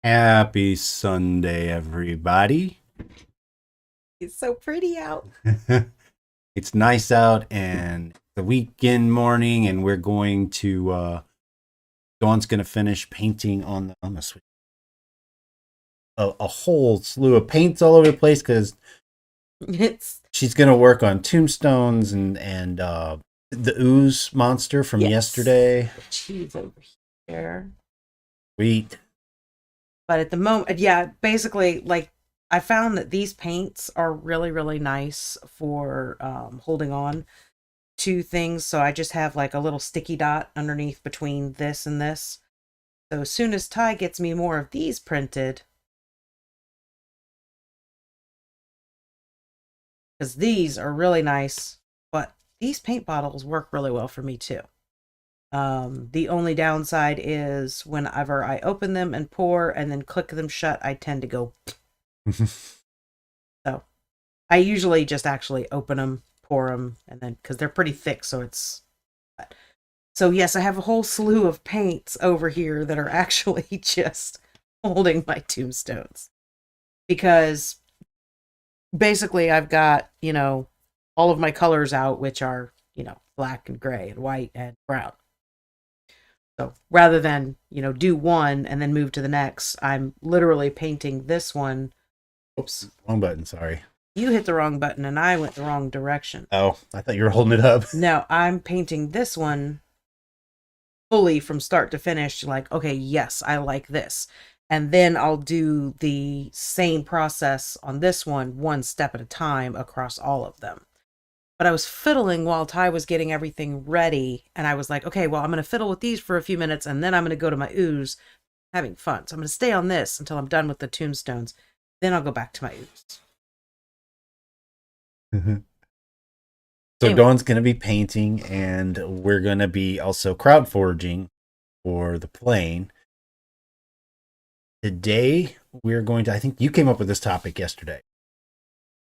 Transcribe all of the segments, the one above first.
Happy Sunday, everybody. It's so pretty out. It's nice out and the weekend morning, and we're going to, Dawn's going to finish painting on the switch. A whole slew of paints all over the place because It's she's going to work on tombstones and the ooze monster from yes. yesterday. Cheese over here. Sweet. But at the moment, yeah, basically, like I found that these paints are really, really nice for holding on to things. So I just have like a little sticky dot underneath between this and this. So as soon as Ty gets me more of these printed, because these are really nice, but these paint bottles work really well for me too. The only downside is whenever I open them and pour and then click them shut, I tend to go. So I usually just actually open them, pour them, and then because they're pretty thick, so it's. So yes, I have a whole slew of paints over here that are actually just holding my tombstones because basically I've got all of my colors out, which are black and gray and white and brown. So rather than, do one and then move to the next, I'm literally painting this one. Oops. Wrong button, sorry. You hit the wrong button and I went the wrong direction. Oh, I thought you were holding it up. No, I'm painting this one fully from start to finish. Like, okay, yes, I like this. And then I'll do the same process on this one step at a time across all of them. But I was fiddling while Ty was getting everything ready. And I was like, okay, well, I'm going to fiddle with these for a few minutes and then I'm going to go to my ooze, having fun. So I'm going to stay on this until I'm done with the tombstones. Then I'll go back to my ooze. So Anyway, Dawn's going to be painting, and we're going to be also crowd foraging for the plane. Today, we're going to, I think you came up with this topic yesterday,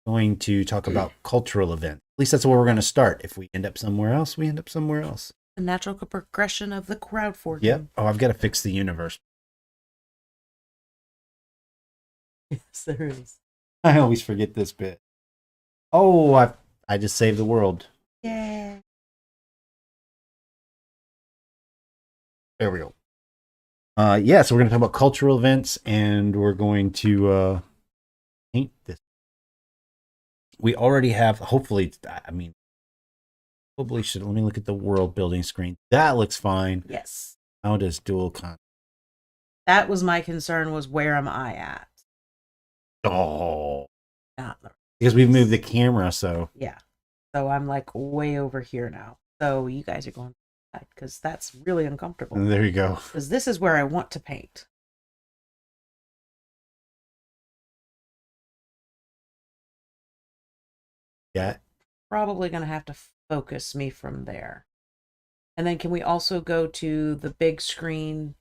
going to talk about cultural events. At least that's where we're going to start. If we end up somewhere else, we end up somewhere else. the natural progression of the crowd foraging. Yep. Oh, I've got to fix the universe. Yes, there is. I always forget this bit. Oh, I just saved the world. Yeah. There we go. Yeah, so we're going to talk about cultural events, and we're going to paint this. We already have, hopefully, probably should, let me look at the world building screen. That looks fine. Yes. How does dual con? That was my concern, was where am I at? Oh, Not the because we've moved the camera, so. Yeah. So I'm like way over here now. So you guys are going because that's really uncomfortable. There you go. Because this is where I want to paint. Yeah. Probably going to have to focus me from there. And then can we also go to the big screen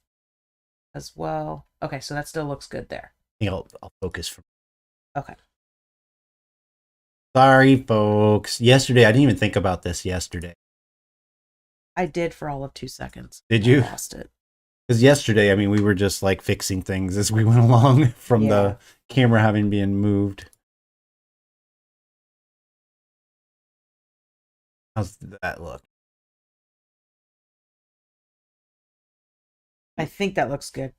as well? Okay, so that still looks good there. I think I'll focus from. Okay. Sorry, folks. Yesterday, I didn't even think about this yesterday. I did for all of 2 seconds. Did you? I lost it. Because yesterday, we were just like fixing things as we went along from the camera having been moved. How's that look? I think that looks good.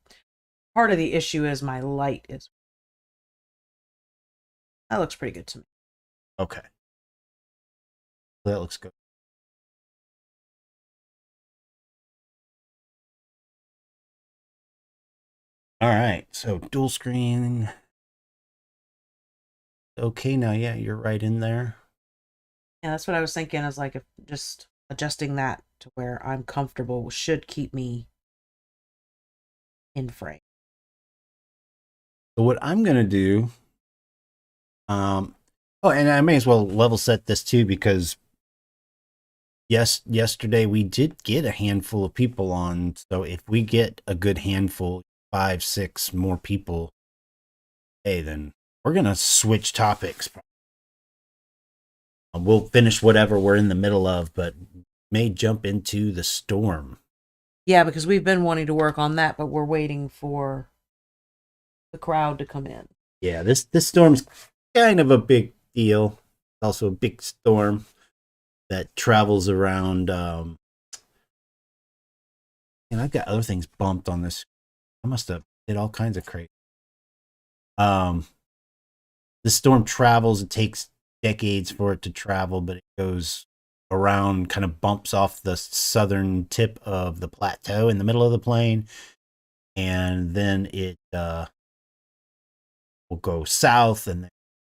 Part of the issue is my light is. That looks pretty good to me. Okay. That looks good. All right. So dual screen. Okay, now, yeah, you're right in there. Yeah, that's what I was thinking. Is like if just adjusting that to where I'm comfortable should keep me in frame. So what I'm gonna do, oh, and I may as well level set this too because yesterday we did get a handful of people on. So if we get a good handful, 5, 6 more people, hey, then we're gonna switch topics. We'll finish whatever we're in the middle of, but may jump into the storm. Yeah, because we've been wanting to work on that, but we're waiting for the crowd to come in. Yeah, this storm's kind of a big deal. Also a big storm that travels around. And I've got other things bumped on this. I must have did all kinds of crazy. The storm travels. It takes decades for it to travel, but it goes around, kind of bumps off the southern tip of the plateau in the middle of the plain, and then it will go south and then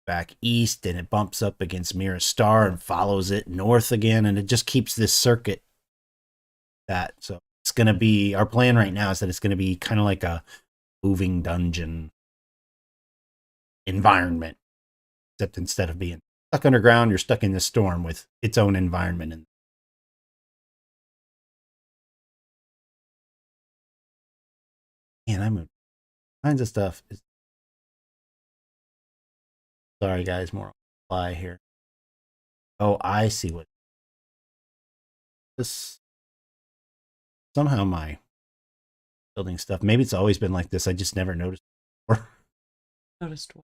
back east, and it bumps up against Mira Star and follows it north again, and it just keeps this circuit. So it's going to be, our plan right now is that it's going to be kind of like a moving dungeon environment, except instead of being stuck underground, you're stuck in the storm with its own environment. And I'm all kinds of stuff. Sorry, guys, more on the fly here. Oh, I see what this. Somehow my building stuff. Maybe it's always been like this. I just never noticed before. Noticed what?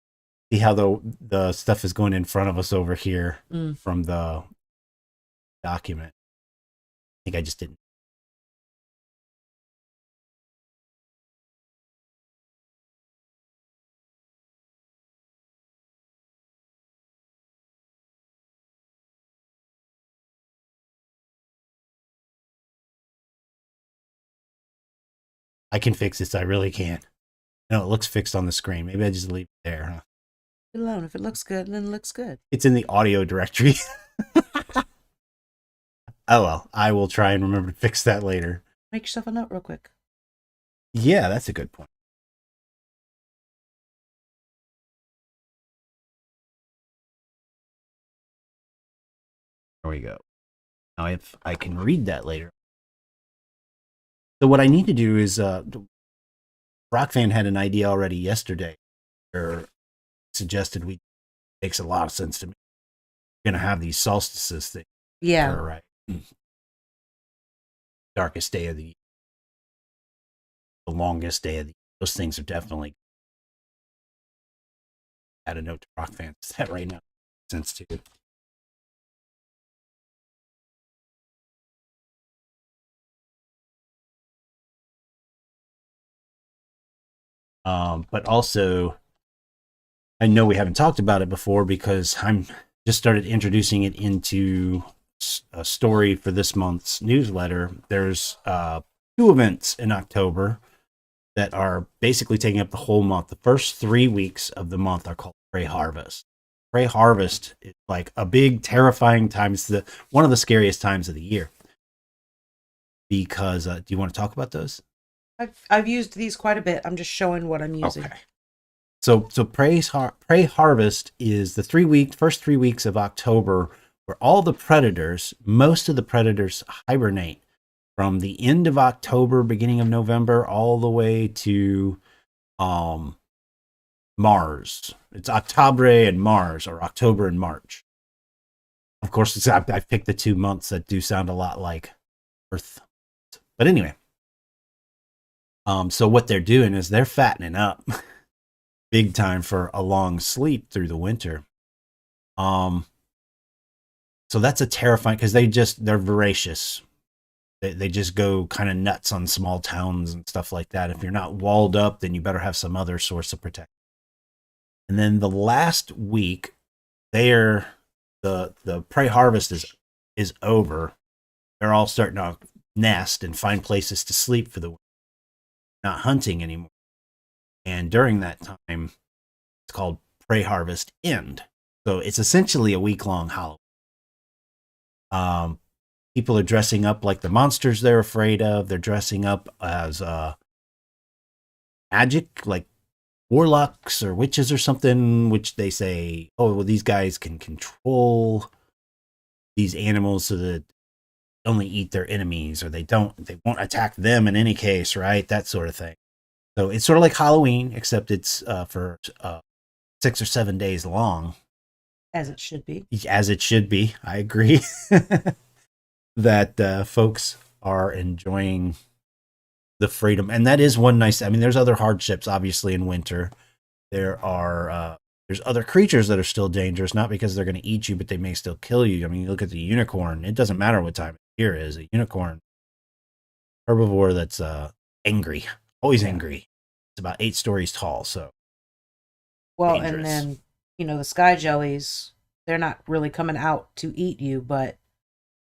See how the stuff is going in front of us over here from the document. I think I just didn't. I can fix this. I really can. No, it looks fixed on the screen. Maybe I just leave it there, huh? Alone. If it looks good, then it looks good. It's in the audio directory. Oh well, I will try and remember to fix that later. Make yourself a note real quick. Yeah, that's a good point. There we go. Now, if I can read that later. So what I need to do is, Rockfan had an idea already yesterday, or suggested we, makes a lot of sense to me. We're going to have these solstices things. Yeah. Right. Darkest day of the year. The longest day of the year. Those things are definitely. Add a note to Rockfan. Is that right now? Sense too. But also, I know we haven't talked about it before because I'm just started introducing it into a story for this month's newsletter. There's 2 events in October that are basically taking up the whole month. The first 3 weeks of the month are called Prey Harvest. Prey Harvest is like a big, terrifying time. It's one of the scariest times of the year. Because, do you want to talk about those? I've used these quite a bit. I'm just showing what I'm using. Okay. So Prey Harvest is the first 3 weeks of October, where all the predators, most of the predators hibernate from the end of October, beginning of November, all the way to Mars. It's October and Mars, or October and March. Of course, I picked the 2 months that do sound a lot like Earth. But anyway. So what they're doing is they're fattening up big time for a long sleep through the winter. So that's a terrifying, because they're voracious. They just go kind of nuts on small towns and stuff like that. If you're not walled up, then you better have some other source of protection. And then the last week, the prey harvest is over. They're all starting to nest and find places to sleep for the winter. Not hunting anymore. And during that time, it's called Prey Harvest End. So it's essentially a week-long Halloween. People are dressing up like the monsters they're afraid of. They're dressing up as magic, like warlocks or witches or something, which they say, oh, well, these guys can control these animals so that they only eat their enemies, or they won't attack them in any case, right? That sort of thing. So it's sort of like Halloween, except it's for 6 or 7 days long. As it should be. As it should be. I agree. That folks are enjoying the freedom. And that is one nice, I mean, there's other hardships, obviously, in winter. there's other creatures that are still dangerous, not because they're going to eat you, but they may still kill you. I mean, you look at the unicorn. It doesn't matter what time of year it is. A unicorn herbivore that's angry, always angry. It's about 8 stories tall, so Well, and dangerous. then, the sky jellies, they're not really coming out to eat you, but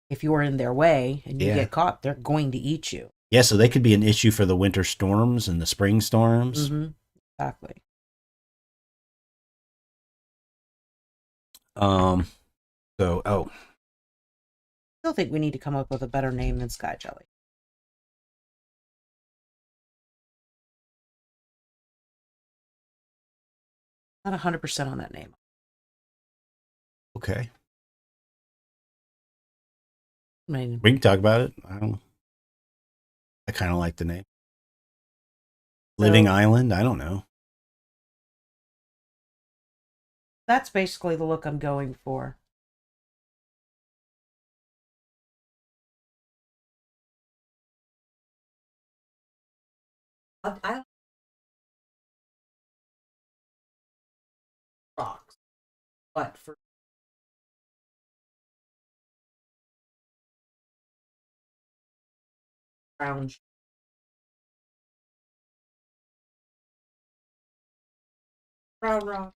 if you're in their way and you get caught, they're going to eat you. Yeah, so they could be an issue for the winter storms and the spring storms. Mm-hmm. Exactly. So, I still think we need to come up with a better name than sky jelly. Not 100% on that name. okay. I mean, We can talk about it. I kind of like the name. Living Island? I don't know. that's basically the look I'm going for. I rocks, but for brown rock.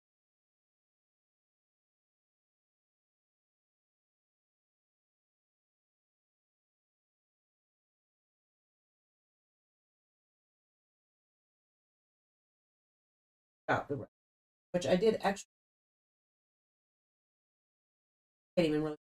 Which I did actually. Can't even really.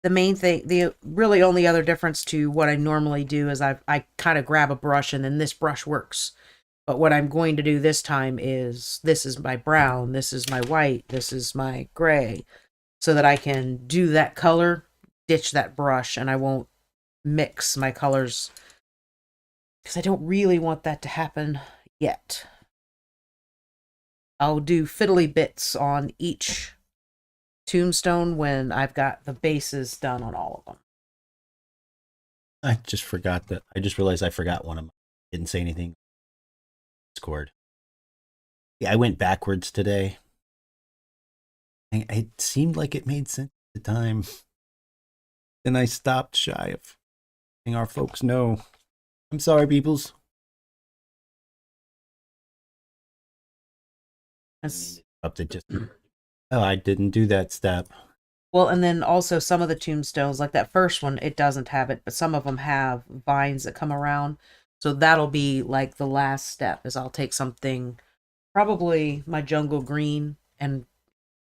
The main thing, the really only other difference to what I normally do is I kind of grab a brush and then this brush works. But what I'm going to do this time is this is my brown, this is my white, this is my gray, so that I can do that color, ditch that brush, and I won't mix my colors because I don't really want that to happen yet. I'll do fiddly bits on each tombstone when I've got the bases done on all of them. I just forgot that. I just realized I forgot one of them. Didn't say anything. Discord. Yeah, I went backwards today. It seemed like it made sense at the time. Then I stopped shy of letting our folks know. I'm sorry, peoples. Up to just. Oh, I didn't do that step. Well, and then also some of the tombstones, like that first one, it doesn't have it, but some of them have vines that come around. So that'll be like the last step is I'll take something, probably my jungle green, and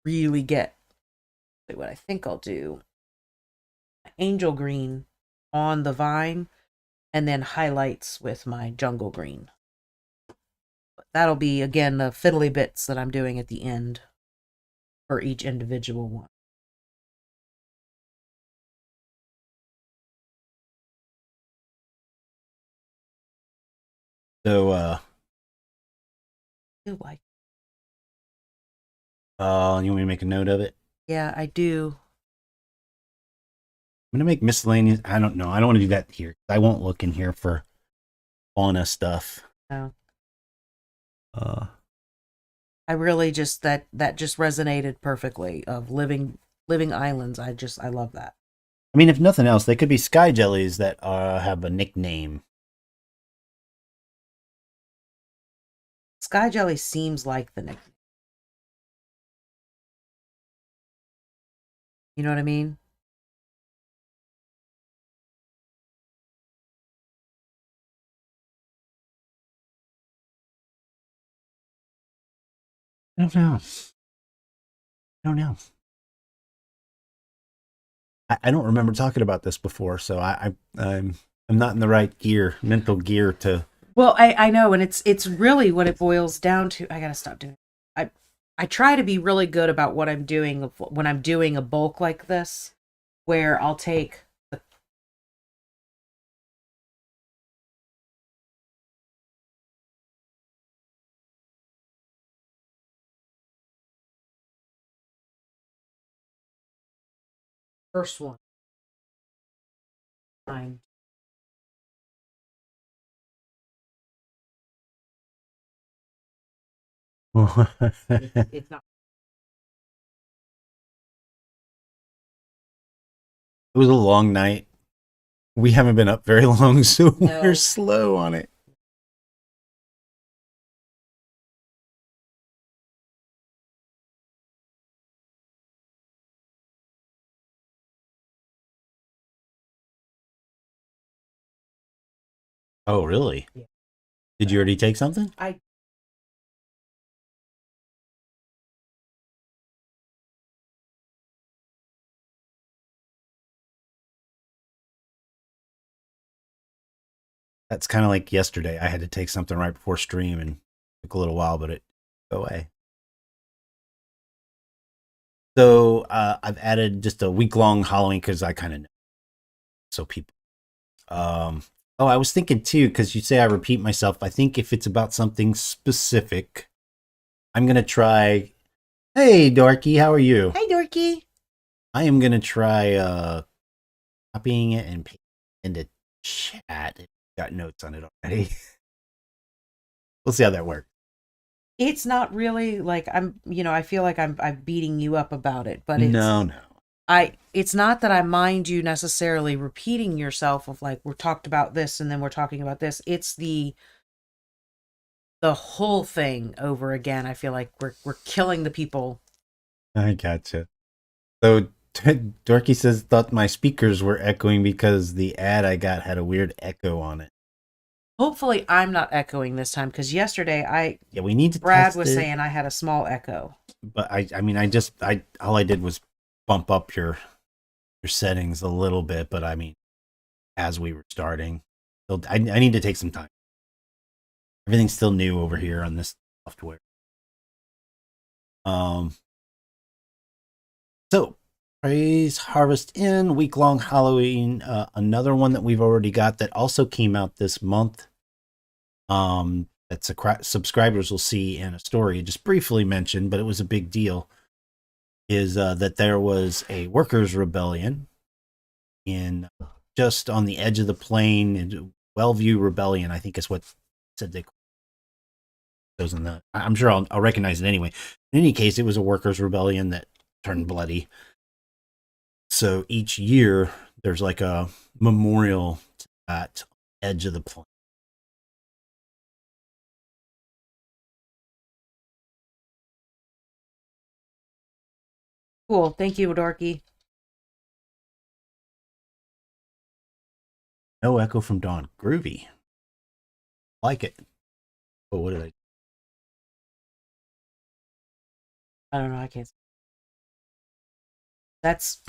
really get what I think I'll do. Angel green on the vine and then highlights with my jungle green. That'll be, again, the fiddly bits that I'm doing at the end for each individual one. So, I like. you want me to make a note of it? Yeah, I do. I'm gonna make miscellaneous. I don't know. I don't want to do that here. I won't look in here for fauna stuff. No. Uh, I really just that just resonated perfectly of living islands. I love that. I mean, if nothing else, they could be sky jellies that have a nickname. Sky jelly seems like the nickname. You know what I mean? I don't know. I don't know. I don't remember talking about this before, so I'm not in the right mental gear to. Well, I know, and it's really what it boils down to. I gotta stop doing it. I try to be really good about what I'm doing when I'm doing a bulk like this, where I'll take first one. Fine. It's not. It was a long night. We haven't been up very long, so No. we're slow on it. Oh, really? Yeah. Did you already take something? That's kind of like yesterday. I had to take something right before stream and it took a little while, but it go away. So I've added just a week long Halloween because I kind of know. So people. Oh, I was thinking too because you say I repeat myself. I think if it's about something specific, I'm gonna try. Hey, Dorky, how are you? Hey, Dorky. I am gonna try copying it and pasting it into chat. Got notes on it already. We'll see how that works. It's not really like I feel like I'm beating you up about it, but No. it's not that I mind you necessarily repeating yourself of like we're talked about this and then we're talking about this. It's the whole thing over again. I feel like we're killing the people. I gotcha. So Dorky says thought my speakers were echoing because the ad I got had a weird echo on it. Hopefully I'm not echoing this time because yesterday We need to Brad test was it. saying I had a small echo. But I mean all I did was bump up your settings a little bit, but I mean as we were starting. So I need to take some time. Everything's still new over here on this software. So Praise Harvest Inn, week-long Halloween, another one that we've already got that also came out this month. That's subscribers will see in a story just briefly mentioned, but it was a big deal. Is that there was a workers' rebellion in just on the edge of the plain, Wellview Rebellion, I think is what said they those in the. I'm sure I'll recognize it anyway. In any case, it was a workers' rebellion that turned bloody. So each year there's like a memorial to that edge of the plain. Cool. Thank you, Dorky. No echo from Dawn. Groovy. Like it. Oh, what did I don't know. I can't. That's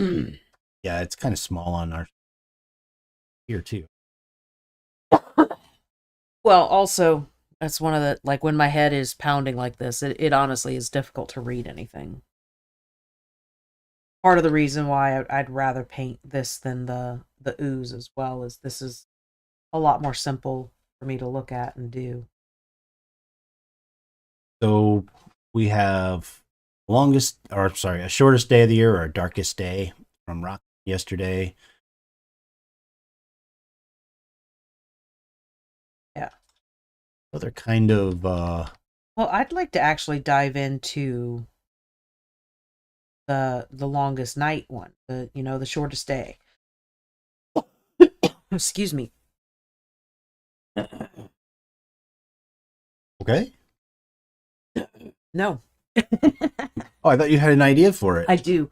Yeah, it's kind of small on our here too. well. Also, that's one of the like when my head is pounding like this. It honestly is difficult to read anything. Part of the reason why I'd rather paint this than the ooze as well is this is a lot more simple for me to look at and do. So we have a shortest day of the year or darkest day from Rock yesterday. Yeah. So they're kind of well, I'd like to actually dive into the longest night one, the shortest day. Excuse me. Okay. No. Oh, I thought you had an idea for it. I do.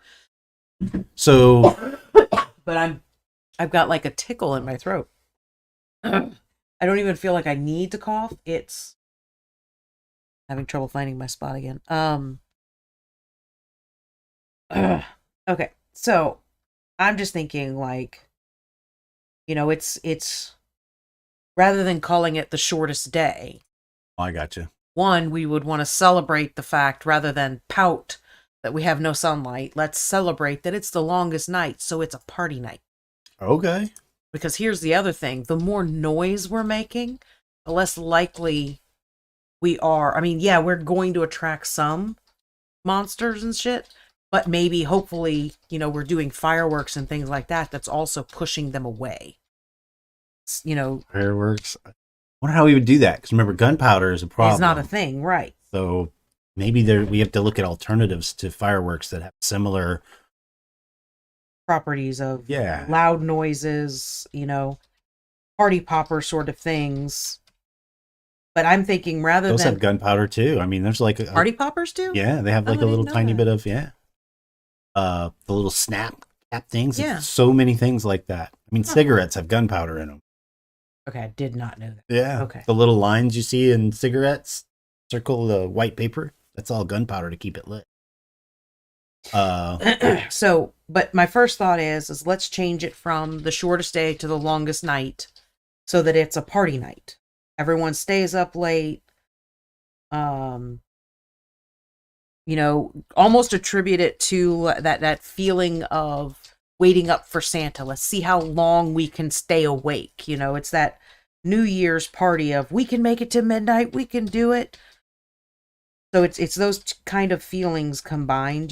So but I've got like a tickle in my throat. I don't even feel like I need to cough. It's having trouble finding my spot again. Okay. So, I'm just thinking like it's rather than calling it the shortest day. I got you. One, we would want to celebrate the fact rather than pout that we have no sunlight. Let's celebrate that it's the longest night, so it's a party night. Okay. Because here's the other thing. The more noise we're making, the less likely we are. I mean, yeah, we're going to attract some monsters and shit, but maybe hopefully, we're doing fireworks and things like that. That's also pushing them away. Fireworks. I wonder how we would do that, because remember, gunpowder is a Is not a problem. thing, right? So maybe we have to look at alternatives to fireworks that have similar Properties of Yeah. loud noises, party popper sort of things. But I'm thinking rather Those than have gunpowder too. I mean, there's like party poppers do. yeah, they have Oh, like I a didn't little know tiny that. bit of the little snap things. Yeah. So many things like that. I mean, cigarettes have gunpowder in them. Okay, I did not know that. Yeah. Okay. The little lines you see in cigarettes, circle the white paper. That's all gunpowder to keep it lit. So, but my first thought is let's change it from the shortest day to the longest night, so that it's a party night. Everyone stays up late. Almost attribute it to that feeling of waiting up for Santa. Let's see how long we can stay awake. It's that New Year's party of we can make it to midnight, we can do it. So it's those kind of feelings combined,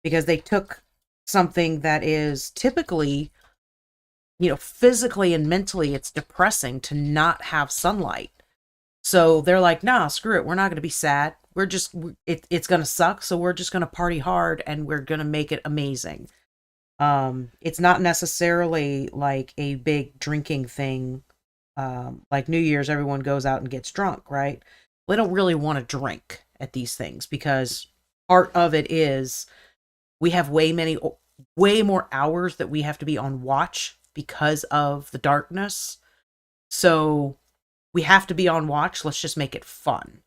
because they took something that is typically, physically and mentally, it's depressing to not have sunlight. So they're like, nah, screw it. We're not going to be sad. It's going to suck. So we're just going to party hard and we're going to make it amazing. It's not necessarily like a big drinking thing. Like New Year's, everyone goes out and gets drunk, right? They don't really want to drink at these things because part of it is we have way more hours that we have to be on watch because of the darkness. So we have to be on watch. Let's just make it fun.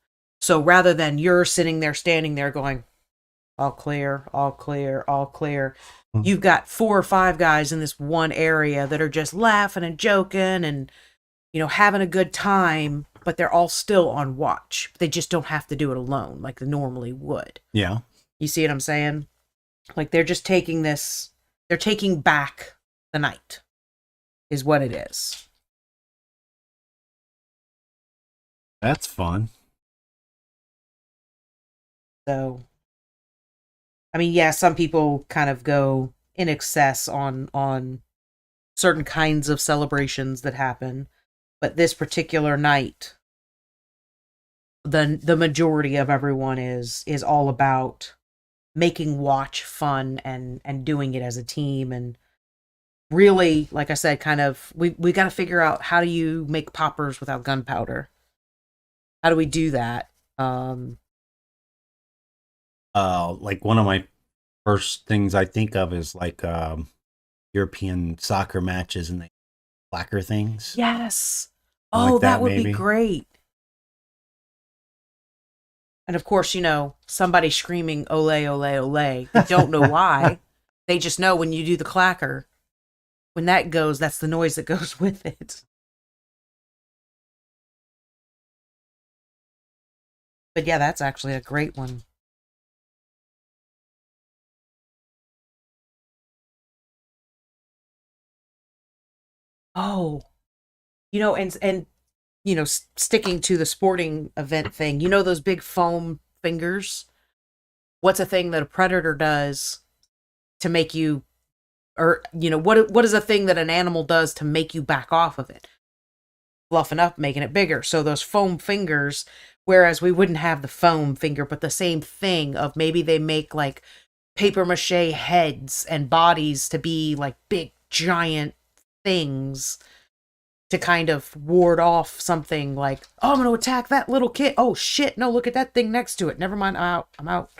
So rather than you're standing there going, all clear, all clear, all clear. You've got 4 or 5 guys in this one area that are just laughing and joking and, having a good time, but they're all still on watch. They just don't have to do it alone like they normally would. Yeah. You see what I'm saying? Like they're just taking they're taking back the night is what it is. That's fun. So, I mean, yeah, some people kind of go in excess on certain kinds of celebrations that happen, but this particular night, the majority of everyone is all about making watch fun and doing it as a team. And really, like I said, kind of we got to figure out, how do you make poppers without gunpowder? How do we do that? Like one of my first things I think of is like European soccer matches and the clacker things. Yes. Something Oh, like that would maybe. be great. And of course, somebody screaming ole, ole, ole. They don't know why. They just know when you do the clacker, when that goes, that's the noise that goes with it. But yeah, that's actually a great one. Oh, and sticking to the sporting event thing, those big foam fingers? What's a thing that a predator does to make you, or, what is a thing that an animal does to make you back off of it? Fluffing up, making it bigger. So those foam fingers, whereas we wouldn't have the foam finger, but the same thing of maybe they make like paper mache heads and bodies to be like big giant things to kind of ward off something like, oh, I'm going to attack that little kid. Oh shit, no, look at that thing next to it. Never mind, I'm out.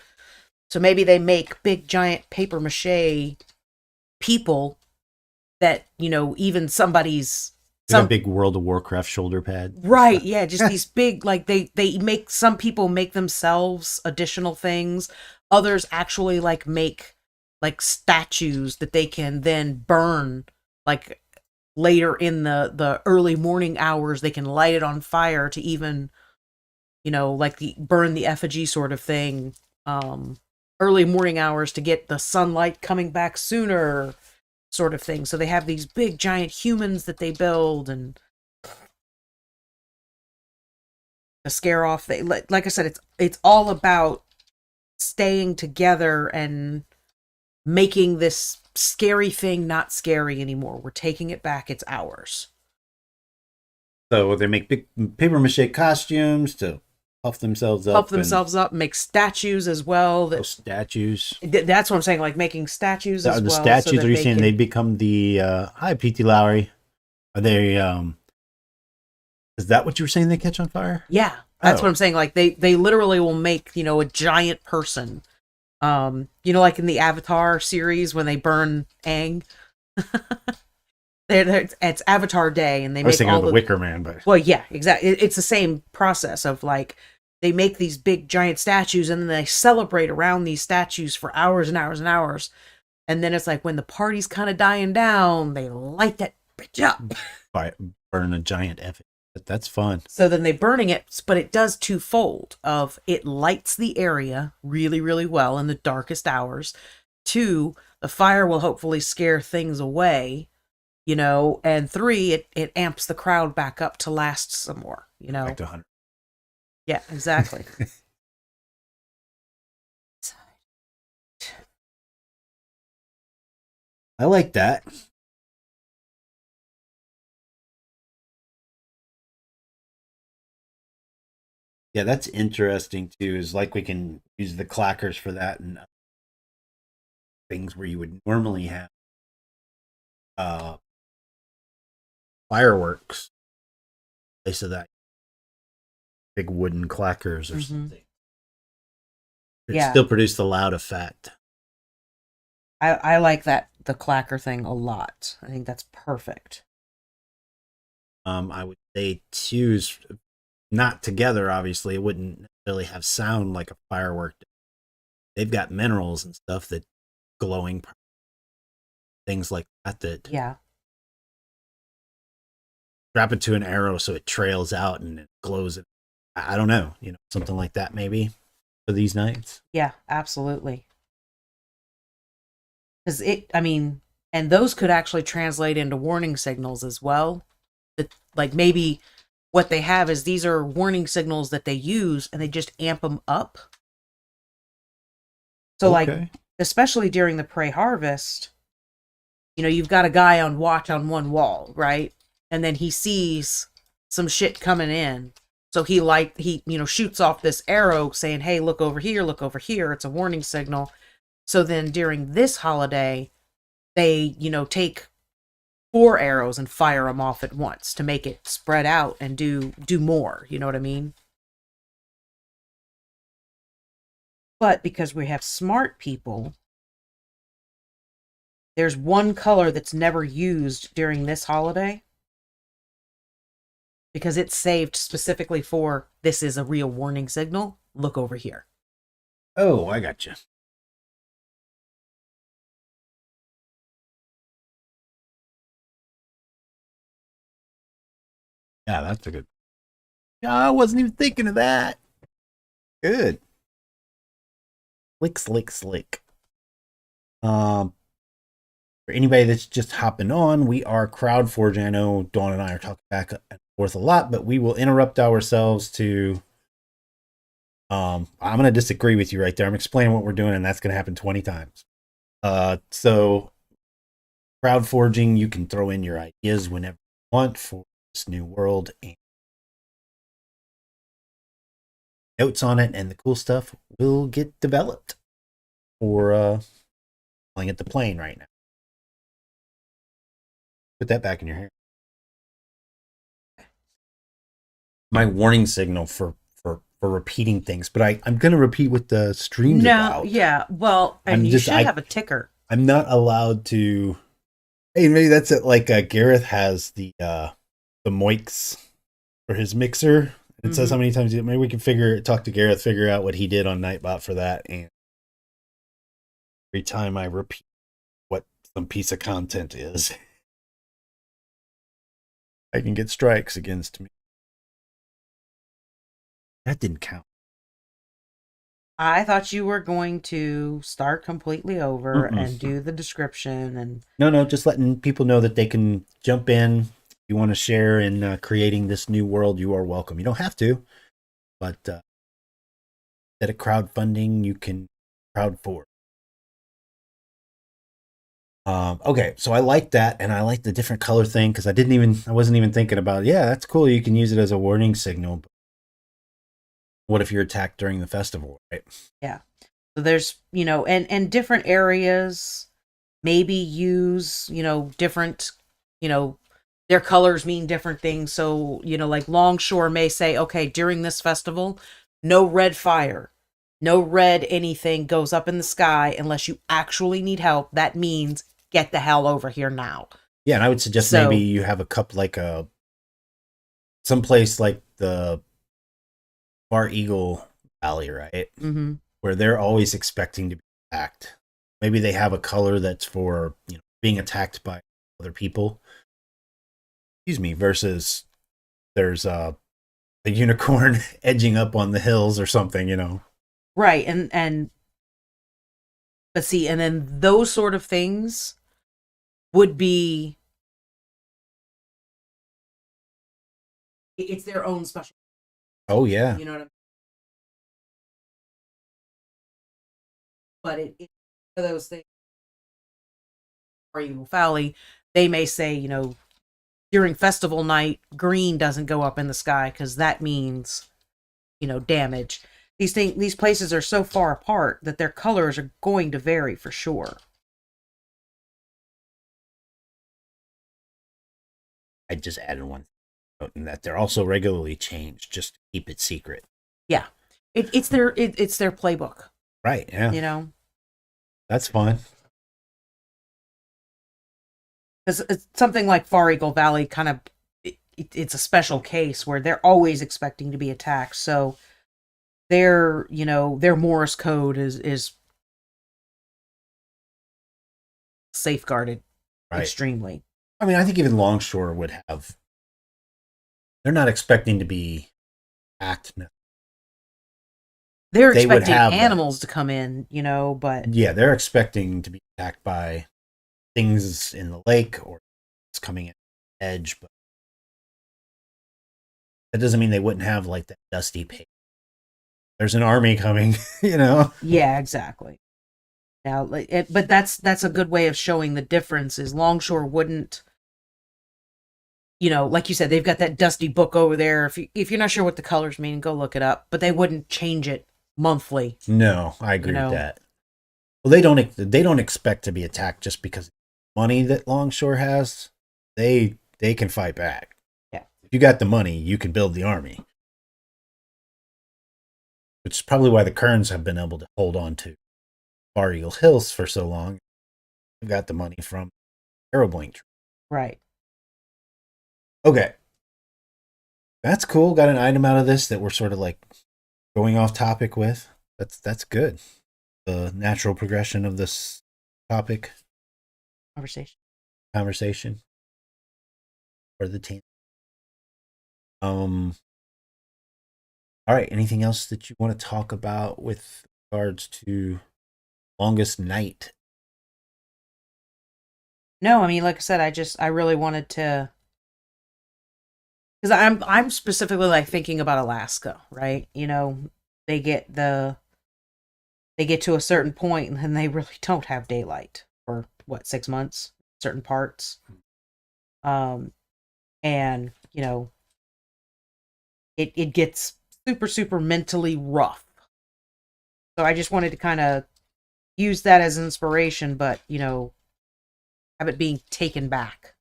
So maybe they make big giant paper mache people that, even somebody's Some big World of Warcraft shoulder pad. Right, yeah, just these big, like they make, some people make themselves additional things. Others actually like make like statues that they can then burn, like later in the early morning hours. They can light it on fire to even, like burn the effigy sort of thing. Early morning hours to get the sunlight coming back sooner, sort of thing. So they have these big giant humans that they build and to scare off. Like I said, it's all about staying together and making this scary thing not scary anymore. We're taking it back. It's ours. So they make big paper mache costumes to puff themselves Puff up themselves up, make statues as well. and statues. That's what I'm saying, like making statues as The well. statues, So are you that saying they become the hi PT Lowry? Are they is that what you were saying they catch on fire? yeah, that's what I'm saying. Like they literally will make, a giant person. Like in the Avatar series when they burn Aang. It's Avatar Day, and they I was make thinking all of the Wicker Man, but well, yeah, exactly. It's the same process of like they make these big giant statues, and then they celebrate around these statues for hours and hours and hours, and then it's like when the party's kind of dying down, they light that bitch up. burn a giant effigy. That's fun. So then they burning it, but it does twofold: of it lights the area really, really well in the darkest hours. Two, the fire will hopefully scare things away. And three, it amps the crowd back up to last some more, Back to 100. Yeah, exactly. I like that. Yeah, that's interesting too. Is like we can use the clackers for that and things where you would normally have uh fireworks. Place of that big wooden clackers or something. It still produce the loud effect. I like the clacker thing a lot. I think that's perfect. I would say too is not together. Obviously, it wouldn't necessarily have sound like a firework. They've got minerals and stuff that glowing things like that. That strap it to an arrow so it trails out and it glows. I don't know, something like that maybe for these nights. Yeah, absolutely. Because and those could actually translate into warning signals as well. That, like, maybe what they have is these are warning signals that they use and they just amp them up. So, like, especially during the pre-harvest, you've got a guy on watch on one wall, right? And then he sees some shit coming in. So he shoots off this arrow saying, hey, look over here, look over here. It's a warning signal. So then during this holiday, they, take 4 arrows and fire them off at once to make it spread out and do more. You know what I mean? But because we have smart people, there's one color that's never used during this holiday because it's saved specifically for this is a real warning signal. Look over here. Oh, I got you. Yeah, that's a good. I wasn't even thinking of that. Good. Slick. For anybody that's just hopping on, we are crowd forging. I know Dawn and I are talking back and forth a lot, but we will interrupt ourselves to. I'm going to disagree with you right there. I'm explaining what we're doing, and that's going to happen 20 times. So, crowd forging, you can throw in your ideas whenever you want for this new world and notes on it, and the cool stuff will get developed for playing at the plane right now. Put that back in your hair. My warning signal for repeating things, but I'm going to repeat what the stream's about. Yeah, well, and you should have a ticker. I'm not allowed to. Hey, maybe that's it. Like Gareth has the Moix for his mixer. It says how many times. Maybe we can talk to Gareth, figure out what he did on Nightbot for that, and every time I repeat what some piece of content is, I can get strikes against me. That didn't count. I thought you were going to start completely over and do the description and no, just letting people know that they can jump in. If you want to share in creating this new world, you are welcome. You don't have to, but instead of crowdfunding, you can proud for. Okay, so I like that, and I like the different color thing because I wasn't even thinking about it. Yeah, that's cool. You can use it as a warning signal. But what if you're attacked during the festival, right? Yeah. So there's, and different areas maybe use, different, you know, their colors mean different things. So, like Longshore may say, okay, during this festival, no red fire, no red anything goes up in the sky unless you actually need help. That means get the hell over here now. Yeah, and I would suggest maybe So, you have a cup like someplace like the Far Eagle Valley, right? mhm. Where they're always expecting to be attacked. Maybe they have a color that's for being attacked by other people. Excuse me. Versus there's a unicorn edging up on the hills or something. Right. But see, and then those sort of things would be, it's their own special. Oh yeah, You know what I mean? But it's one of those things. Or Eagle Valley, they may say, during festival night, green doesn't go up in the sky because that means, damage. These places are so far apart that their colors are going to vary for sure. I just added one note in that they're also regularly changed just to keep it secret. Yeah, it's their playbook. Right. Yeah. That's fun. Because something like Far Eagle Valley kind of it's a special case where they're always expecting to be attacked. So their Morse code is safeguarded Right. extremely. I mean, I think even Longshore would have. They're not expecting to be attacked. They're They would expecting have that. animals to come in, but Yeah, they're expecting to be attacked by things in the lake or it's coming at the edge, but that doesn't mean they wouldn't have like that dusty pace. There's an army coming, yeah, exactly. Now, but that's a good way of showing the difference. Is Longshore wouldn't, like you said, they've got that dusty book over there. If you're not sure what the colors mean, go look it up. But they wouldn't change it monthly. No, I agree with that. Well, they don't expect to be attacked just because of the money that Longshore has. They can fight back. Yeah. If you got the money, you can build the army. Which is probably why the Kerns have been able to hold on to Far Eagle Hills for so long. They've got the money from Aeroblink. Right. Okay. That's cool. Got an item out of this that we're sort of like going off topic with. That's good. The natural progression of this topic conversation or the team. All right. Anything else that you want to talk about with regards to Longest Night? No, I mean, like I said, I really wanted to, because I'm specifically like thinking about Alaska, right? They get to a certain point and then they really don't have daylight for what, 6 months, certain parts. And it gets super, super mentally rough. So I just wanted to kind of use that as inspiration, but have it being taken back.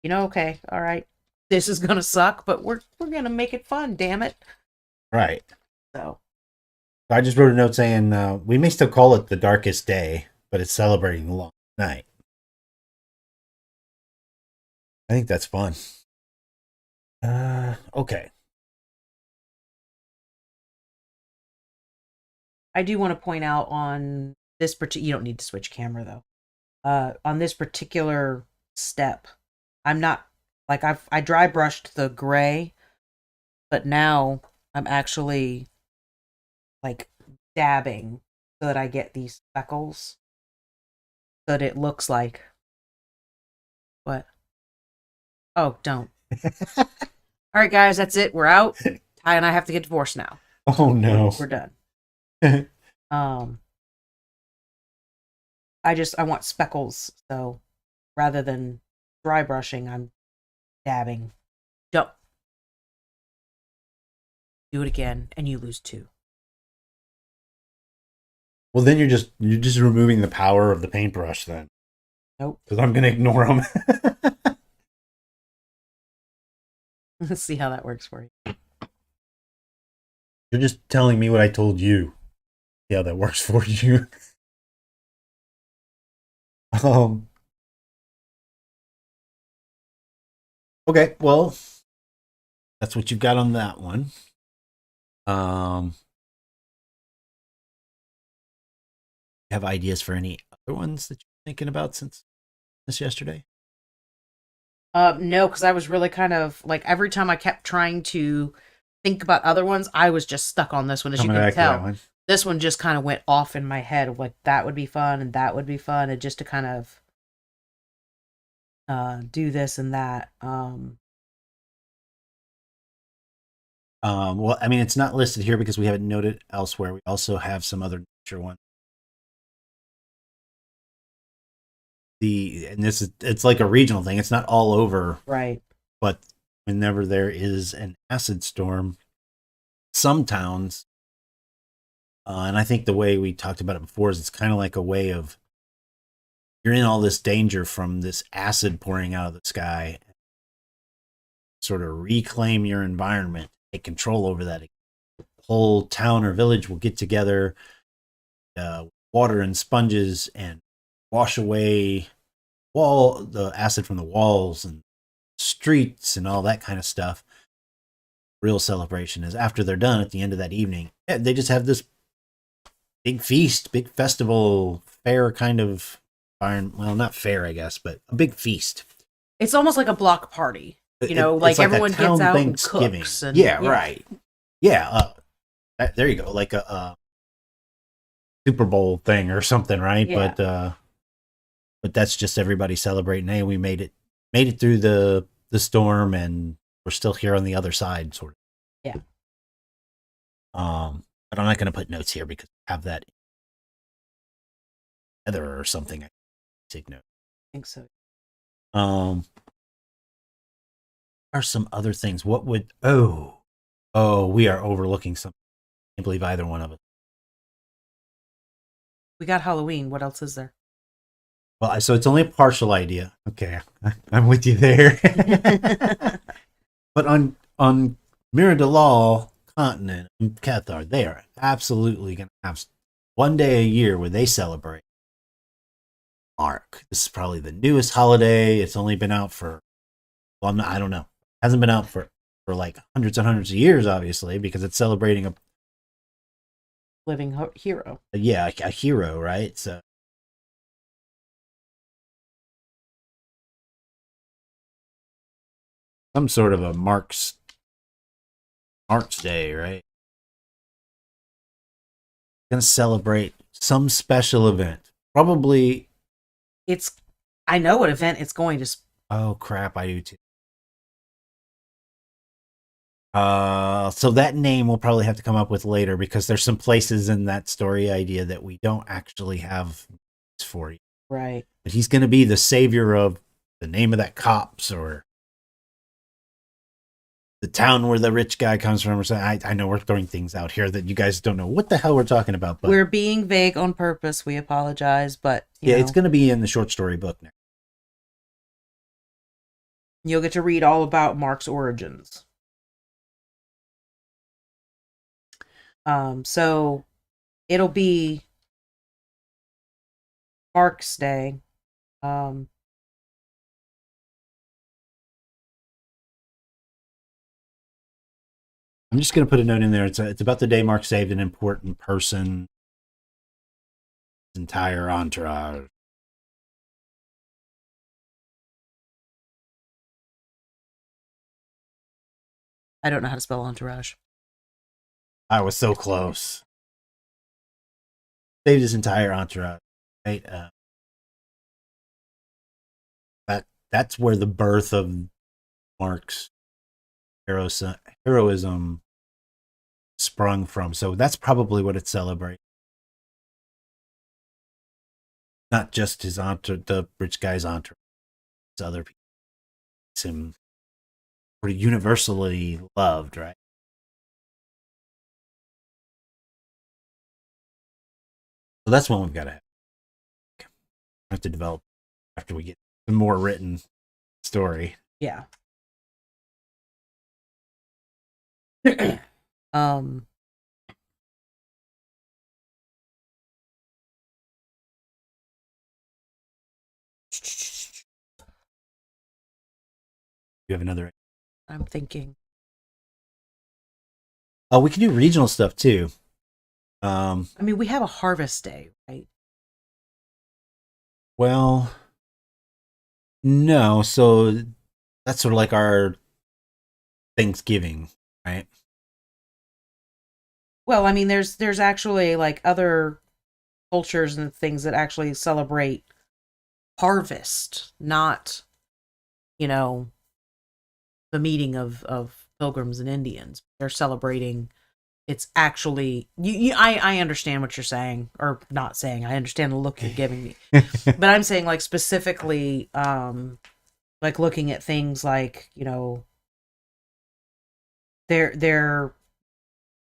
Okay, all right, this is gonna suck, but we're gonna make it fun, damn it. Right. So I just wrote a note saying we may still call it the darkest day, but it's celebrating the long night. I think that's fun. Okay. I do want to point out on this particular, you don't need to switch camera though. On this particular step, I'm not like I dry brushed the gray, but now I'm actually like dabbing so that I get these speckles, so that it looks like what? Oh, don't. All right, guys, that's it. We're out. Ty and I have to get divorced now. Oh no. We're done. I want speckles, so rather than dry brushing, I'm dabbing. Don't do it again, and you lose 2. Well, then you're just removing the power of the paintbrush then, Nope. because I'm gonna ignore them. Let's see how that works for you. You're just telling me what I told you. See how that works for you. um. Okay. Well, that's what you've got on that one. Um. Have ideas for any other ones that you're thinking about since this yesterday? No, because I was really kind of like every time I kept trying to think about other ones, I was just stuck on this one, as you Coming can back to that tell. one. This one just kind of went off in my head of like that would be fun and that would be fun, and just to kind of do this and that. Well, I mean, it's not listed here because we haven't noted elsewhere. We also have some other nature ones. And this is it's like a regional thing. It's not all over, Right. but whenever there is an acid storm, some towns, and I think the way we talked about it before is it's kind of like a way of you're in all this danger from this acid pouring out of the sky. Sort of reclaim your environment, take control over that. The whole town or village will get together, water and sponges, and wash away the acid from the walls and streets and all that kind of stuff. Real celebration is after they're done at the end of that evening. They just have this big feast, big festival, fair kind of environment. Well, not fair, I guess, but a big feast. It's almost like a block party. You know, It's like everyone gets out and cooks. And, yeah, right. Yeah, there you go. Like a Super Bowl thing or something, right? Yeah. But that's just everybody celebrating. Hey, we made it through the storm, and we're still here on the other side, sort of. Yeah. But I'm not going to put notes here because I have that together or something. I take note. I think so. Are some other things? What would we are overlooking something. I can't believe either one of us. We got Halloween. What else is there? Well, so it's only a partial idea. Okay, I'm with you there. But on Miradolal continent, Cathar, they are absolutely going to have one day a year where they celebrate Mark. This is probably the newest holiday. It's only been out for I don't know. It hasn't been out for like hundreds and hundreds of years, obviously, because it's celebrating a Living hero. a hero, right? So some sort of a Mark's Day, right? Gonna celebrate some special event. Probably. I know what event it's going to. Oh crap! I do too. So that name we'll probably have to come up with later because there's some places in that story idea that we don't actually have for you. Right. But he's gonna be the savior of the name of that cops or the town where the rich guy comes from or something. I know we're throwing things out here that you guys don't know what the hell we're talking about. But we're being vague on purpose. We apologize, but yeah, it's going to be in the short story book now. You'll get to read all about Mark's origins. So it'll be Mark's Day. I'm just going to put a note in there. It's about the day Mark saved an important person. His entire entourage. I don't know how to spell entourage. I was so close. Saved his entire entourage. Right? That's where the birth of Mark's heroism sprung from. So that's probably what it's celebrating. not just his the rich guy's entourage, it's other people. It's him pretty universally loved, right? So that's one we've got to have to develop after we get the more written story. Yeah. um You have another. I'm thinking. Oh, we can do regional stuff too. I mean, we have a harvest day, right? Well, no. So that's sort of like our Thanksgiving, right? Well, I mean, there's actually like other cultures and things that actually celebrate harvest, not, you know, the meeting of pilgrims and Indians. They're celebrating. It's actually I understand what you're saying, or not saying. I understand the look you're giving me, but I'm saying like specifically, like looking at things like, they're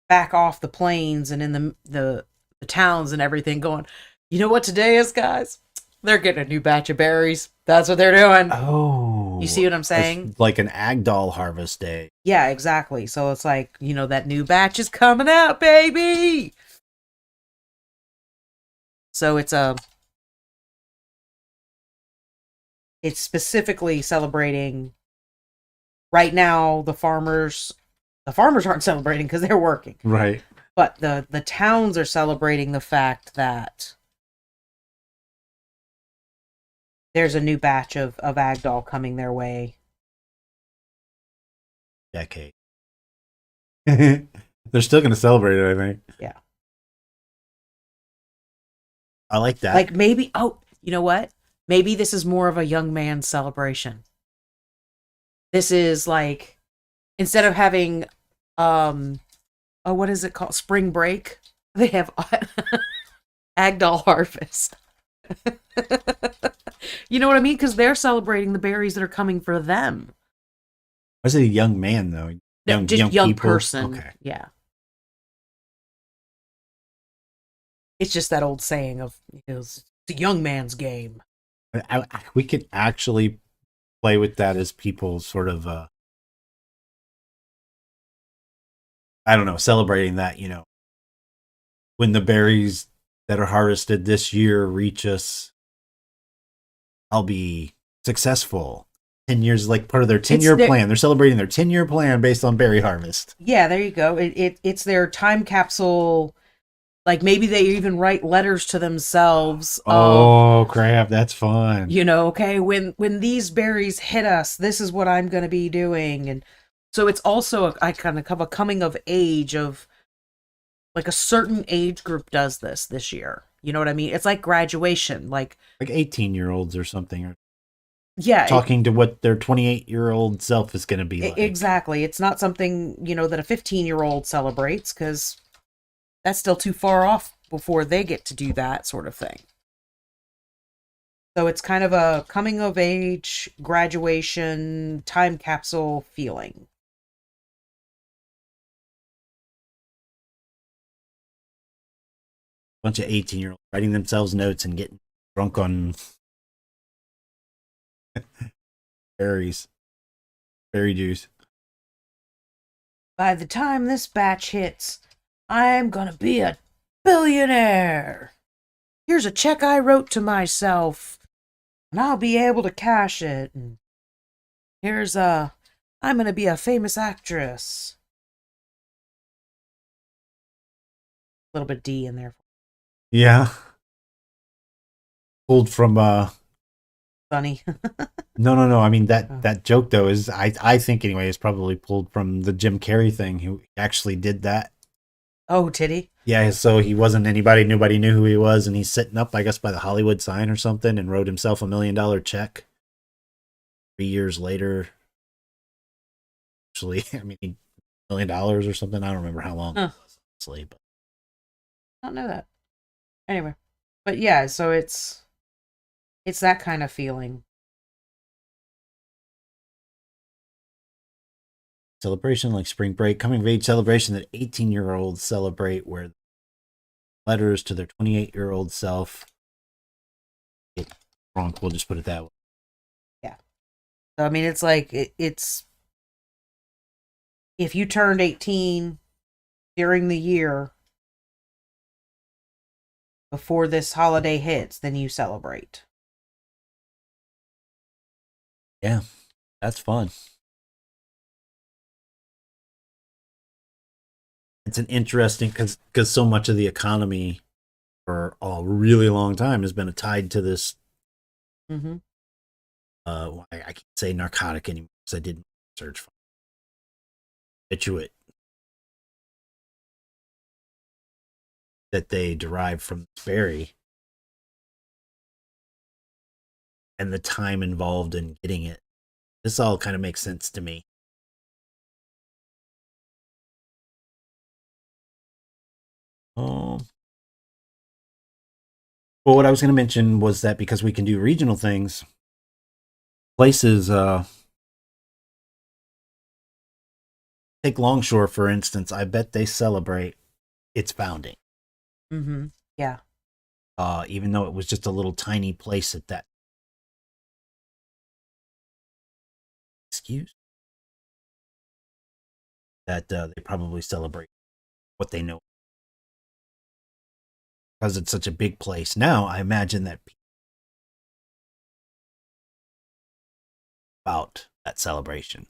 back off the plains and in the towns and everything, going, you know what today is, guys? They're getting a new batch of berries. That's what they're doing. Oh, You see what I'm saying? it's like an Agdal harvest day. Yeah, exactly. So it's like, that new batch is coming out, baby. So it's specifically celebrating right now. The farmers aren't celebrating because they're working. Right. But the towns are celebrating the fact that there's a new batch of Agdal coming their way. Decade. They're still going to celebrate it, I think. Yeah. I like that. Like maybe, you know what? Maybe this is more of a young man's celebration. This is like, instead of having, what is it called? Spring break. They have Agdal harvest. You know what I mean? Because they're celebrating the berries that are coming for them. I said a young man, though. Just young people. person. Okay. Yeah. It's just that old saying of, it's a young man's game. We could actually play with that as people sort of, I don't know, celebrating that, when the berries that are harvested this year reach us, I'll be successful. 10 years, like part of their 10-year plan. They're celebrating their 10-year plan based on berry harvest. Yeah, there you go. It's their time capsule. Like maybe they even write letters to themselves. Oh, crap. That's fun. Okay, when these berries hit us, this is what I'm going to be doing. And so it's also a kind of a coming of age of, like, a certain age group does this year. You know what I mean? It's like graduation. Like 18-year-olds or something. Yeah. Talking to what their 28-year-old self is going to be like. Exactly. It's not something, that a 15-year-old celebrates, because that's still too far off before they get to do that sort of thing. So it's kind of a coming of age, graduation, time capsule feeling. Bunch of 18-year-olds writing themselves notes and getting drunk on berry juice. By the time this batch hits, I'm gonna be a billionaire. Here's a check I wrote to myself, and I'll be able to cash it. And here's I'm gonna be a famous actress. A little bit D in there. Yeah. Pulled from Funny. No. I mean that joke though is I think anyway is probably pulled from the Jim Carrey thing, who actually did that. Oh, titty. Yeah, so he wasn't anybody. Nobody knew who he was, and he's sitting up, I guess, by the Hollywood sign or something, and wrote himself $1 million check. 3 years later, actually, I mean, $1 million or something. I don't remember how long. Honestly, but I don't know that. Anyway, but yeah, so it's It's that kind of feeling. Celebration like spring break, coming of age celebration that 18-year-olds celebrate, where letters to their 28-year-old self get drunk. We'll just put it that way. Yeah. So, I mean, it's like, it's, if you turned 18 during the year before this holiday hits, then you celebrate. Yeah, that's fun. It's an interesting because so much of the economy for a really long time has been tied to this. Mm-hmm. I can't say narcotic anymore because I didn't search for it. That they derive from this berry and the time involved in getting it. This all kind of makes sense to me. Um, well, what I was going to mention was that because we can do regional things, places, take Longshore for instance. I bet they celebrate its founding. Mm-hmm. Yeah. Even though it was just a little tiny place at that. Excuse. That they probably celebrate what they know because it's such a big place. Now, I imagine that about that celebration.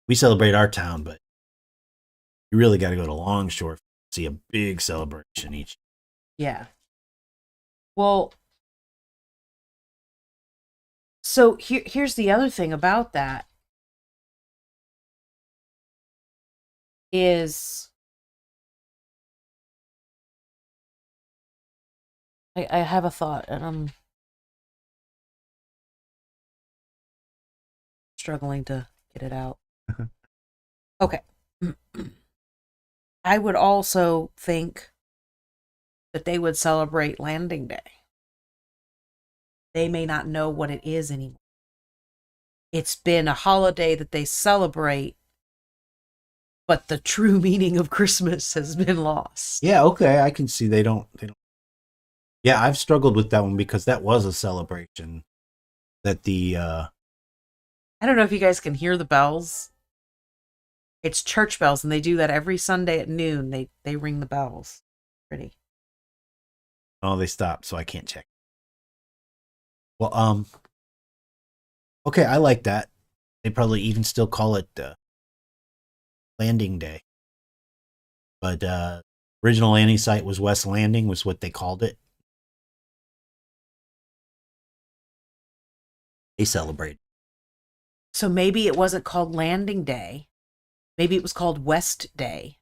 We celebrate our town, but you really got to go to Longshore to see a big celebration each. Yeah. Well, so here's the other thing about that is I have a thought and I'm struggling to get it out. Okay. I would also think that they would celebrate Landing Day. They may not know what it is anymore. It's been a holiday that they celebrate, but the true meaning of Christmas has been lost. Yeah, okay, I can see they don't. Yeah, I've struggled with that one because that was a celebration that the I don't know if you guys can hear the bells. It's church bells, and they do that every Sunday at noon. They ring the bells. Pretty. oh, they stopped, so I can't check. Well, okay, I like that. They probably even still call it Landing Day, but original landing site was West Landing, was what they called it. They celebrate. So maybe it wasn't called Landing Day. Maybe it was called West Day.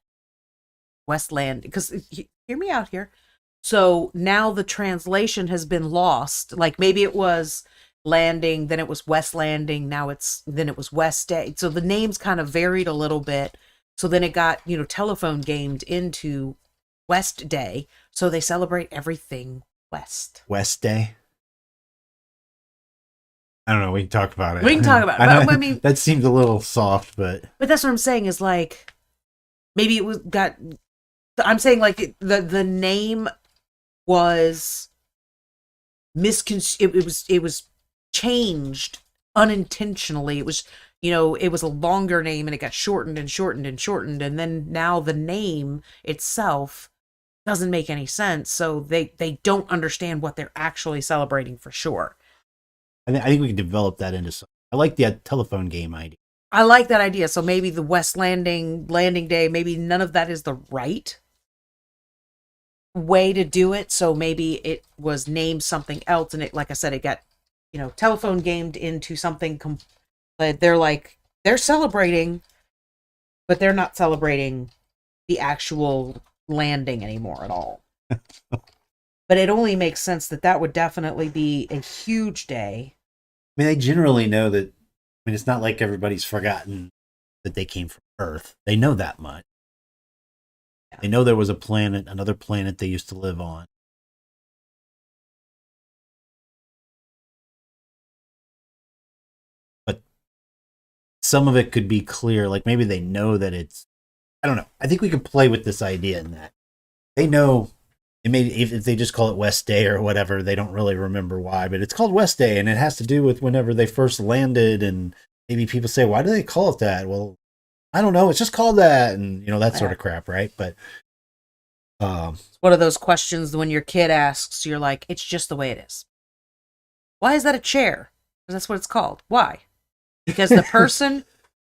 Westland. Because hear me out here. So now the translation has been lost. Like maybe it was landing, then it was West Landing, then it was West Day. So the names kind of varied a little bit. So then it got, telephone gamed into West Day. So they celebrate everything West. West Day. I don't know. We can talk about it. We can talk about it. I But, I mean, that seemed a little soft, but that's what I'm saying is like maybe it was got. I'm saying like the name was it was changed unintentionally. It was, it was a longer name and it got shortened and shortened and shortened, and then now the name itself doesn't make any sense, so they don't understand what they're actually celebrating for sure. I think we can develop that into something. I like the telephone game idea. I like that idea. So maybe the West Landing Day, maybe none of that is the right way to do it. So maybe it was named something else, and it, like I said, it got, telephone gamed into something. But they're celebrating, but they're not celebrating the actual landing anymore at all. But it only makes sense that would definitely be a huge day. I mean, they generally know that. I mean, it's not like everybody's forgotten that they came from Earth. They know that much. Yeah. They know there was another planet they used to live on. some of it could be clear. Like maybe they know that it's. I don't know. I think we can play with this idea in that they know. It may if they just call it West Day or whatever, they don't really remember why, but it's called West Day, and it has to do with whenever they first landed, and maybe people say, "Why do they call it that?" Well, I don't know. It's just called that, and that sort of crap, right? But it's one of those questions when your kid asks, you're like, "It's just the way it is." Why is that a chair? Because that's what it's called. Why? Because the person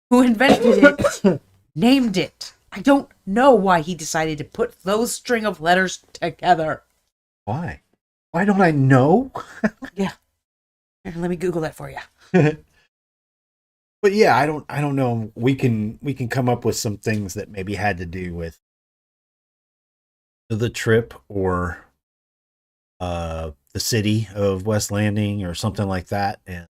who invented it named it. I don't know why he decided to put those string of letters together. Why? Why don't I know? Yeah. Here, let me Google that for you. But yeah, I don't know. We can come up with some things that maybe had to do with the trip or the city of West Landing or something like that, and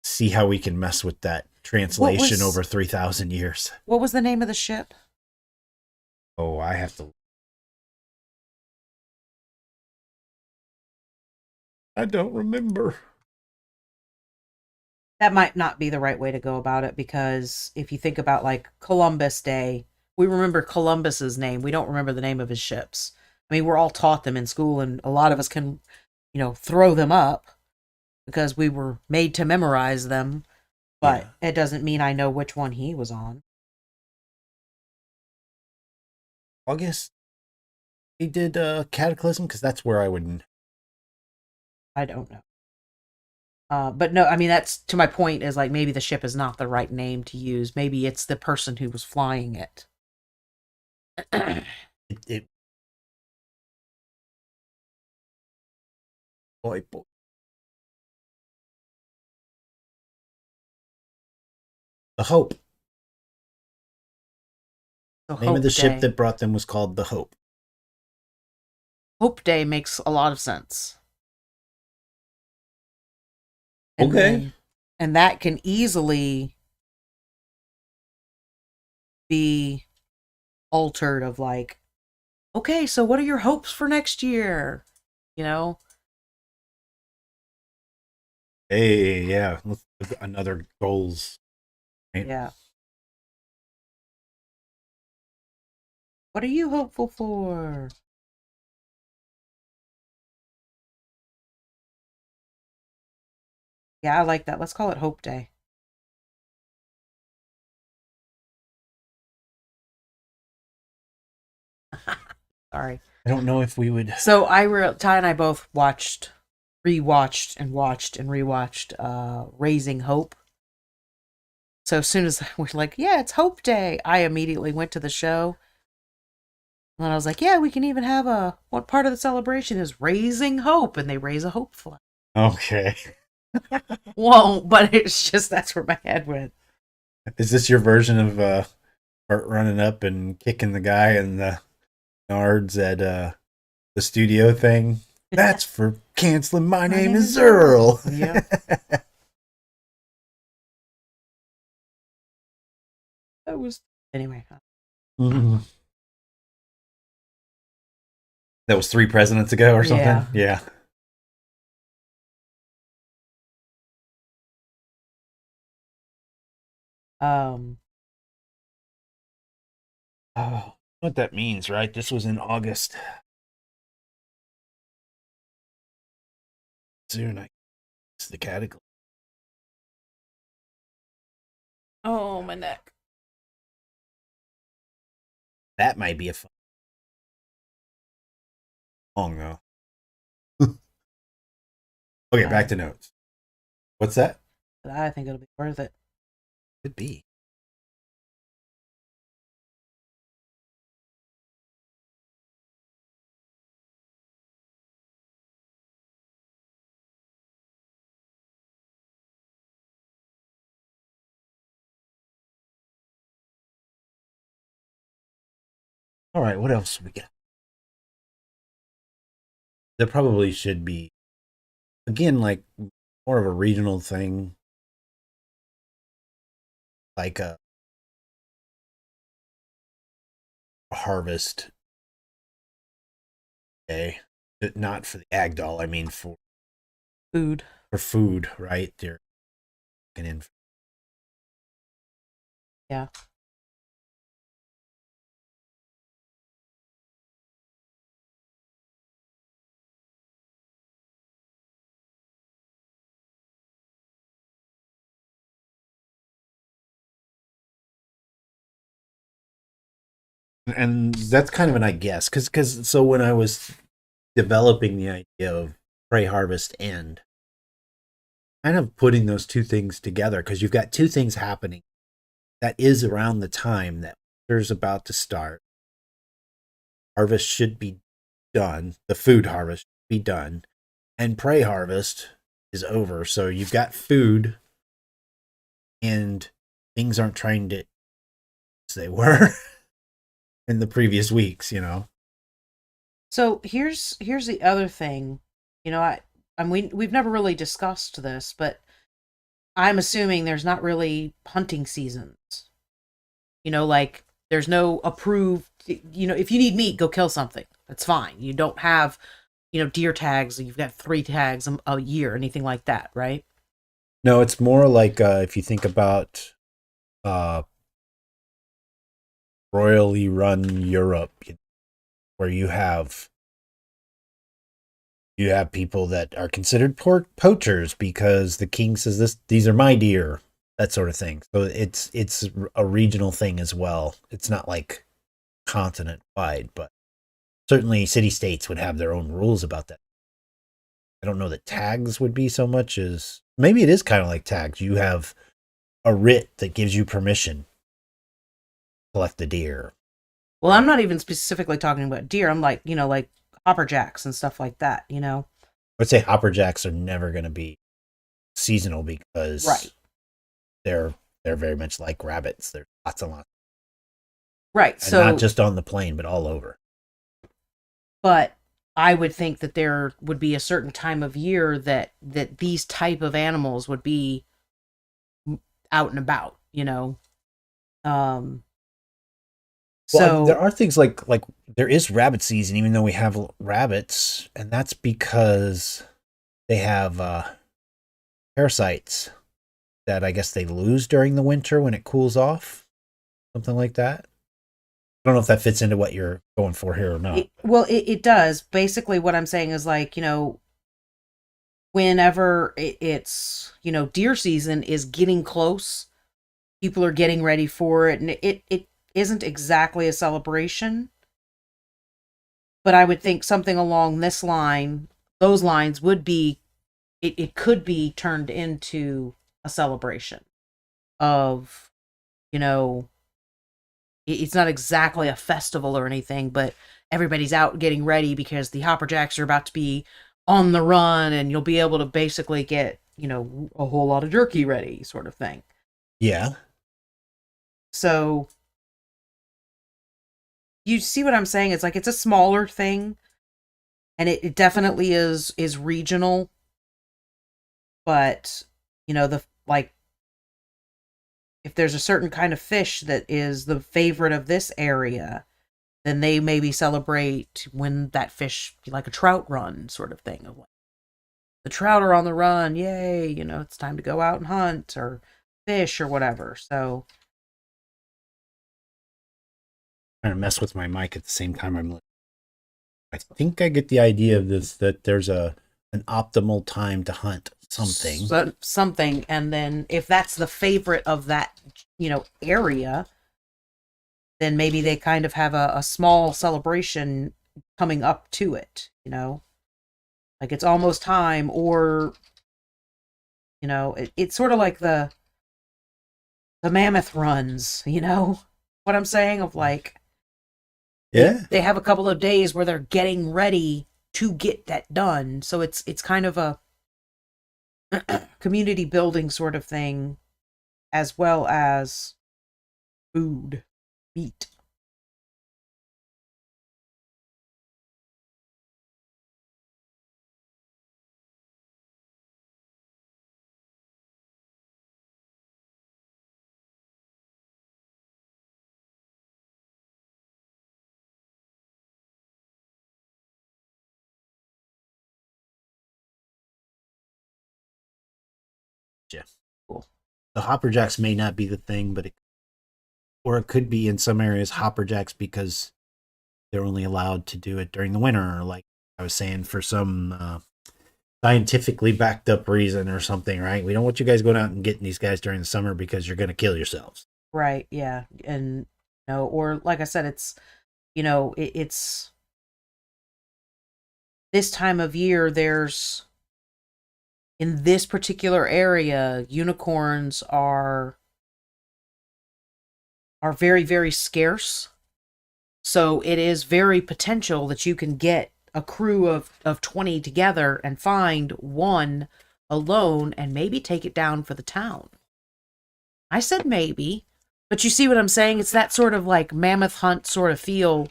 see how we can mess with that translation over 3,000 years. What was the name of the ship? Oh, I have to. I don't remember. That might not be the right way to go about it, because if you think about like Columbus Day, we remember Columbus's name. We don't remember the name of his ships. I mean, we're all taught them in school, and a lot of us can, throw them up because we were made to memorize them, but it doesn't mean I know which one he was on. August. He did Cataclysm, because that's where I would. I don't know. But no, I mean, that's to my point, is like maybe the ship is not the right name to use. Maybe it's the person who was flying it. it boy. The Hope. So Name Hope of the ship Day. that brought them was called the Hope. Hope Day makes a lot of sense. Okay. And that can easily be altered of like, okay, so what are your hopes for next year? Hey, yeah. Let's look at another goals. Right? Yeah. What are you hopeful for? Yeah, I like that. Let's call it Hope Day. Sorry. I don't know if we would. So Ty and I both rewatched and watched and rewatched Raising Hope. So as soon as we're like, yeah, it's Hope Day, I immediately went to the show. And I was like, yeah, we can even have what part of the celebration is Raising Hope, and they raise a hope flag. Okay. Won't, but it's just that's where my head went. Is this your version of Bart running up and kicking the guy in the nards at the studio thing? That's for canceling My Name is Earl. Yeah. That was anyway. Mm-hmm. That was 3 presidents ago or something? Yeah. Oh, what that means, right? This was in August. Soon, it's the cataclysm. Oh, my neck. That might be a fun song, though. Okay, back to notes. What's that? I think it'll be worth it. Could be. All right, what else we got? There probably should be, again, like more of a regional thing, like a harvest day, not for the ag doll. I mean for Food. food, right? There walking in. Yeah. And that's kind of an I guess, because so when I was developing the idea of Prey Harvest End, kind of putting those two things together, because you've got two things happening. That is around the time that winter's about to start. Harvest should be done. The food harvest should be done, and Prey Harvest is over. So you've got food, and things aren't trying to as they were in the previous weeks. You know. So here's the other thing. You know, we've never really discussed this, but I'm assuming there's not really hunting seasons. You know, like there's no approved, you know, if you need meat, go kill something. That's fine. You don't have, you know, deer tags. You've got 3 tags a year, anything like that, right? No, it's more like if you think about uh, royally run Europe, where you have people that are considered poachers because the king says these are my deer, that sort of thing. So it's a regional thing as well. It's not like continent wide, but certainly city states would have their own rules about that. I don't know that tags would be so much as maybe it is kind of like tags. You have a writ that gives you permission to collect the deer. Well, I'm not even specifically talking about deer. I'm like, you know, like hopper jacks and stuff like that, you know? I would say hopper jacks are never going to be seasonal because Right. they're they're very much like rabbits. There's lots and lots, Right. and not So, just on the plain, but all over. but I would think that there would be a certain time of year that these type of animals would be out and about, you know? Um, Well, there so are things like there is rabbit season, even though we have rabbits, and that's because they have parasites that I guess they lose during the winter when it cools off, something like that. I don't know if that fits into what you're going for here or not. it does. Basically, what I'm saying is like, you know, whenever it's, you know, deer season is getting close, people are getting ready for it, and it isn't exactly a celebration, but I would think something along those lines would be, it could be turned into a celebration of, you know, it's not exactly a festival or anything, but everybody's out getting ready because the hopper jacks are about to be on the run, and you'll be able to basically get, you know, a whole lot of jerky ready, sort of thing. Yeah. So you see what I'm saying? It's like it's a smaller thing, and it definitely is regional, but you know, the like if there's a certain kind of fish that is the favorite of this area, then they maybe celebrate when that fish, like a trout run sort of thing, of like the trout are on the run, yay, you know, it's time to go out and hunt or fish or whatever. So Trying to mess with my mic at the same time I think I get the idea of this that there's an optimal time to hunt something. something, and then if that's the favorite of that, you know, area, then maybe they kind of have a small celebration coming up to it, you know, like it's almost time, or you know, it's sort of like the mammoth runs, you know what I'm saying, of like Yeah. they have a couple of days where they're getting ready to get that done, so it's kind of a community building sort of thing, as well as food, meat. Yeah. Cool. the hopper jacks may not be the thing, or it could be in some areas hopper jacks because they're only allowed to do it during the winter, or like I was saying, for some scientifically backed up reason or something, right? We don't want you guys going out and getting these guys during the summer because you're going to kill yourselves. Right, yeah. And or like I said, it's it's this time of year, there's in this particular area, unicorns are very, very scarce. So it is very potential that you can get a crew of 20 together and find one alone and maybe take it down for the town. I said maybe, but you see what I'm saying? It's that sort of like mammoth hunt sort of feel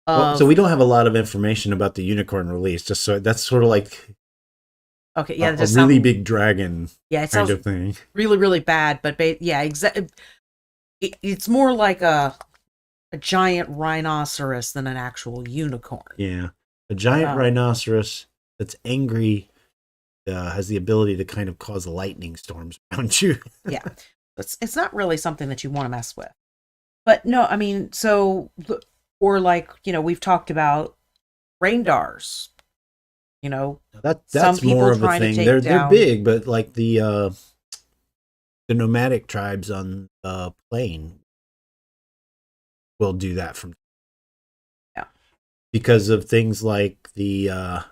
Well, so of we don't have a lot of information about the unicorn release. Just so that's sort of like okay, yeah, a really big dragon yeah, it kind sounds of thing. really, really bad, but yeah, exactly. It's more like a giant rhinoceros than an actual unicorn. Yeah, a giant rhinoceros that's angry has the ability to kind of cause lightning storms around you. Yeah, it's not really something that you want to mess with. But no, I mean, or like we've talked about rain dars. That's some people more of a trying to thing. take They're down. big, but like the nomadic tribes on the plain will do that from Yeah. because of things like their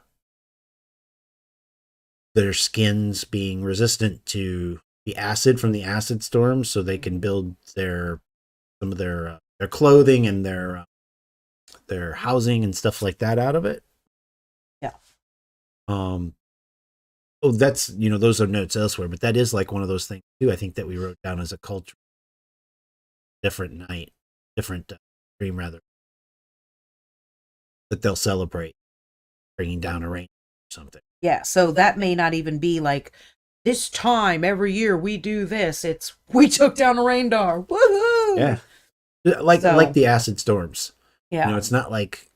skins being resistant to the acid from the acid storms, so they can build some of their clothing and their housing and stuff like that out of it. Yeah. Oh, that's those are notes elsewhere, but that is like one of those things too. I think that we wrote down as a culture, different dream rather, that they'll celebrate bringing down a rain or something. Yeah, so that may not even be like this time every year we do this. It's we took down a rain dar. Woohoo! Yeah, like the acid storms. Yeah, It's not like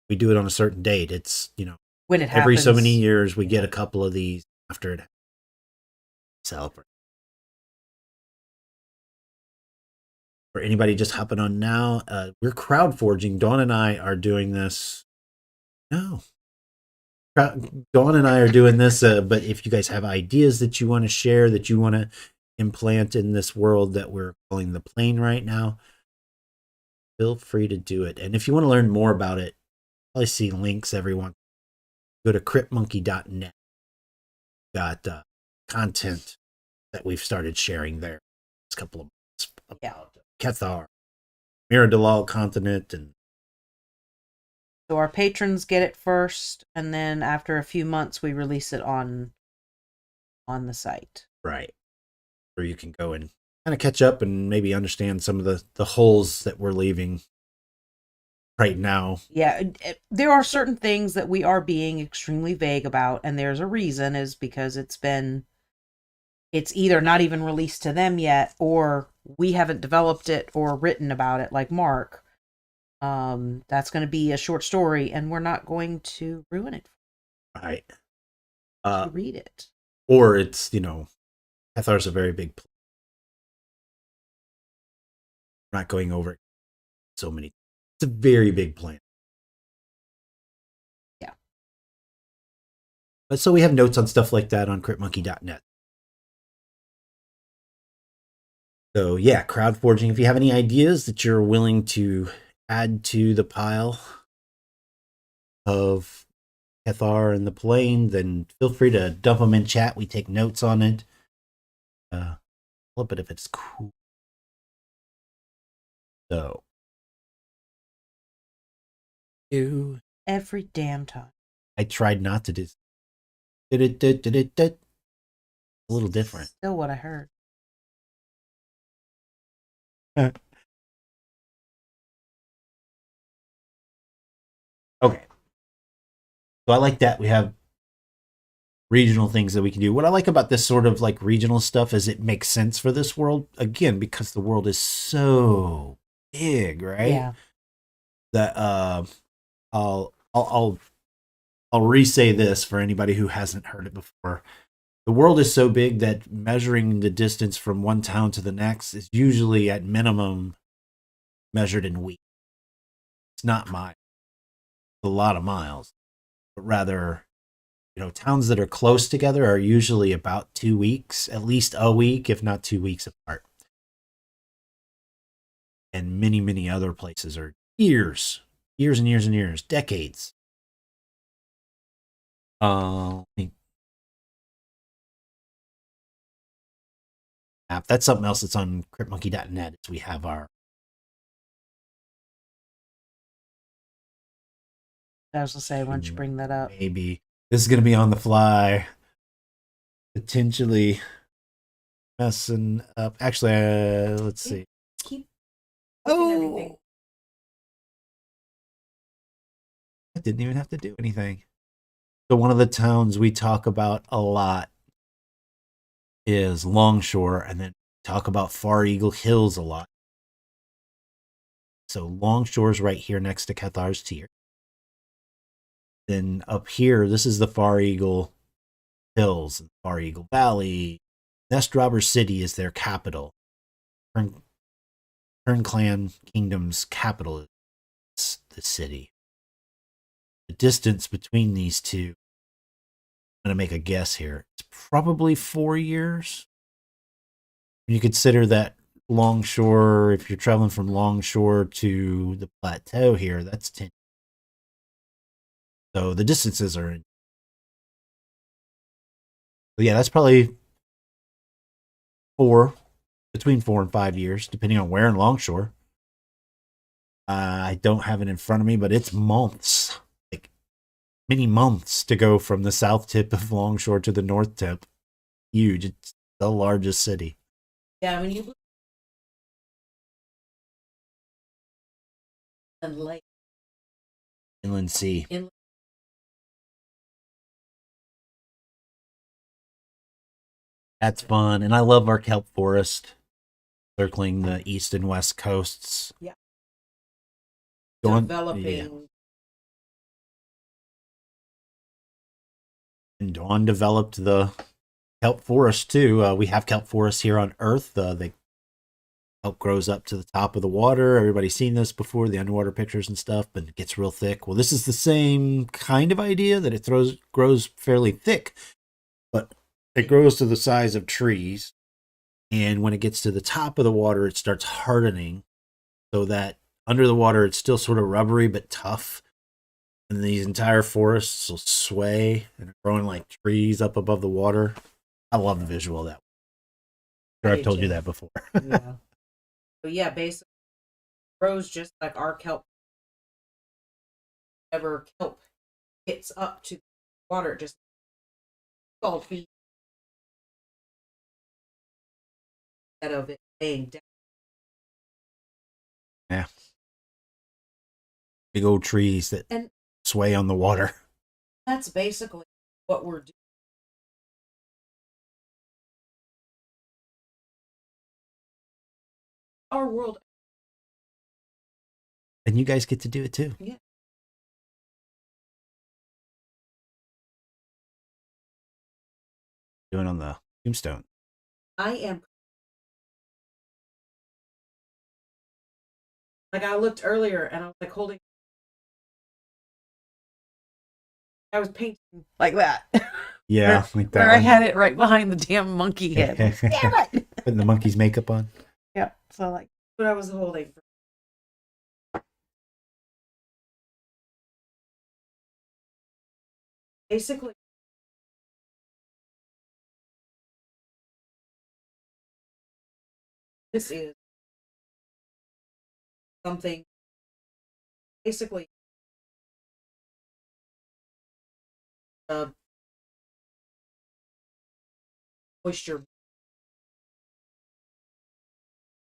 we do it on a certain date. It's when it every happens. so many years we get a couple of these after it celebrate. For anybody just hopping on now, we're crowd forging. Dawn and I are doing this. No, Dawn and I are doing this. But if you guys have ideas that you want to share, that you want to implant in this world that we're calling the plane right now, feel free to do it. And if you want to learn more about it, probably see links. Everyone, go to cryptmonkey.net. Got content that we've started sharing there. It's a couple of months about Cathar, Miradalal continent, and So our patrons get it first, and then after a few months, we release it on the site. right, where you can go and kind of catch up and maybe understand some of the holes that we're leaving right now. Yeah, there are certain things that we are being extremely vague about, and there's a reason, is because it's either not even released to them yet, or we haven't developed it or written about it like Mark. That's going to be a short story, and we're not going to ruin it. Right. Read it. Or it's, Cathar's a very big place. We're not going over so many. It's a very big plan. Yeah. But so we have notes on stuff like that on cryptmonkey.net. So yeah, crowd forging. If you have any ideas that you're willing to add to the pile of Cathar and the plane, then feel free to dump them in chat. We take notes on it. A little bit if it's cool. So Every damn time. I tried not to do. A little different. Still what I heard. Okay. So I like that we have regional things that we can do. What I like about this sort of like regional stuff is it makes sense for this world, again, because the world is so big, right? Yeah. That I'll re-say this for anybody who hasn't heard it before. the world is so big that measuring the distance from one town to the next is usually at minimum measured in weeks. It's not miles, it's a lot of miles, but rather, towns that are close together are usually about 2 weeks, at least a week, if not 2 weeks apart. And many, many other places are years, years and years and years, decades. Let me map. That's something else that's on cryptmonkey.net. Is we have our I was gonna say, why don't you bring that up? maybe this is going to be on the fly, potentially messing up. Actually, let's see. Keep Oh, I didn't even have to do anything. So one of the towns we talk about a lot is Longshore, and then talk about Far Eagle Hills a lot. So Longshore's right here next to Cathar's Tier. Then up here, this is the Far Eagle Hills, Far Eagle Valley. Nest Robber City is their capital. Kern Clan Kingdom's capital is the city. The distance between these two, I'm going to make a guess here. It's probably 4 years. When you consider that Longshore, if you're traveling from Longshore to the plateau here, that's 10. So the distances are in. But yeah, that's probably between 4 and 5 years, depending on where in Longshore. I don't have it in front of me, but it's months, like many months to go from the south tip of Longshore to the north tip. Huge. It's the largest city. Yeah, when you look at the lake, Inland Sea. That's fun. And I love our kelp forest circling the east and west coasts. Yeah. Developing. Yeah. And Dawn developed the kelp forest too. We have kelp forests here on Earth. The kelp grows up to the top of the water. Everybody's seen this before, the underwater pictures and stuff, but it gets real thick. Well, this is the same kind of idea, that it grows fairly thick, but it grows to the size of trees. And when it gets to the top of the water, it starts hardening, so that under the water, it's still sort of rubbery but tough. And these entire forests will sway and are growing like trees up above the water. I love the visual of that. I'm sure I've told you that before. Yeah. So yeah, basically, grows just like our kelp. Whenever kelp gets up to water, just called feet instead of it laying down. Yeah. Big old trees that sway on the water. That's basically what we're doing. Our world. And you guys get to do it too. Yeah. Doing on the tombstone. I am. Like, I looked earlier and I was like holding. I was painting like that. Yeah, like that. Where I had it right behind the damn monkey head. Damn it! Putting the monkey's makeup on. Yeah. So like what I was holding. Basically, this is something. Basically, moisture.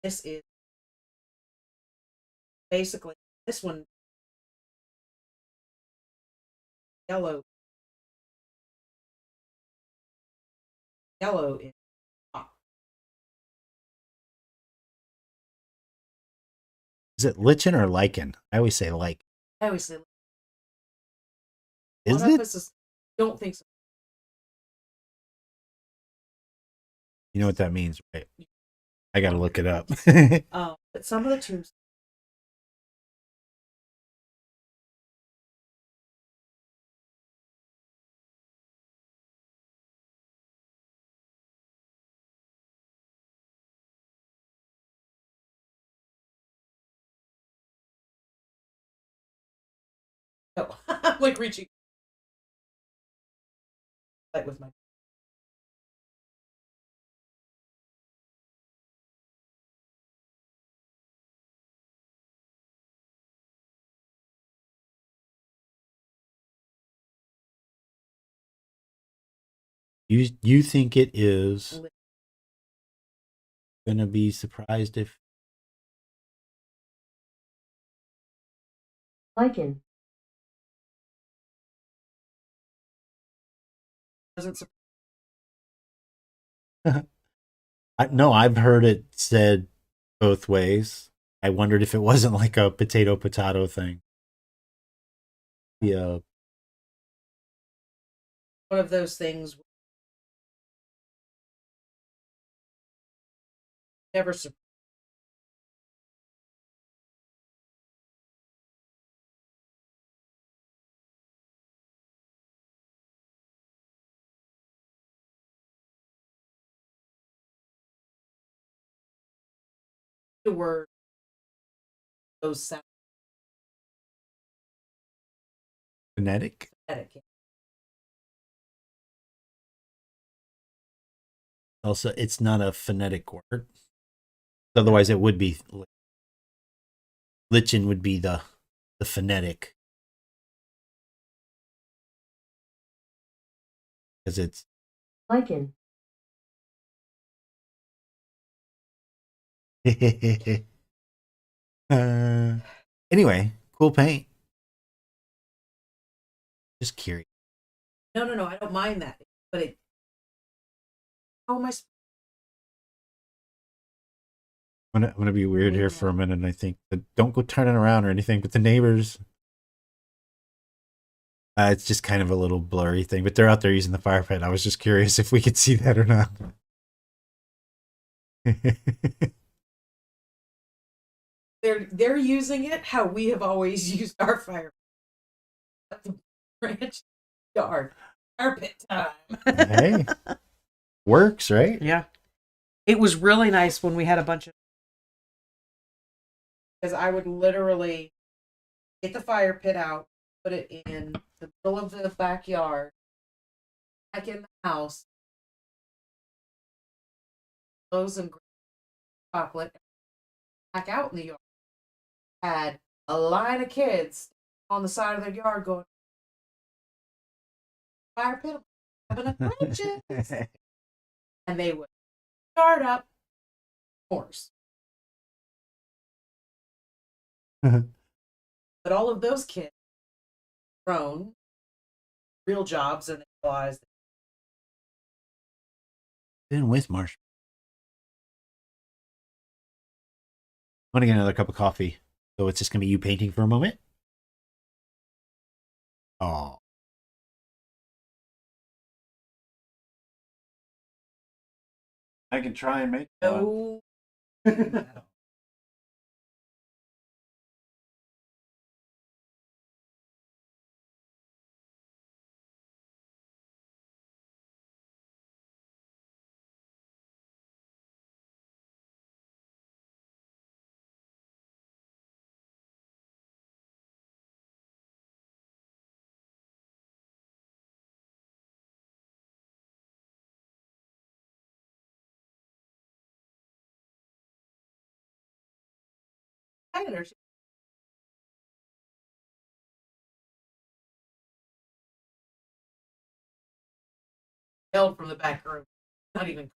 This is basically this one yellow. Yellow is hot. Is it lichen or lichen? I always say like. I always say. Is one it? Of us don't think so. You know what that means, right? I gotta look it up. But some of the tombs. Oh, I'm like reaching like with my. You think it is gonna be surprised if Lichen. Doesn't no, I've heard it said both ways. I wondered if it wasn't like a potato thing. Yeah. one of those things never the word those sound Phonetic? etiquette. Also, it's not a phonetic word. Otherwise, it would be lichen would be the phonetic because it's Lichen. uh, anyway, cool paint. Just curious. No. I don't mind that, but it. How am I? I'm gonna be weird here for a minute. I think, but don't go turning around or anything. But the neighbors, it's just kind of a little blurry thing. But they're out there using the fire pit. I was just curious if we could see that or not. They're using it how we have always used our fire. At the branch yard. Fire pit time. Hey, works, right? Yeah. It was really nice when we had a bunch of because I would literally get the fire pit out, put it in the middle of the backyard, back in the house, close and chocolate, back out in the yard. Had a line of kids on the side of their yard going, fire pit, having a branches. And they would start up course. But all of those kids grown real jobs and they realized Then with Marsh. I'm gonna get another cup of coffee. So it's just gonna be you painting for a moment. Oh, I can try and make no. Yelled from the back room. Not even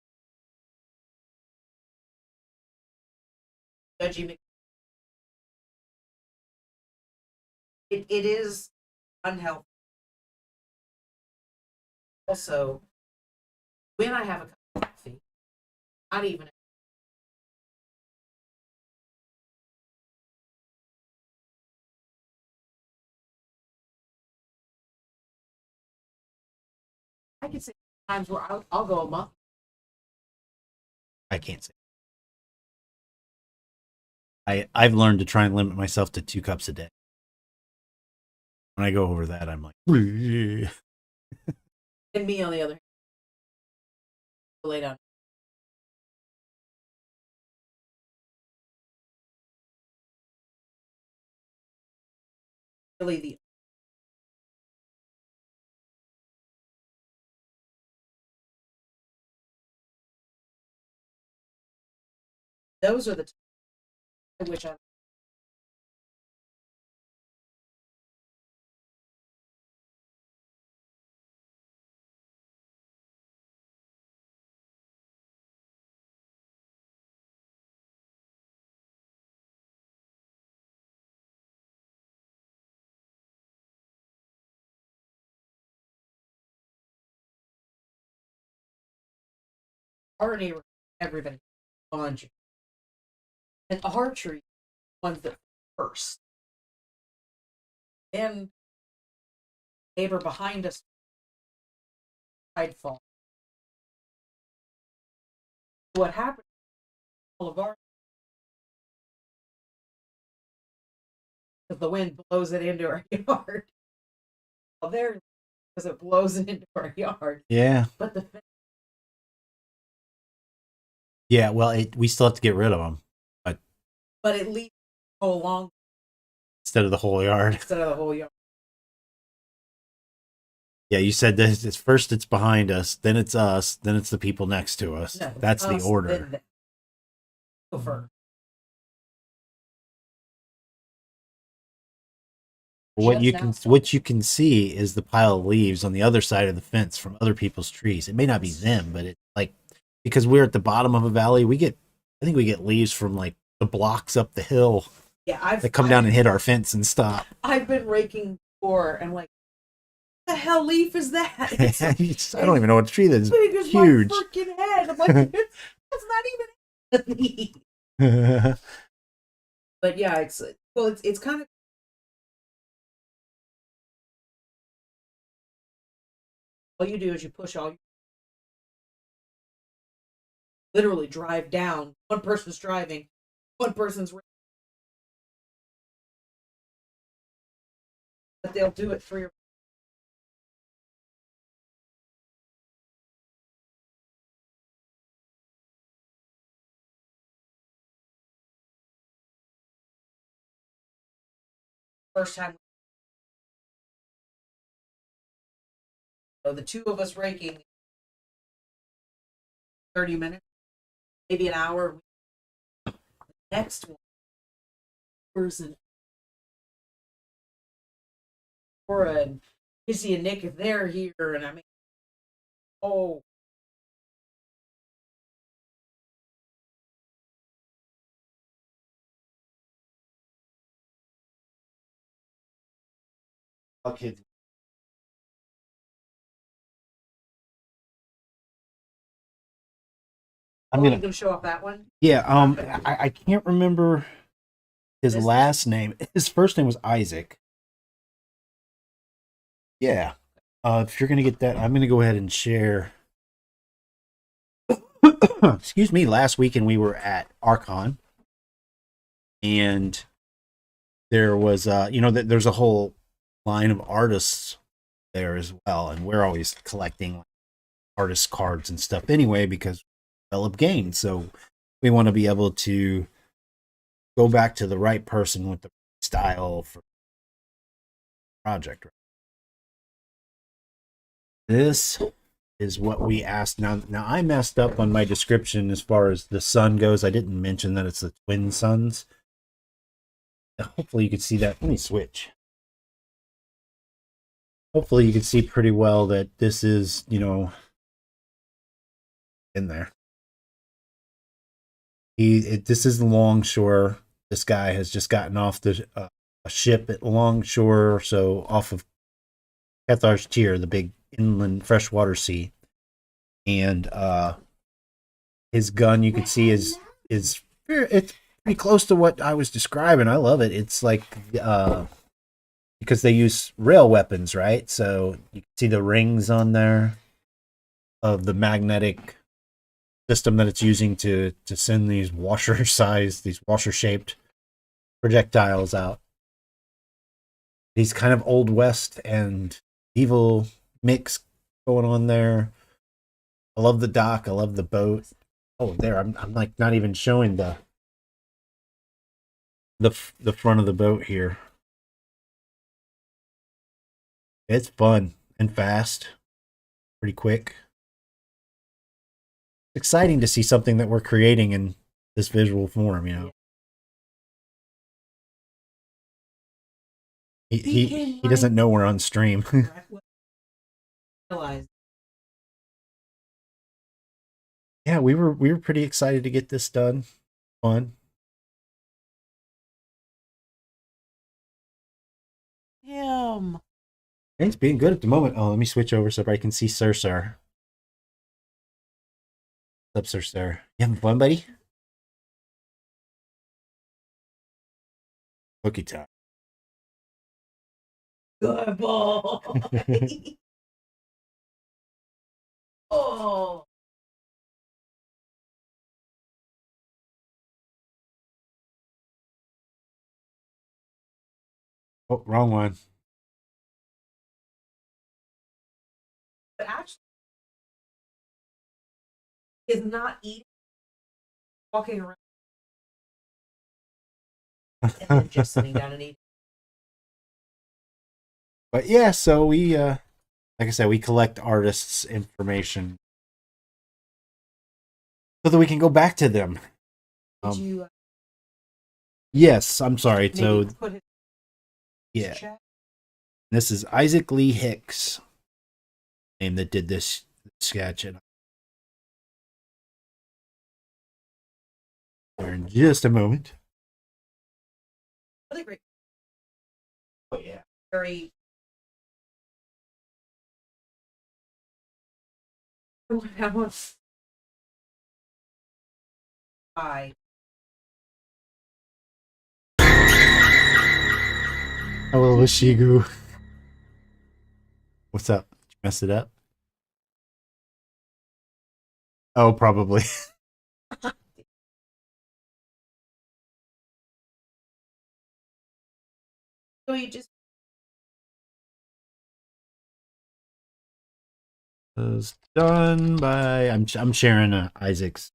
judging me. It is unhealthy. Also, when I have a cup of coffee, not even I can say times where I'll go a month I can't say. I've learned to try and limit myself to 2 cups a day. When I go over that, I'm like, and me on the other hand, lay down. Really, those are the times I wish I. Our neighbor, everybody, laundry, and archery, ones that first. Then neighbor behind us, I'd fall. What happened? All of our because the wind blows it into our yard. Well, there, because it blows it into our yard. yeah. But Yeah, well, we still have to get rid of them, but at least go along instead of the whole yard. instead of the whole yard. Yeah, you said this. It's first it's behind us, then it's us, then it's the people next to us. No, That's the us, order. then over. What Just now. what you can see is the pile of leaves on the other side of the fence from other people's trees. It may not be them, but it's like because we're at the bottom of a valley, I think we get leaves from like the blocks up the hill Yeah, that come down and hit our fence and stop. I've been raking before and like, what the hell leaf is that? It's I don't even know what tree that is. big as Huge. my freaking head. I'm like, that's not even a leaf. But yeah, it's kind of all you do is you push all literally drive down. One person's driving, one person's but they'll do it 3 or first time. So the 2 of us raking 30 minutes, maybe an hour. The next one person Cora and Kissy and Nick if they're here, and I mean, oh, Okay. I'm you gonna gonna show off that one? Yeah, I can't remember his This- last name. His first name was Isaac. Yeah. If you're gonna get that, I'm gonna go ahead and share. Excuse me. Last weekend we were at Archon, and there was, there's a whole line of artists there as well, and we're always collecting artist cards and stuff anyway because we develop games, so we want to be able to go back to the right person with the style for the project. This is what we asked. Now I messed up on my description as far as the sun goes. I didn't mention that it's the twin suns. Hopefully you could see that. Let me switch. Hopefully you can see pretty well that this is, in there. This is the Longshore. This guy has just gotten off a ship at Longshore, so off of Cathar's Tier, the big inland freshwater sea, and his gun you can see is it's pretty close to what I was describing. I love it. It's like because they use rail weapons, right? So you can see the rings on there of the magnetic system that it's using to send these these washer shaped projectiles out. These kind of old west and evil mix going on there. I love the dock. I love the boat. Oh, there. I'm like not even showing the front of the boat here. It's fun and fast, pretty quick. Exciting to see something that we're creating in this visual form, you know. He doesn't know we're on stream. Yeah, we were pretty excited to get this done. Fun. Him. It's being good at the moment. Oh, let me switch over so I can see Sir Sir. What's up, Sir Sir? You having fun, buddy? Cookie time. Good boy. Oh. Oh, wrong one. But actually, is not eating, walking around, and then just sitting down and eating. But yeah, so we like I said, we collect artists' information so that we can go back to them. Did you Yes, I'm sorry. maybe So put his yeah, chat? this is Isaac Lee Hicks, name that did this sketch, and in just a moment. Really great. Oh yeah. Very. That was. Bye. Hello, Shigu. What's up? Did you mess it up? Oh, probably. So you just. Was done by I'm sharing Isaac's.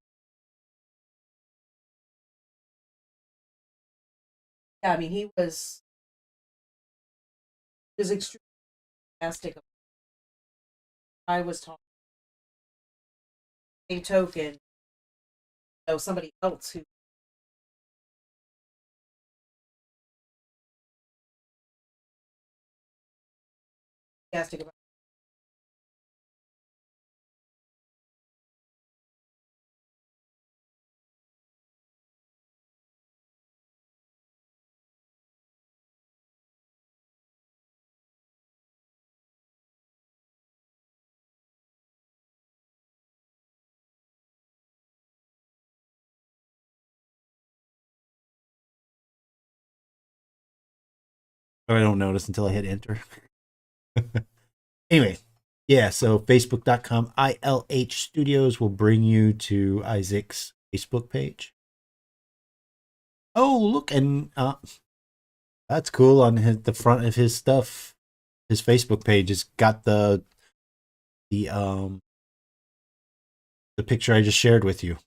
Yeah, I mean, he was extremely fantastic. I was talking a token, somebody else who fantastic about. I don't notice until I hit enter. Anyway, yeah, so facebook.com ILH Studios will bring you to Isaac's Facebook page. Oh, look, and that's cool. On the front of his stuff, his Facebook page has got the the picture I just shared with you.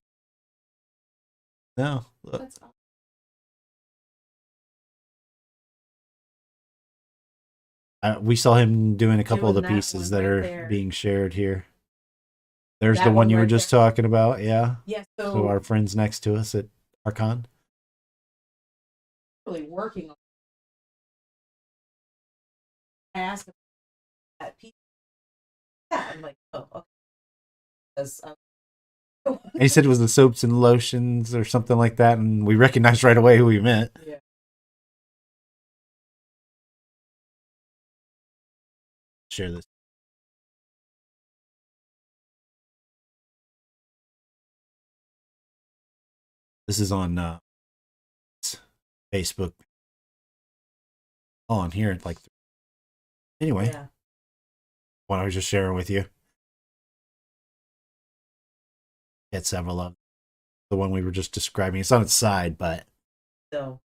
No, look. That's We saw him doing a couple of the Doing that pieces one that right are there. being shared here. There's That the one one you were right just there. talking about, yeah. Yes, So our friends next to us at Archon. really working on. I asked him that piece. Yeah, I'm like, oh, okay. Because, And he said it was the soaps and lotions or something like that, and we recognized right away who he meant. yeah. Share this. This is on Facebook. Oh, I'm here at like. Anyway, Yeah. what I was just sharing with you. Had several of them. The one we were just describing. It's on its side, but So,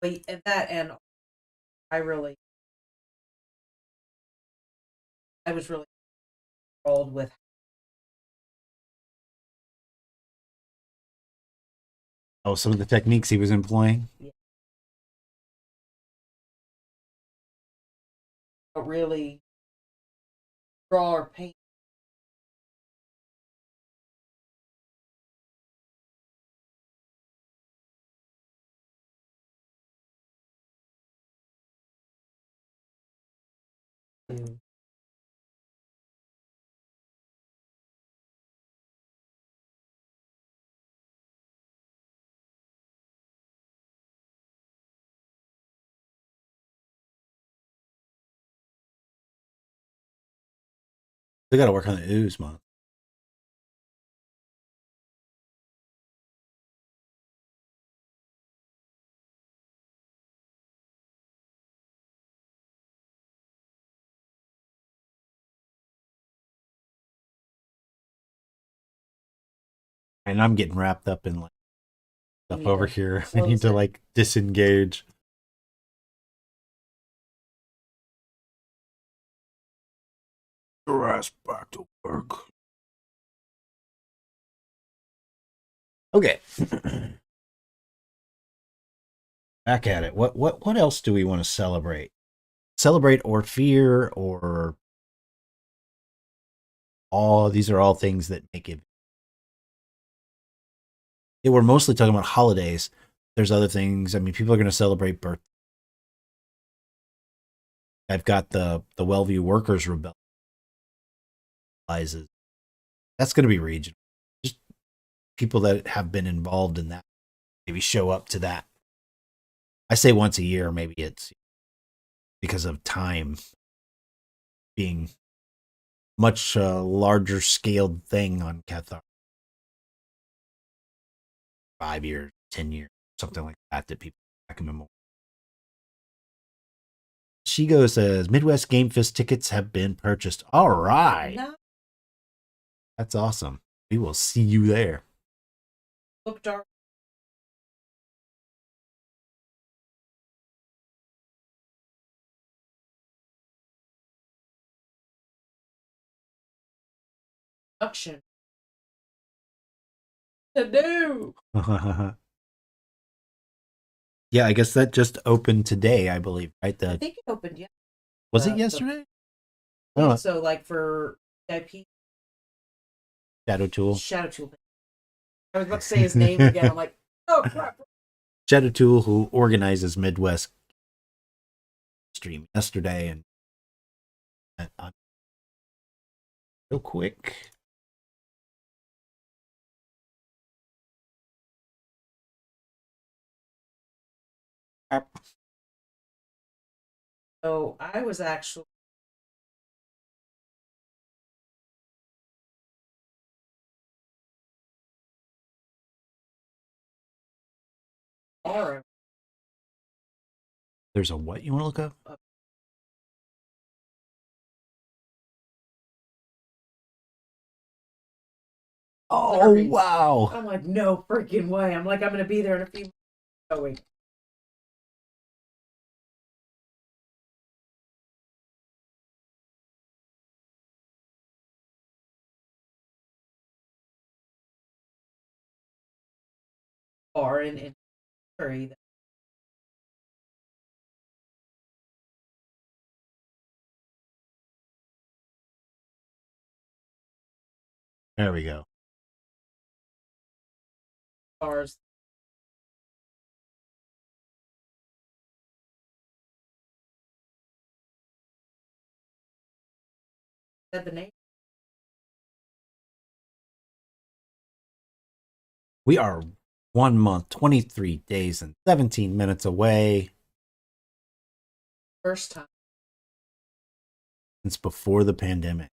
but and that and I really, I was really enthralled with some of the techniques he was employing. yeah, how really draw or paint. To. They got to work on the ooze, man. And I'm getting wrapped up in like stuff over here. I need to like disengage. Your ass back to work. Okay. Back at it. What else do we want to celebrate? Celebrate or fear or all these are all things that make it. Yeah, we're mostly talking about holidays. There's other things. I mean, people are going to celebrate birth. I've got the Wellevue Workers Rebellion. That's going to be regional. Just people that have been involved in that maybe show up to that. I say once a year. Maybe it's because of time being much larger scaled thing on Cathar. 5 years, 10 years, something like that. That people back in memorial. Shigo says Midwest Game Fest tickets have been purchased. All right. No. That's awesome. We will see you there. Look dark. Production. To do. Yeah, I guess that just opened today, I believe, right? I think it opened yet. Was it yesterday? So like for IP Shadow Tool. Shadow Tool. I was about to say his name again. I'm like, oh crap. Shadow Tool, who organizes Midwest stream yesterday, and real quick. So I was actually tomorrow. There's a what you want to look up? Oh, wow. I'm like, no freaking way. I'm like, I'm going to be there in a few minutes. Bar in Missouri. There we go. Bars. Said the name. We are 1 month, 23 days, and 17 minutes away. First time. Since before the pandemic.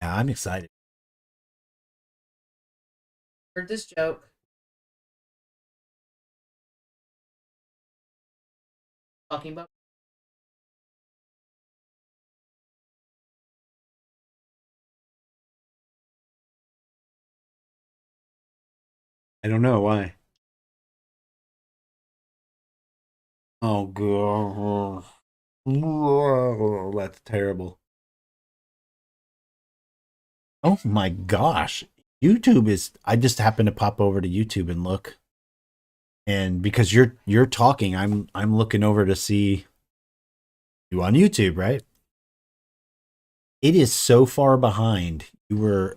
Yeah, I'm excited. Heard this joke. Talking about I don't know why. Oh, God. Whoa, that's terrible. Oh my gosh. YouTube is I just happened to pop over to YouTube and look. And because you're talking, I'm looking over to see you on YouTube, right? It is so far behind. You were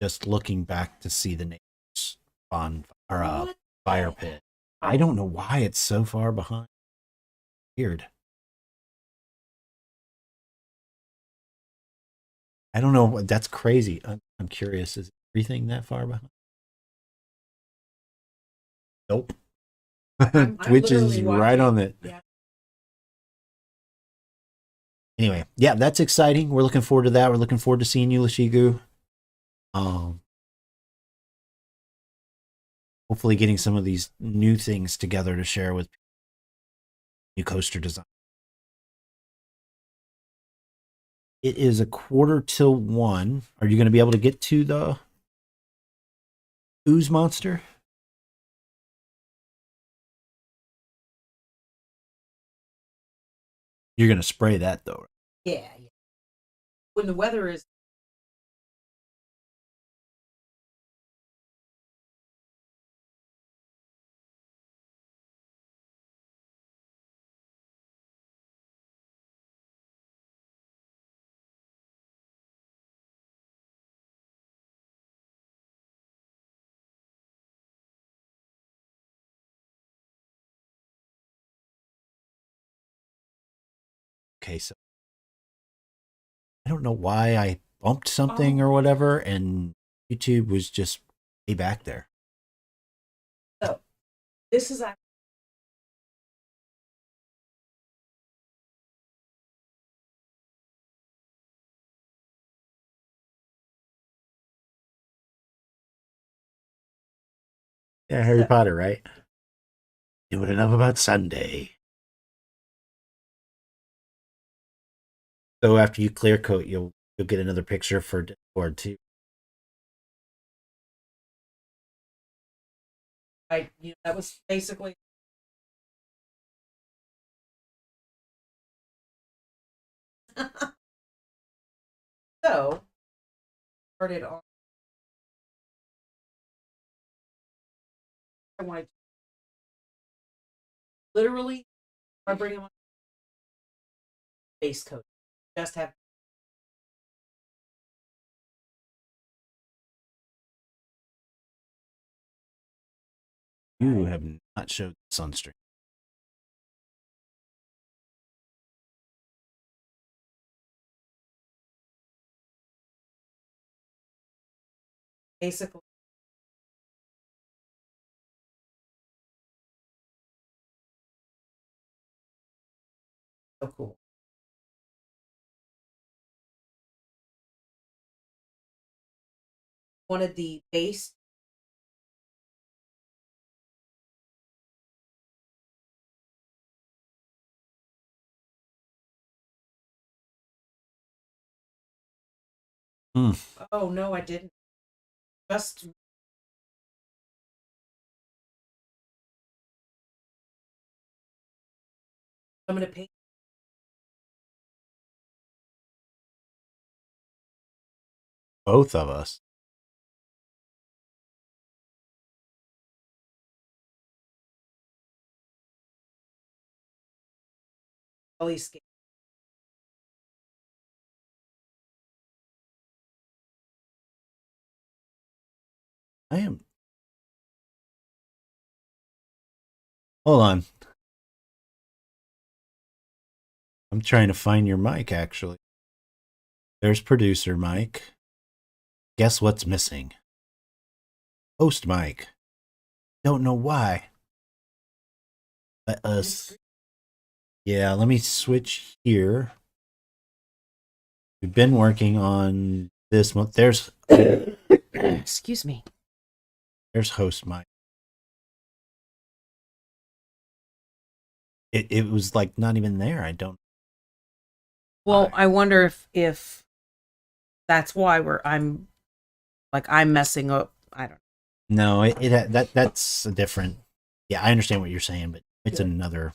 just looking back to see the names on our fire pit. I don't know why it's so far behind. Weird. I don't know. That's crazy. I'm curious. Is everything that far behind? Nope. Twitch is right on it. Yeah. Anyway, yeah, that's exciting. We're looking forward to that. We're looking forward to seeing you, Lashigu. Um, hopefully getting some of these new things together to share with new coaster design. It is 1:45. Are you going to be able to get to the Ooze monster? You're going to spray that though. Yeah. When the weather is Okay, so I don't know why I bumped something or whatever, and YouTube was just way back there. so this is Yeah, Harry Potter, right? Doing enough about Sunday. So after you clear coat, you'll get another picture for Discord too. that was basically so started on. I wanted literally I bring them on base coat. Just have You have not showed Sunstream. basically so cool. Wanted the base. Oh no, I didn't. Just I'm gonna paint Both of us. Ellie skin. I am. Hold on. I'm trying to find your mic, actually. There's producer Mike. Guess what's missing? Host Mike. Don't know why. Let us. Yeah, let me switch here. We've been working on this month. There's. Excuse me. There's host Mike. It was like not even there. I don't. Well, I wonder if that's why I'm messing up. I don't know. No, that's a different. Yeah, I understand what you're saying, but it's Yeah. another.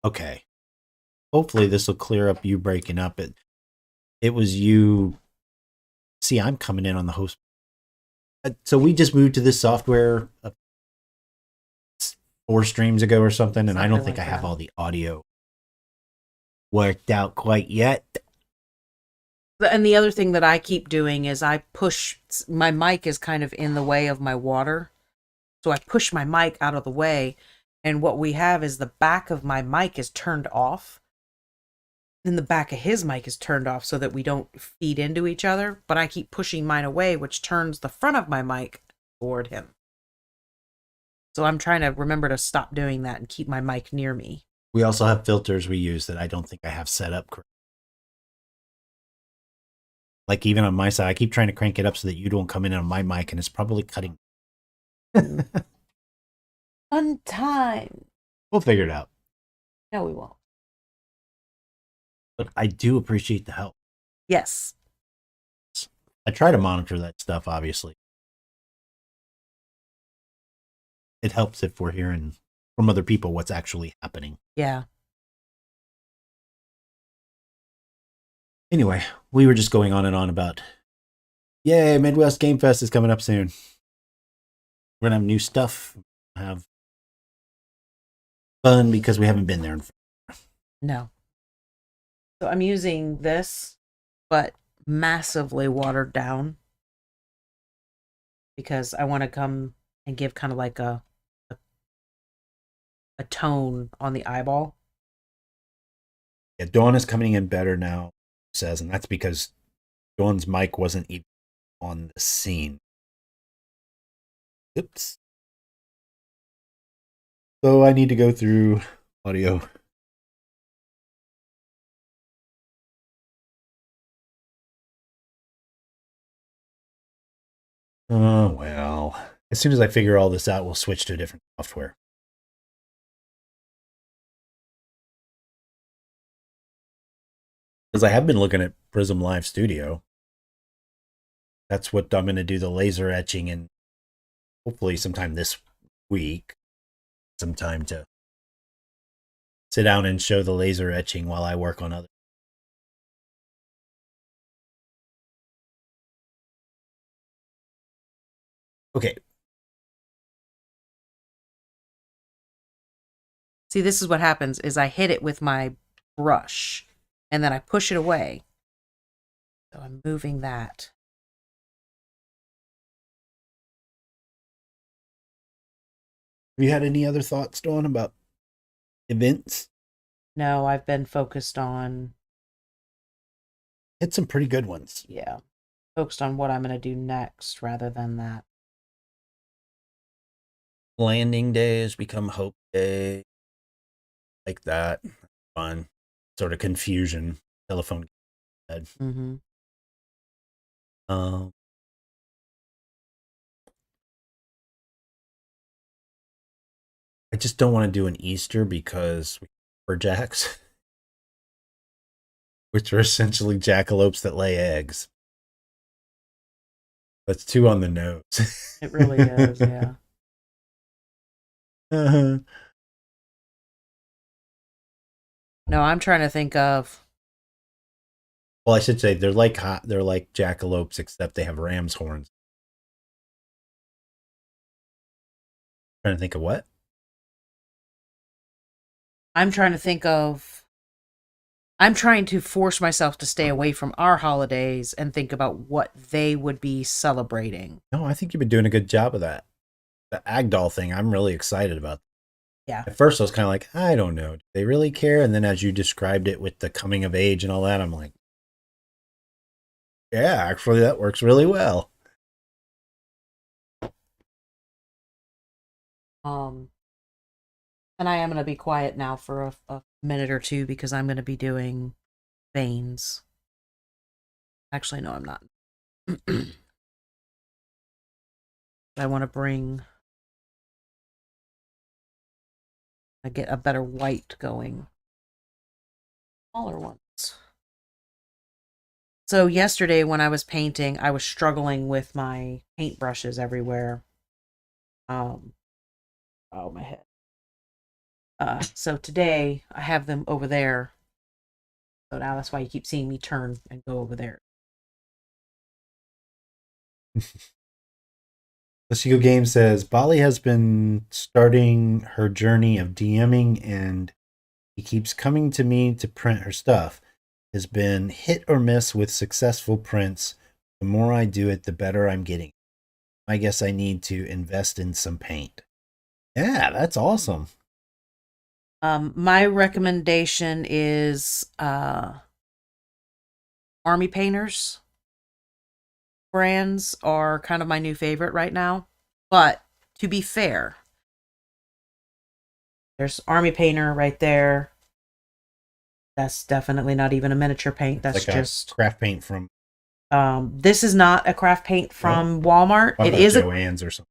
Okay. Hopefully this will clear up you breaking up. It was you. See, I'm coming in on the host. So we just moved to this software 4 streams ago or something, and I don't Something think like I have that. all the audio worked out quite yet. And the other thing that I keep doing is I push my mic is kind of in the way of my water. So I push my mic out of the way. And what we have is the back of my mic is turned off. And the back of his mic is turned off so that we don't feed into each other. But I keep pushing mine away, which turns the front of my mic toward him. So I'm trying to remember to stop doing that and keep my mic near me. We also have filters we use that I don't think I have set up correctly. Like even on my side, I keep trying to crank it up so that you don't come in on my mic, and it's probably cutting. Fun time. We'll figure it out. No, we won't. But I do appreciate the help. Yes. I try to monitor that stuff, obviously. It helps if we're hearing from other people what's actually happening. Yeah. Anyway, we were just going on and on about, yay, Midwest Game Fest is coming up soon. We're going to have new stuff, have fun because we haven't been there. No. So I'm using this, but massively watered down because I want to come and give kind of like a tone on the eyeball. Yeah, Dawn is coming in better now, says, and that's because Dawn's mic wasn't even on the scene. Oops. So I need to go through audio. Oh, well. As soon as I figure all this out, we'll switch to a different software. Because I have been looking at Prism Live Studio. That's what I'm going to do the laser etching in hopefully sometime this week. Some time to sit down and show the laser etching while I work on other. Okay. See, this is what happens is I hit it with my brush and then I push it away. So I'm moving that. Have you had any other thoughts, Dawn, about events? No, I've been focused on, Hit some pretty good ones. yeah, focused on what I'm going to do next rather than that. Landing days become hope day. Like that. Fun. Sort of confusion. Telephone. Mm-hmm. Um, I just don't want to do an Easter because we're jacks, which are essentially jackalopes that lay eggs. That's too on the nose. It really is, yeah. Uh-huh. No, I'm trying to think of, Well, I should say they're like jackalopes, except they have ram's horns. Trying to think of what? I'm trying to think of, I'm trying to force myself to stay away from our holidays and think about what they would be celebrating. No, I think you've been doing a good job of that. The Agdal thing, I'm really excited about. Yeah. At first, I was kind of like, I don't know, do they really care? And then as you described it with the coming of age and all that, I'm like, yeah, actually, that works really well. Um, and I am going to be quiet now for a minute or two because I'm going to be doing veins. Actually, no, I'm not. I want to get a better white going. smaller ones. So yesterday when I was painting, I was struggling with my paintbrushes everywhere. Oh, my head. So today I have them over there. So now that's why you keep seeing me turn and go over there. The Seagull Game says Bali has been starting her journey of DMing, and he keeps coming to me to print her stuff. Has been hit or miss with successful prints. The more I do it, the better I'm getting. I guess I need to invest in some paint. Yeah, that's awesome. My recommendation is Army Painters brands are kind of my new favorite right now. But to be fair, there's Army Painter right there. That's definitely not even a miniature paint. That's like just craft paint from. This is not a craft paint from Walmart. It is Joann's or something.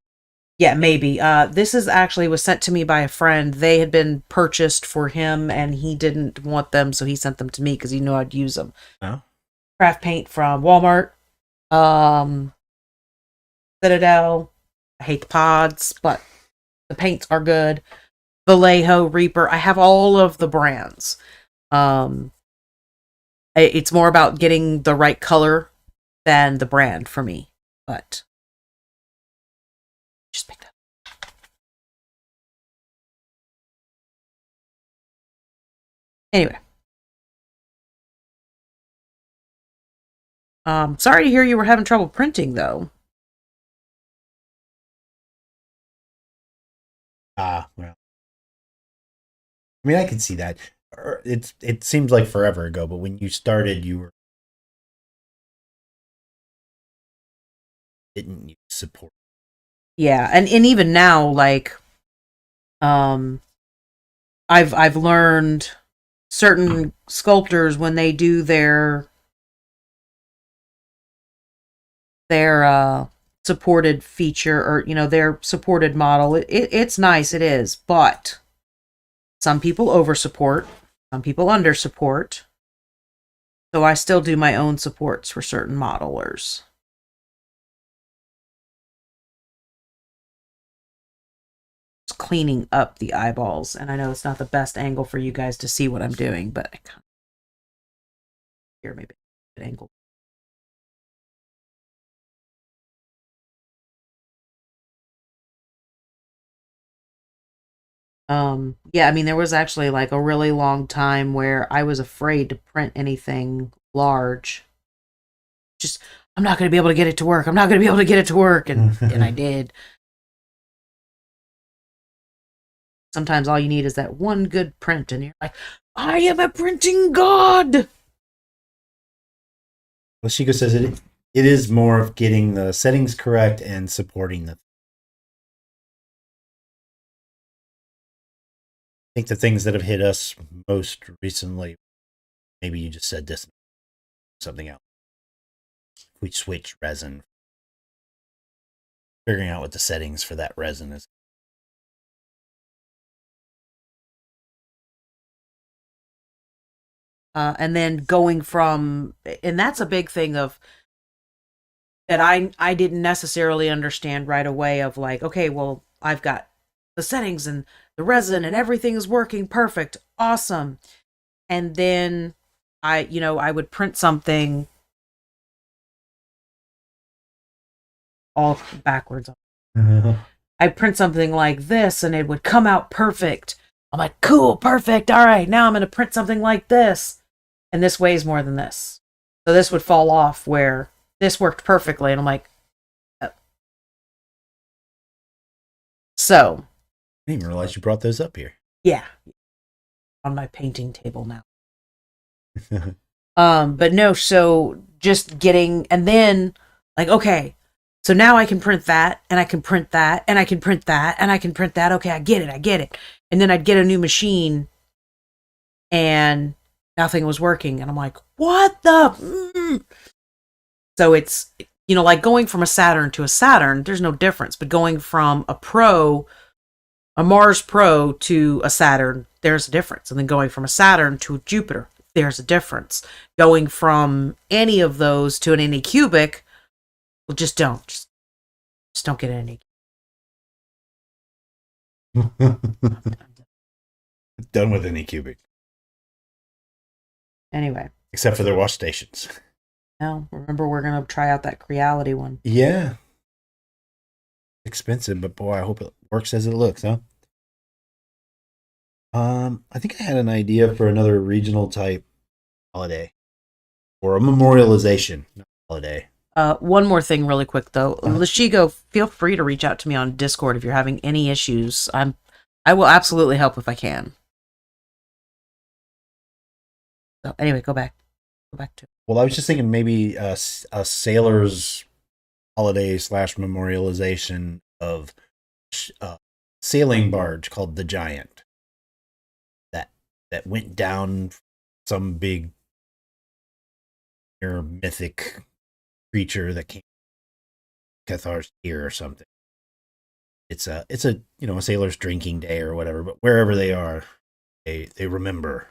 Yeah, maybe. This is actually was sent to me by a friend. They had been purchased for him, and he didn't want them, so he sent them to me because he knew I'd use them. Oh. Craft paint from Walmart. Citadel. I hate the pods, but the paints are good. Vallejo, Reaper. I have all of the brands. It's more about getting the right color than the brand for me. But just pick that. Anyway. Sorry to hear you were having trouble printing, though. Well. I mean, I can see that. It seems like forever ago, but when you started, you didn't support. Yeah, and even now, like, I've learned certain sculptors when they do their supported feature, or their supported model. It's nice, it is, but some people over support, some people under support. So I still do my own supports for certain modelers. Just cleaning up the eyeballs, and I know it's not the best angle for you guys to see what I'm doing, but I kind of here maybe an angle. Yeah, I mean, there was actually like a really long time where I was afraid to print anything large. Just, I'm not going to be able to get it to work. I'm not going to be able to get it to work. And I did. Sometimes all you need is that one good print, and you're like, I am a printing god. Well, Shiko says it is more of getting the settings correct and supporting them. I think the things that have hit us most recently, maybe you just said this, something else. We switch resin, figuring out what the settings for that resin is. And then going from, and that's a big thing of that I didn't necessarily understand right away of like, okay, well, I've got the settings and the resin and everything is working perfect. Awesome. And then I would print something all backwards. I'd print something like this and it would come out perfect. I'm like, cool, perfect. All right, now I'm going to print something like this. And this weighs more than this. So this would fall off where this worked perfectly. And I'm like, oh. So. I didn't realize you brought those up here. Yeah. On my painting table now. But no, so just getting, and then like, okay, so now I can print that, and I can print that, and I can print that, and I can print that. Okay, I get it. And then I'd get a new machine, and nothing was working. And I'm like, what the? So it's, like going from a Saturn to a Saturn, there's no difference. But going from a Mars Pro to a Saturn, there's a difference. And then going from a Saturn to a Jupiter, there's a difference. Going from any of those to an anycubic, well, just don't get any. Done with any cubic. Anyway. Except for their wash stations. No, remember we're going to try out that Creality one. Yeah. Expensive, but boy, I hope it works as it looks, huh? I think I had an idea for another regional type holiday. Or a memorialization holiday. One more thing really quick though. Lashigo, feel free to reach out to me on Discord if you're having any issues. I will absolutely help if I can. So anyway, go back to. Well, I was just thinking maybe a sailor's holiday / memorialization of a sailing barge called the Giant that went down some big mythic creature that came Cathar's here or something. It's a a sailor's drinking day or whatever, but wherever they are, they remember.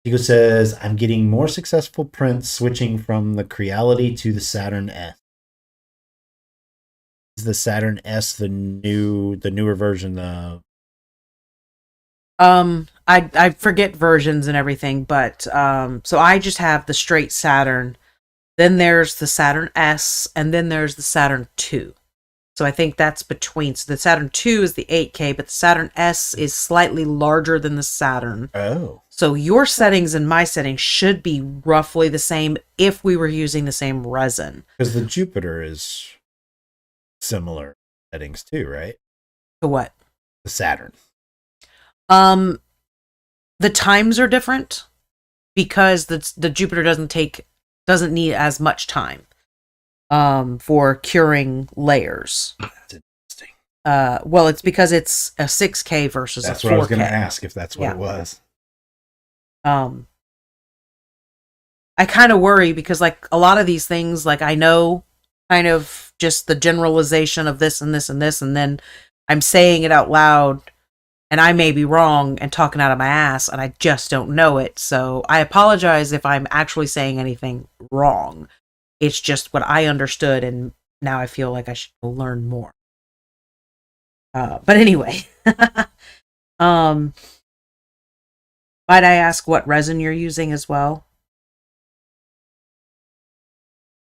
Chico says, I'm getting more successful prints switching from the Creality to the Saturn S. Is the Saturn S the newer version? I forget versions and everything, but so I just have the straight Saturn. Then there's the Saturn S, and then there's the Saturn II. So I think that's between. So the Saturn II is the 8K, but the Saturn S is slightly larger than the Saturn. Oh. So your settings and my settings should be roughly the same if we were using the same resin. Because the Jupiter is similar settings too, right? To what? The Saturn. The times are different because the Jupiter doesn't need as much time for curing layers. That's interesting. Well, it's because it's a 6K versus that's a 4K. That's what I was going to ask, if that's what it was. I kind of worry because like a lot of these things, like I know kind of just the generalization of this and this and this, and then I'm saying it out loud and I may be wrong and talking out of my ass and I just don't know it. So I apologize if I'm actually saying anything wrong. It's just what I understood, and now I feel like I should learn more. But anyway, might I ask what resin you're using as well?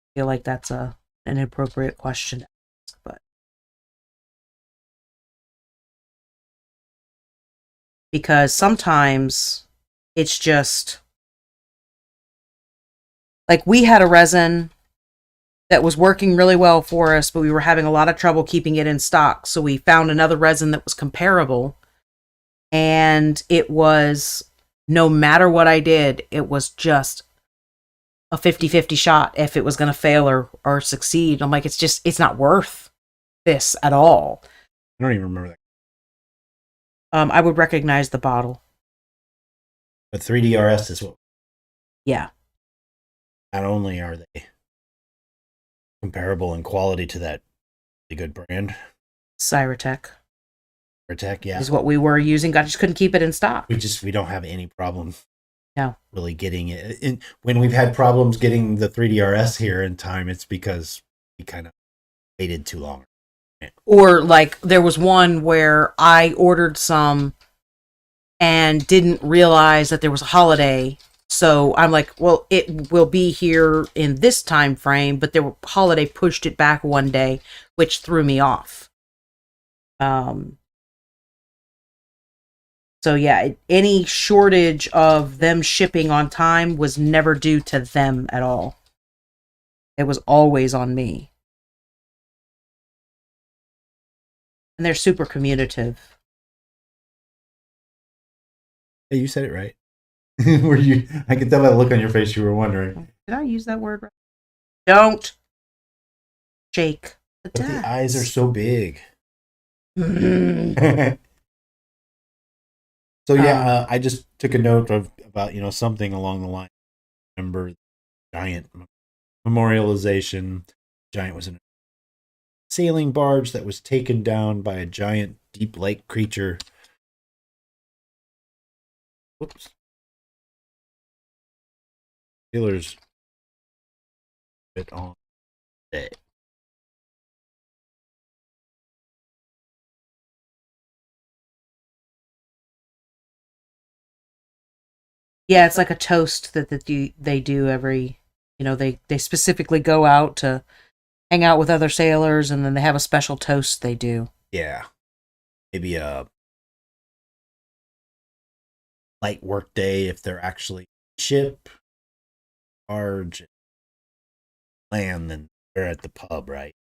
I feel like that's an appropriate question to ask, but because sometimes it's just like we had a resin that was working really well for us, but we were having a lot of trouble keeping it in stock. So we found another resin that was comparable, and it was, no matter what I did, it was just a 50-50 shot if it was going to fail or succeed. I'm like, it's not worth this at all. I don't even remember that. I would recognize the bottle. But 3DRS is what. Yeah. Not only are they comparable in quality to that really good brand, Cyratech. Cyratech, yeah, is what we were using. I just couldn't keep it in stock. We don't have any problem. No. Really getting it. And when we've had problems getting the 3DRS here in time, it's because we kind of waited too long. Or like there was one where I ordered some and didn't realize that there was a holiday. So I'm like, well, it will be here in this time frame, but the holiday pushed it back one day, which threw me off. So yeah, any shortage of them shipping on time was never due to them at all. It was always on me. And they're super communicative. Hey, you said it right. Were you? I could tell by the look on your face you were wondering. Did I use that word right? Don't shake the But the eyes are so big. So yeah, I just took a note about something along the line. Remember, Giant memorialization. Giant was in a sailing barge that was taken down by a giant deep lake creature. Whoops. Steelers bit on day. Yeah, it's like a toast they do every, they specifically go out to hang out with other sailors, and then they have a special toast they do. Yeah. Maybe a light work day if they're actually ship, barge, land, then they're at the pub, right?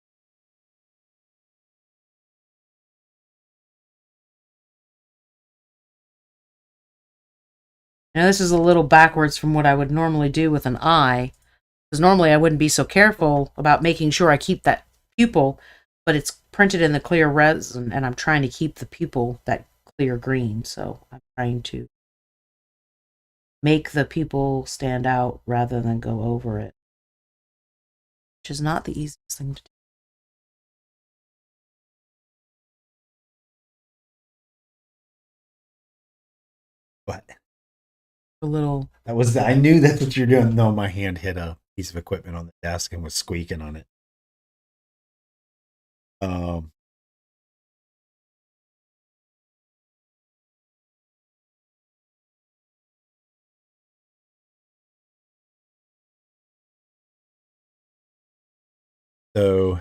Now, this is a little backwards from what I would normally do with an eye, because normally I wouldn't be so careful about making sure I keep that pupil, but it's printed in the clear resin, and I'm trying to keep the pupil that clear green, so I'm trying to make the pupil stand out rather than go over it, which is not the easiest thing to do. But A little. I knew that's what you're doing. No, my hand hit a piece of equipment on the desk and was squeaking on it. Um, so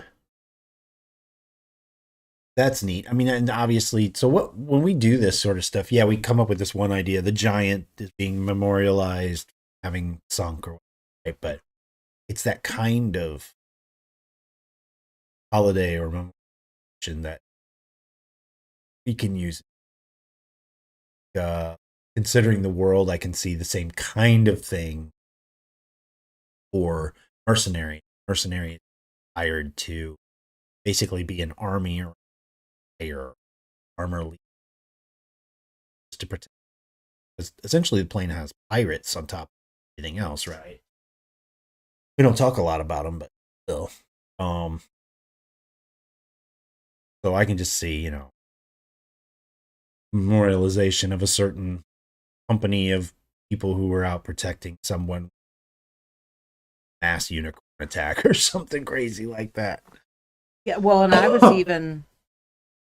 that's neat. I mean, and obviously, so what when we do this sort of stuff, yeah, we come up with this one idea: the giant is being memorialized, having sunk, or right, but it's that kind of holiday or memorialization that we can use. Considering the world, I can see the same kind of thing for mercenary. Mercenary is hired to basically be an army or armor leader to protect. Essentially, the plane has pirates on top of everything else, right? We don't talk a lot about them, but still. Um, so I can just see, memorialization of a certain company of people who were out protecting someone, mass unicorn attack or something crazy like that. Yeah, well, and I was even,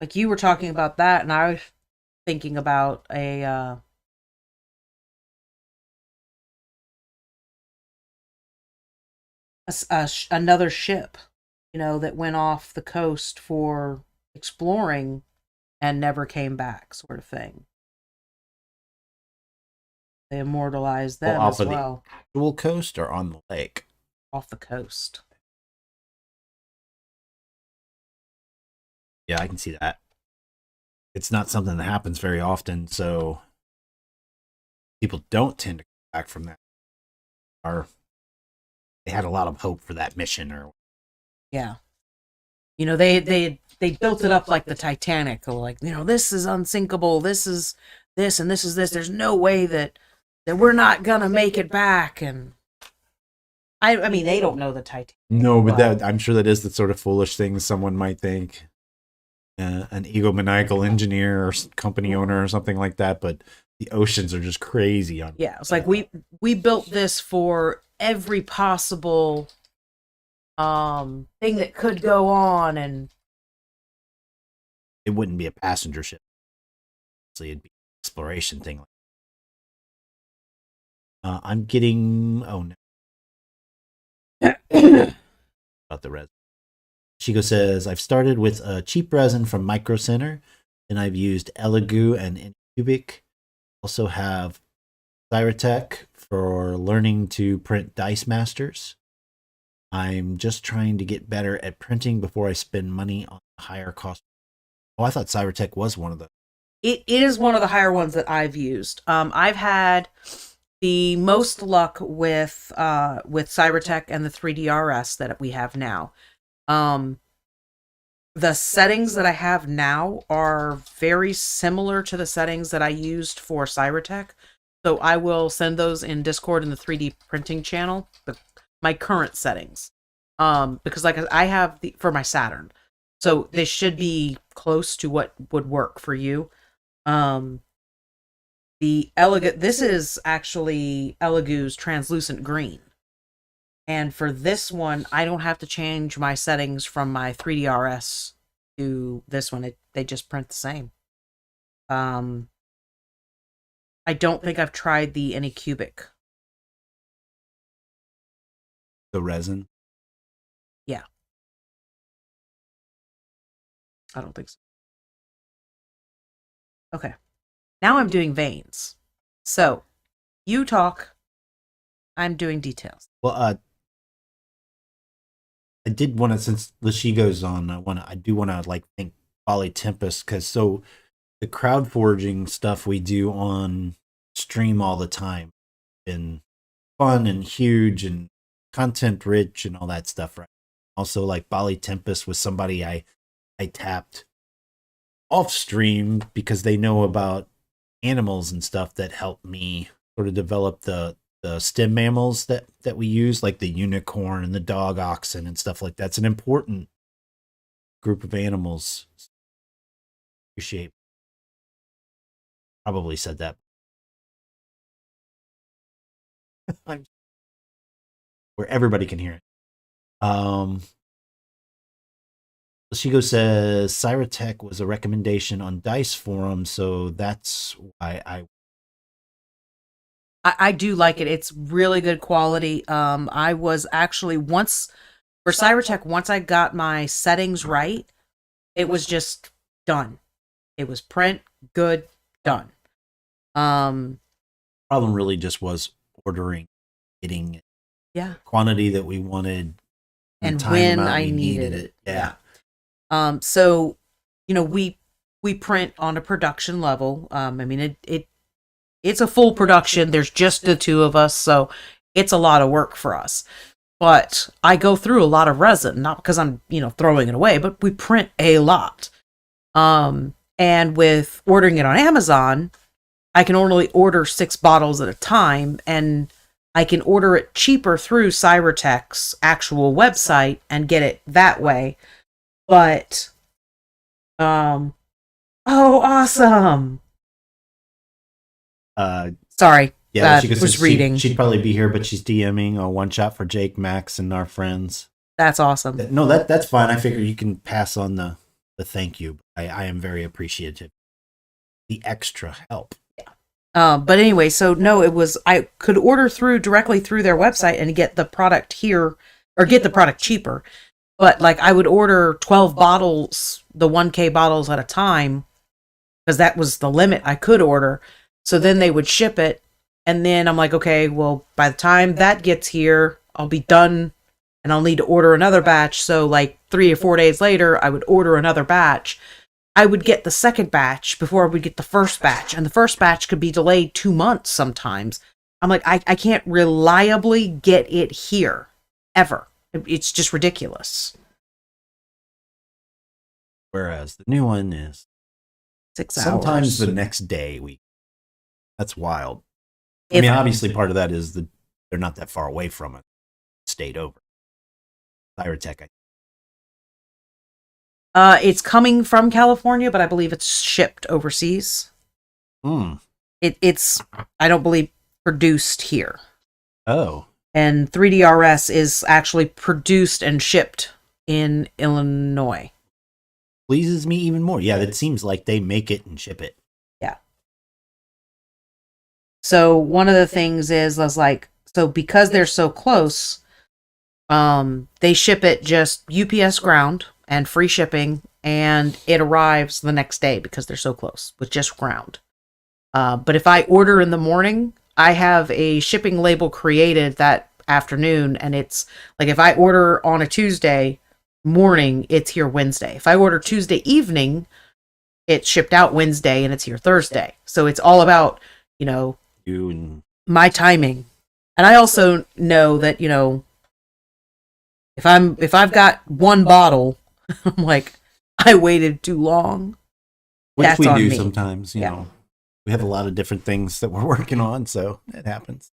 like, you were talking about that, and I was thinking about another ship, that went off the coast for exploring and never came back, sort of thing. They immortalized Well, them off as of the well. actual coast or on the lake? Off the coast. Yeah, I can see that. It's not something that happens very often, so people don't tend to come back from that. Or they had a lot of hope for that mission, or Yeah. They built it up like the Titanic, or like, this is unsinkable, this is this, and this is this. There's no way that we're not gonna make it back. And I mean, they don't know the Titanic. no, but that I'm sure that is the sort of foolish thing someone might think. An egomaniacal engineer or company owner or something like that, but the oceans are just crazy on. Yeah, it's like we built this for every possible thing that could go on, and it wouldn't be a passenger ship. So it'd be an exploration thing. I'm getting no about the resin. Chico says I've started with a cheap resin from Micro Center, and I've used Elegoo and Cubic. Also have Cyratech for learning to print Dice Masters. I'm just trying to get better at printing before I spend money on higher cost. Oh, I thought Cyratech was one of the. it is one of the higher ones that I've used. I've had the most luck with Cybertech and the 3DRS that we have now. The settings that I have now are very similar to the settings that I used for Cybertech. So I will send those in Discord in the 3D printing channel, my current settings. Because like I have for my Saturn. So they should be close to what would work for you. the elegant. This is actually Elegoo's translucent green. And for this one, I don't have to change my settings from my 3DRS to this one. They just print the same. I don't think I've tried the Anycubic. The resin. Yeah. I don't think so. Okay. Now I'm doing veins. So, you talk. I'm doing details. Well, I did want to, since Lashigo's on, I do want to like thank Bali Tempest, because so the crowd forging stuff we do on stream all the time been fun and huge and content rich and all that stuff, right? Also, like Bali Tempest was somebody I tapped off stream because they know about animals and stuff that helped me sort of develop the stem mammals that we use, like the unicorn and the dog oxen and stuff like that. It's an important group of animals. Appreciate. Probably said that. Where everybody can hear it. Shigo says Cyratech was a recommendation on Dice Forum, so that's why I do like it. It's really good quality. I was actually once for Cybertech, once I got my settings right, it was just done. It was print, good, done. problem really just was ordering, getting quantity that we wanted, and when I needed it. Yeah. So, we print on a production level. I mean, it's a full production. There's just the two of us, so it's a lot of work for us. But I go through a lot of resin, not because I'm, throwing it away, but we print a lot. And with ordering it on Amazon, I can only order 6 bottles at a time, and I can order it cheaper through Cybertech's actual website and get it that way. But, oh, awesome. Sorry. Yeah, she was reading. She'd probably be here, but she's DMing a one shot for Jake, Max, and our friends. That's awesome. No, that's fine. I figure you can pass on the thank you. I am very appreciative. The extra help. Yeah. But anyway, so no, I could order directly through their website and get the product here, or get the product cheaper. But like I would order 12 bottles, the 1K bottles at a time, because that was the limit I could order. So then they would ship it, and then I'm like, okay, well, by the time that gets here, I'll be done, and I'll need to order another batch. So like 3 or 4 days later, I would order another batch. I would get the second batch before I would get the first batch, and the first batch could be delayed 2 months sometimes. I'm like, I can't reliably get it here, ever. It's just ridiculous. Whereas the new one is 6 hours. Sometimes the next day. That's wild. I mean, obviously part of that is that they're not that far away from it. Stayed over. Cyratech. It's coming from California, but I believe it's shipped overseas. It's I don't believe produced here. Oh. And 3DRS is actually produced and shipped in Illinois. Pleases me even more. Yeah, it seems like they make it and ship it. Yeah. So one of the things is, because they're so close, they ship it just UPS ground and free shipping, and it arrives the next day because they're so close with just ground. But if I order in the morning, I have a shipping label created that afternoon, and it's like if I order on a Tuesday morning, it's here Wednesday. If I order Tuesday evening, it's shipped out Wednesday and it's here Thursday. So it's all about, you and my timing. And I also know that, if I've got one bottle, I'm like, I waited too long. Which That's we on do me. sometimes, you know. We have a lot of different things that we're working on, so it happens.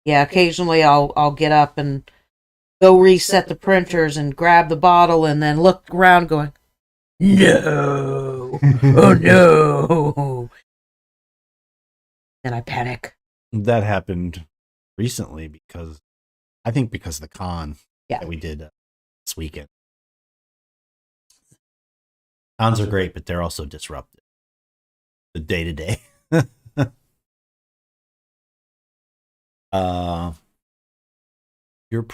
Yeah, occasionally I'll get up and go reset the printers and grab the bottle and then look around going, no, oh no. and I panic. That happened recently because of the con that we did this weekend. Cons are great, but they're also disruptive. The day to day. You're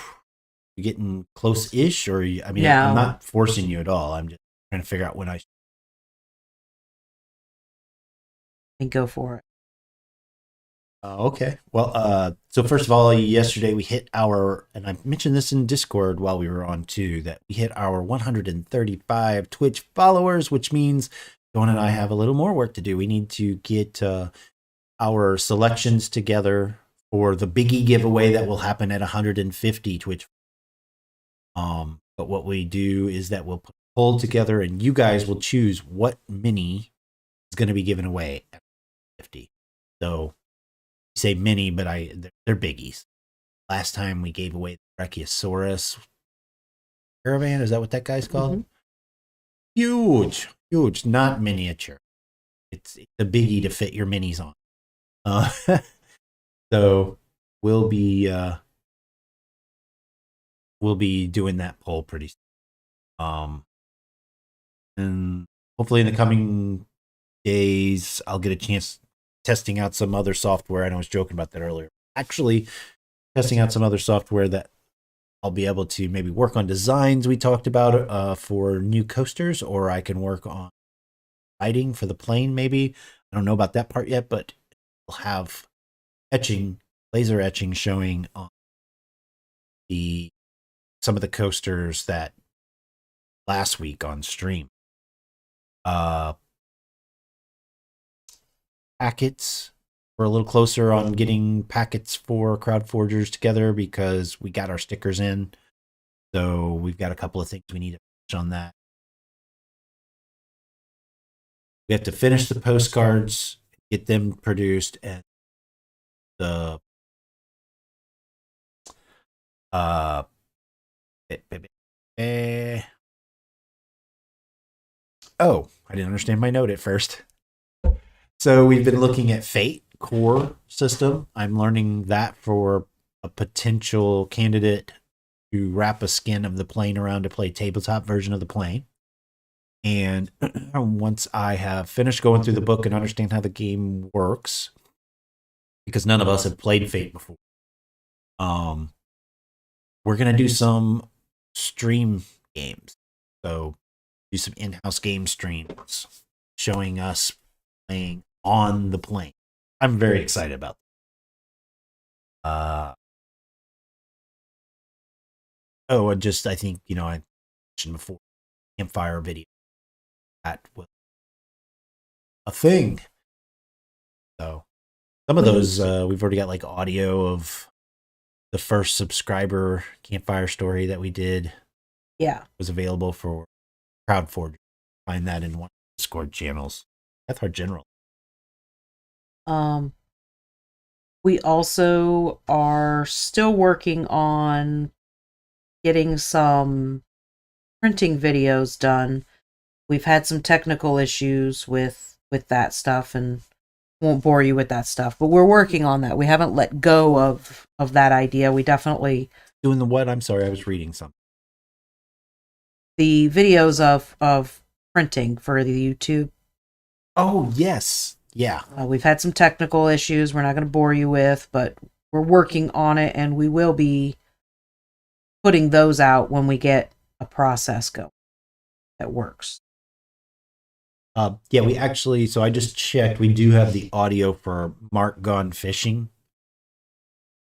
getting close-ish, or I mean, I'm not forcing you at all. I'm just trying to figure out when I and go for it. Okay. Well, so first of all, yesterday we hit and I mentioned this in Discord while we were on too, that we hit our 135 Twitch followers, which means Dawn and I have a little more work to do. We need to get our selections together for the biggie giveaway that will happen at 150 Twitch. But what we do is that we'll put a poll together, and you guys will choose what mini is going to be given away at 50. So say mini, but they're biggies. Last time we gave away the Brachiosaurus caravan. Is that what that guy's called? Mm-hmm. Huge, not miniature. It's a biggie to fit your minis on. So we'll be doing that poll pretty soon. And hopefully in the coming days I'll get a chance testing out some other software. I know I was joking about that earlier. Actually, testing out some other software that I'll be able to maybe work on designs we talked about for new coasters, or I can work on lighting for the plane maybe. I don't know about that part yet, but we'll have laser etching showing on some of the coasters that last week on stream. Packets. We're a little closer on getting packets for crowd forgers together because we got our stickers in. So we've got a couple of things we need to finish on that. We have to finish the postcards, get them produced, and the oh, I didn't understand my note at first. So we've been looking at Fate core system. I'm learning that for a potential candidate to wrap a skin of the plane around to play tabletop version of the plane. And once I have finished going through the book and understand how the game works, because none of us have played Fate before, we're going to do some stream games. So do some in-house game streams showing us playing on the plane. I'm very excited about that. I think, I mentioned before, campfire video. That was a thing. So some of those, we've already got like audio of the first subscriber campfire story that we did. Yeah. Was available for CrowdForge. Find that in one of the Discord channels. That's our general. We also are still working on getting some printing videos done. We've had some technical issues with that stuff, and won't bore you with that stuff, but we're working on that. We haven't let go of that idea. We definitely doing the what? I'm sorry, I was reading something. The videos of printing for the YouTube. Oh, yes. Yeah. We've had some technical issues we're not going to bore you with, but we're working on it, and we will be putting those out when we get a process going that works. Yeah, we actually, so I just checked, we do have the audio for Mark Gone Fishing.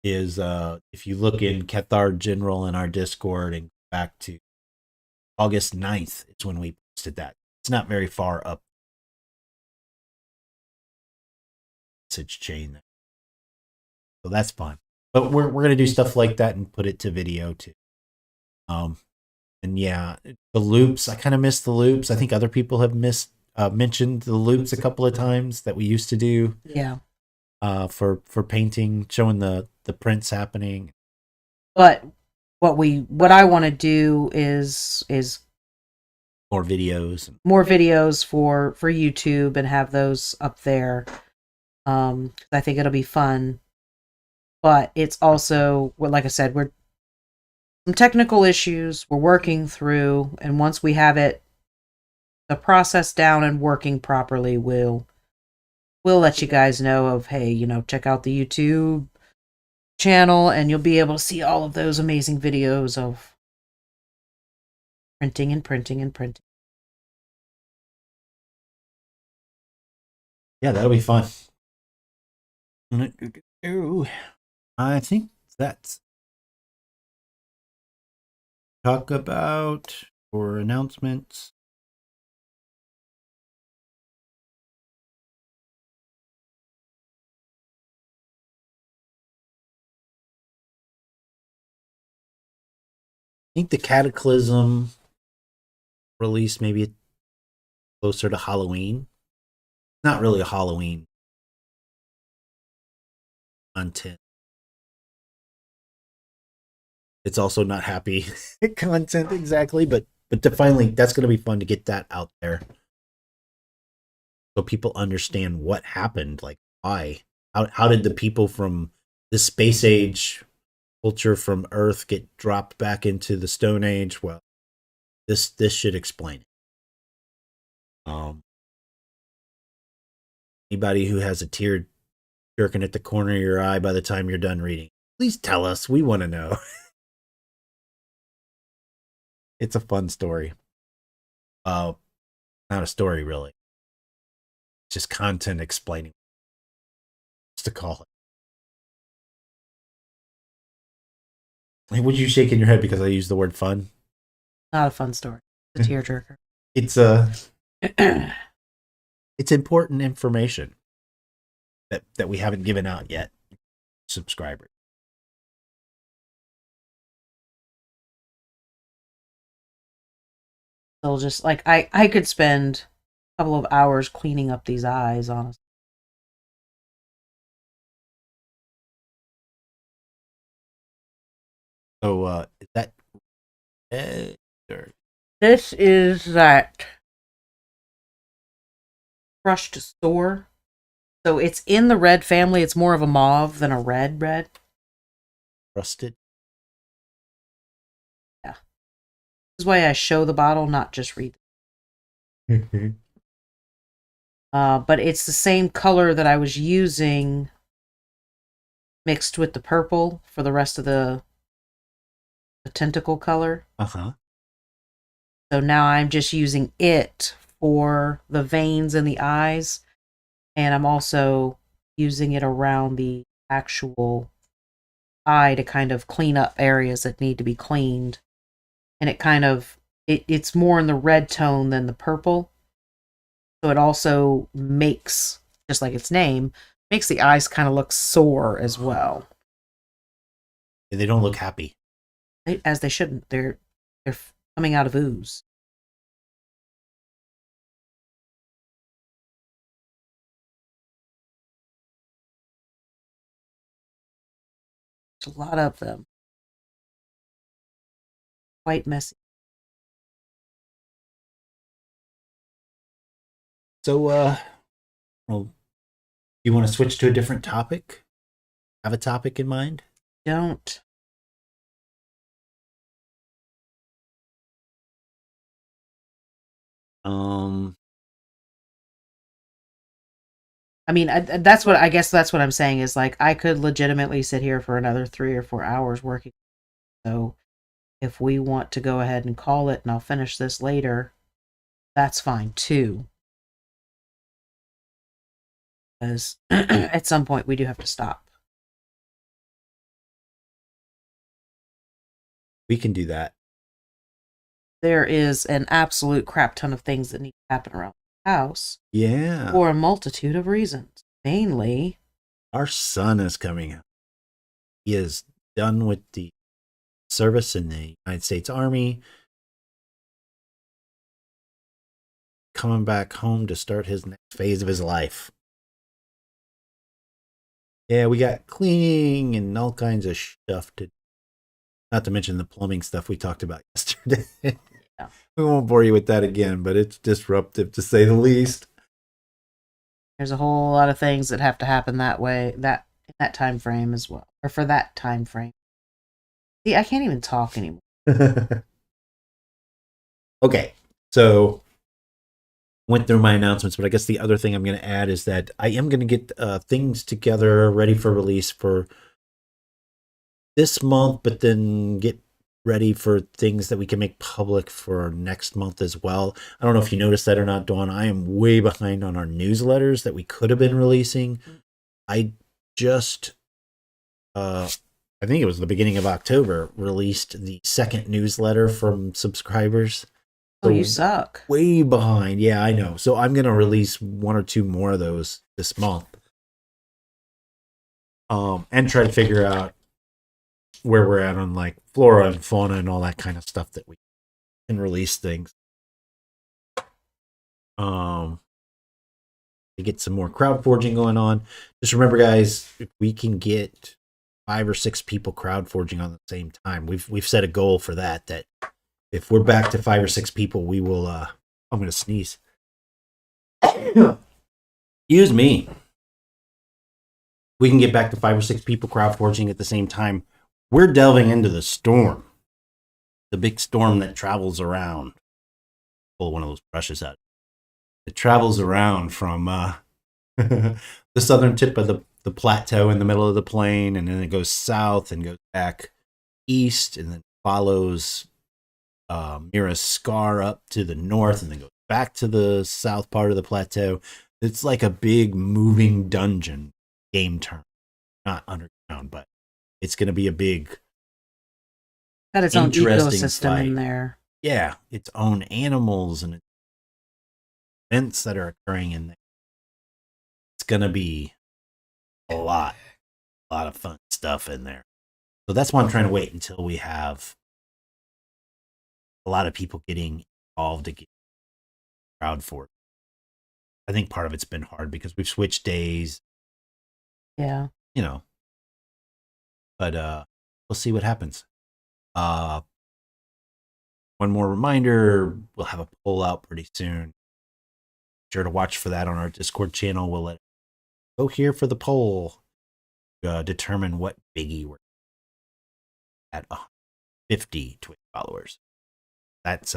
If you look in Cathar General in our Discord and back to August 9th, it's when we posted that. It's not very far up message chain. So that's fun. But we're going to do stuff like that and put it to video too. And yeah, the loops, I kind of miss the loops. I think other people have mentioned the loops a couple of times that we used to do. Yeah. For painting, showing the prints happening. But what I want to do is more videos for YouTube and have those up there. I think it'll be fun. But it's also, well, like I said, we're some technical issues we're working through, and once we have it, the process down and working properly, we'll let you guys know of, hey, check out the YouTube channel, and you'll be able to see all of those amazing videos of printing and printing and printing. Yeah, that'll be fun. I think that's talk about or announcements. I think the Cataclysm release maybe closer to Halloween. Not really a Halloween content. It's also not happy content exactly, but to finally, that's going to be fun to get that out there, so people understand what happened, like why, how did the people from the space age culture from Earth get dropped back into the Stone Age? Well, this should explain it. Anybody who has a tear jerking at the corner of your eye by the time you're done reading, please tell us. We want to know. It's a fun story. Not a story really. It's just content explaining. What's to call it? Hey, what you shaking your head because I used the word fun? Not a fun story. It's a tearjerker. It's important information that we haven't given out yet. Subscribers. They'll just, like, I could spend a couple of hours cleaning up these eyes, honestly. So is that or This is that crushed sore. So it's in the red family. It's more of a mauve than a red. rusted? Yeah. This is why I show the bottle, not just read. But it's the same color that I was using mixed with the purple for the rest of the tentacle color. Uh-huh. So now I'm just using it for the veins in the eyes, and I'm also using it around the actual eye to kind of clean up areas that need to be cleaned. And it's more in the red tone than the purple. So it also makes, just like its name, makes the eyes kind of look sore as well. They don't look happy. As they shouldn't. They're coming out of ooze. There's a lot of them. Quite messy. So well, you want to switch to a different topic? Have a topic in mind? Don't. I mean, that's what I guess that's what I'm saying is, like, I could legitimately sit here for another 3 or 4 hours working. So if we want to go ahead and call it and I'll finish this later, that's fine too. Because at some point we do have to stop. We can do that. There is an absolute crap ton of things that need to happen around the house. Yeah. For a multitude of reasons. Mainly, our son is coming out. He is done with the service in the United States Army. Coming back home to start his next phase of his life. Yeah, we got cleaning and all kinds of stuff to do. Not to mention the plumbing stuff we talked about yesterday. Yeah. We won't bore you with that again, but it's disruptive to say the least. There's a whole lot of things that have to happen that way, that in that time frame as well, or for that time frame. See, I can't even talk anymore. Okay, so went through my announcements, but I guess the other thing I'm going to add is that I am going to get things together ready for release for this month, but then get ready for things that we can make public for next month as well. I don't know if you noticed that or not, Dawn. I am way behind on our newsletters that we could have been releasing. I just, I think it was the beginning of October, released the second newsletter from subscribers. Oh, you suck. Way behind. Yeah, I know. So I'm going to release one or two more of those this month. And try to figure out where we're at on like flora and fauna and all that kind of stuff that we can release things. To get some more crowd forging going on. Just remember, guys, if we can get 5 or 6 people crowd forging on the same time, we've set a goal for that. That if we're back to 5 or 6 people, we will. I'm going to sneeze. Excuse me. We can get back to 5 or 6 people crowd forging at the same time. We're delving into the storm, the big storm that travels around. Pull one of those brushes out. It travels around from the southern tip of the plateau in the middle of the plain, and then it goes south and goes back east, and then follows Mira's Scar up to the north, and then goes back to the south part of the plateau. It's like a big moving dungeon game term, not underground, but it's going to be a big, Got its own interesting ecosystem fight in there. Yeah, its own animals and events that are occurring in there. It's going to be a lot of fun stuff in there. So that's why I'm trying to wait until we have a lot of people getting involved to get crowd for it. I think part of it's been hard because we've switched days. Yeah. You know. But we'll see what happens. One more reminder, we'll have a poll out pretty soon. Be sure to watch for that on our Discord channel. We'll let it go here for the poll. Determine what biggie we're at 50 Twitch followers. That's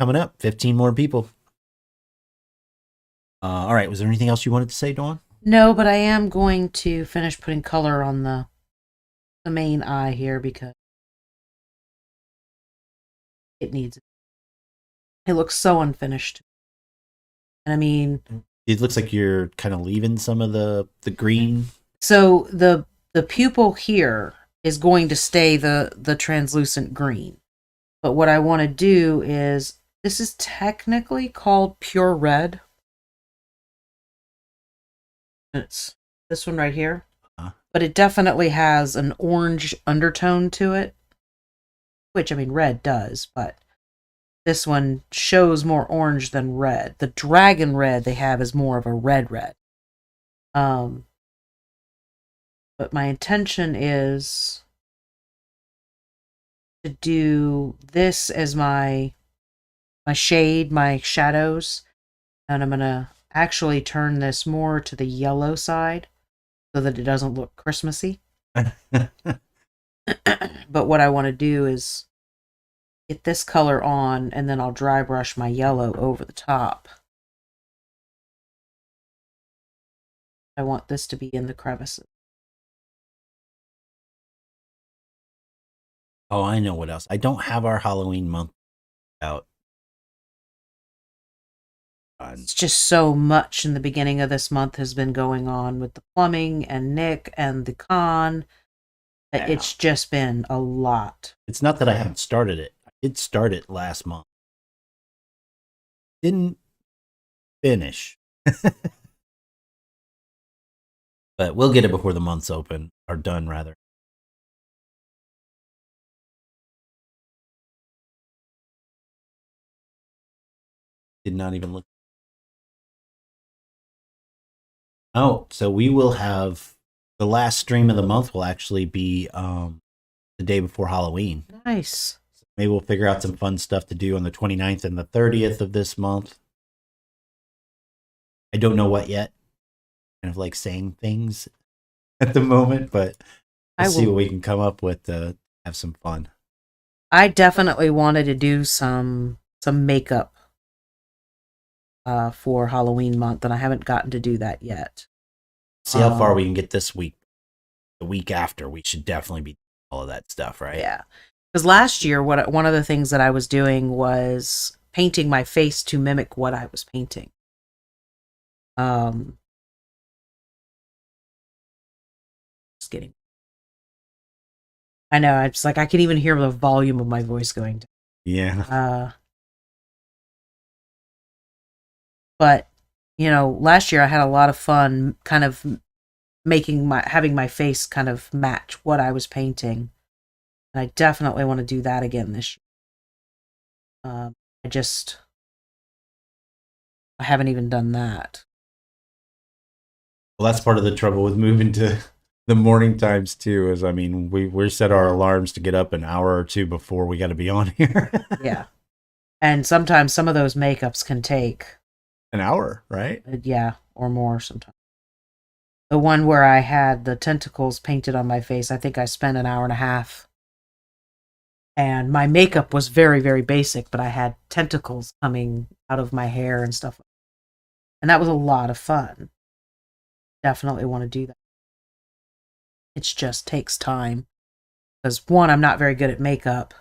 coming up. 15 more people. All right. Was there anything else you wanted to say, Dawn? No, but I am going to finish putting color on the main eye here because it needs it. It looks so unfinished. And I mean, it looks like you're kind of leaving some of the green. So the pupil here is going to stay the translucent green. But what I want to do is, this is technically called pure red. It's this one right here. But it definitely has an orange undertone to it. Which, I mean, red does, but this one shows more orange than red. The dragon red they have is more of a red. But my intention is to do this as my shade, my shadows. And I'm going to actually turn this more to the yellow side so that it doesn't look Christmassy. But what I want to do is get this color on, and then I'll dry brush my yellow over the top. I want this to be in the crevices. Oh, I know what else. I don't have our Halloween month out. It's just so much in the beginning of this month has been going on with the plumbing and Nick and the con. It's just been a lot. It's not that I haven't started it. I did start it last month. Didn't finish. But we'll get it before the month's open, or done, rather. Did not even look. Oh, so we will have the last stream of the month will actually be the day before Halloween. Nice. So maybe we'll figure out some fun stuff to do on the 29th and the 30th of this month. I don't know what yet. Kind of like saying things at the moment, but we'll I see will. what we can come up with to have some fun. I definitely wanted to do some makeup for Halloween month, and I haven't gotten to do that yet. See how far we can get this week. The week after, we should definitely be doing all of that stuff, right? Yeah, because last year, one of the things that I was doing was painting my face to mimic what I was painting. Um, just kidding. I know. I just like I can even hear the volume of my voice going down. Yeah. But last year I had a lot of fun, kind of having my face kind of match what I was painting, and I definitely want to do that again this year. I just I haven't even done that. Well, that's part of the trouble with moving to the morning times too. Is I mean, we set our alarms to get up an hour or two before we got to be on here. Yeah, and sometimes some of those makeups can take An hour, right? yeah, or more sometimes. The one where I had the tentacles painted on my face, I think I spent an hour and a half. And my makeup was very, very basic, but I had tentacles coming out of my hair and stuff. And that was a lot of fun. Definitely want to do that. It just takes time. Because one, I'm not very good at makeup.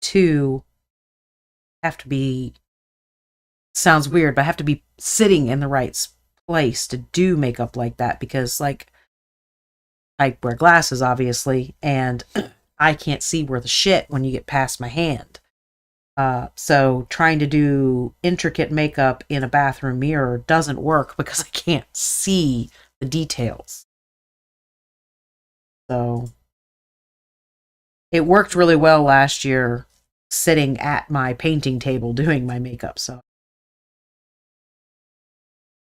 Two, I have to be, sounds weird, but I have to be sitting in the right place to do makeup like that because, like, I wear glasses, obviously, and I can't see where the shit when you get past my hand. So trying to do intricate makeup in a bathroom mirror doesn't work because I can't see the details. So it worked really well last year sitting at my painting table doing my makeup. So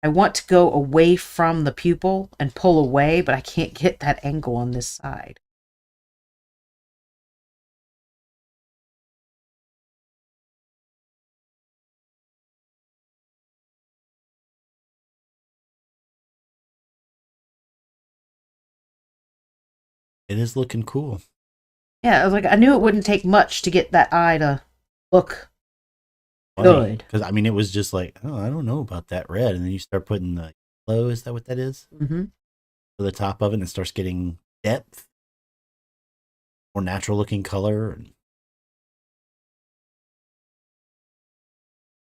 I want to go away from the pupil and pull away, but I can't get that angle on this side. It is looking cool. Yeah, I was like, I knew it wouldn't take much to get that eye to look Funny, good. because I mean, it was just like, oh, I don't know about that red, and then you start putting the yellow. Is that what that is? Mm-hmm. For the top of it, and it starts getting depth, more natural looking color, and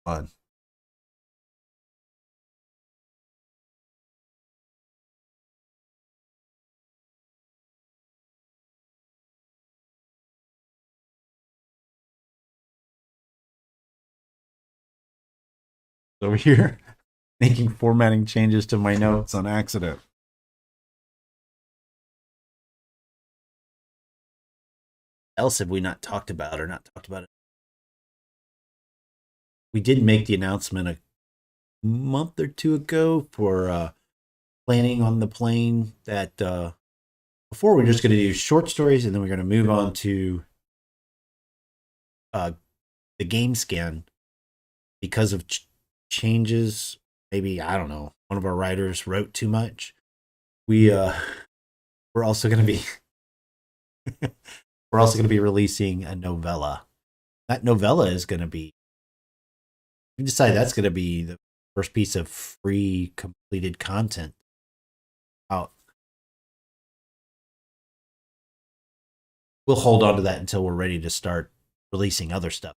fun. Over here, making formatting changes to my notes on accident. Else have we not talked about or not talked about it? We did make the announcement a month or two ago for planning on the plane that before we're just going to do short stories and then we're going to move on to uh, the game scan because of changes. Maybe I don't know. One of our writers wrote too much. We're also going to be we're also going to be releasing a novella. That novella is going to be. We decided that's going to be the first piece of free completed content out. We'll hold on to that until we're ready to start releasing other stuff.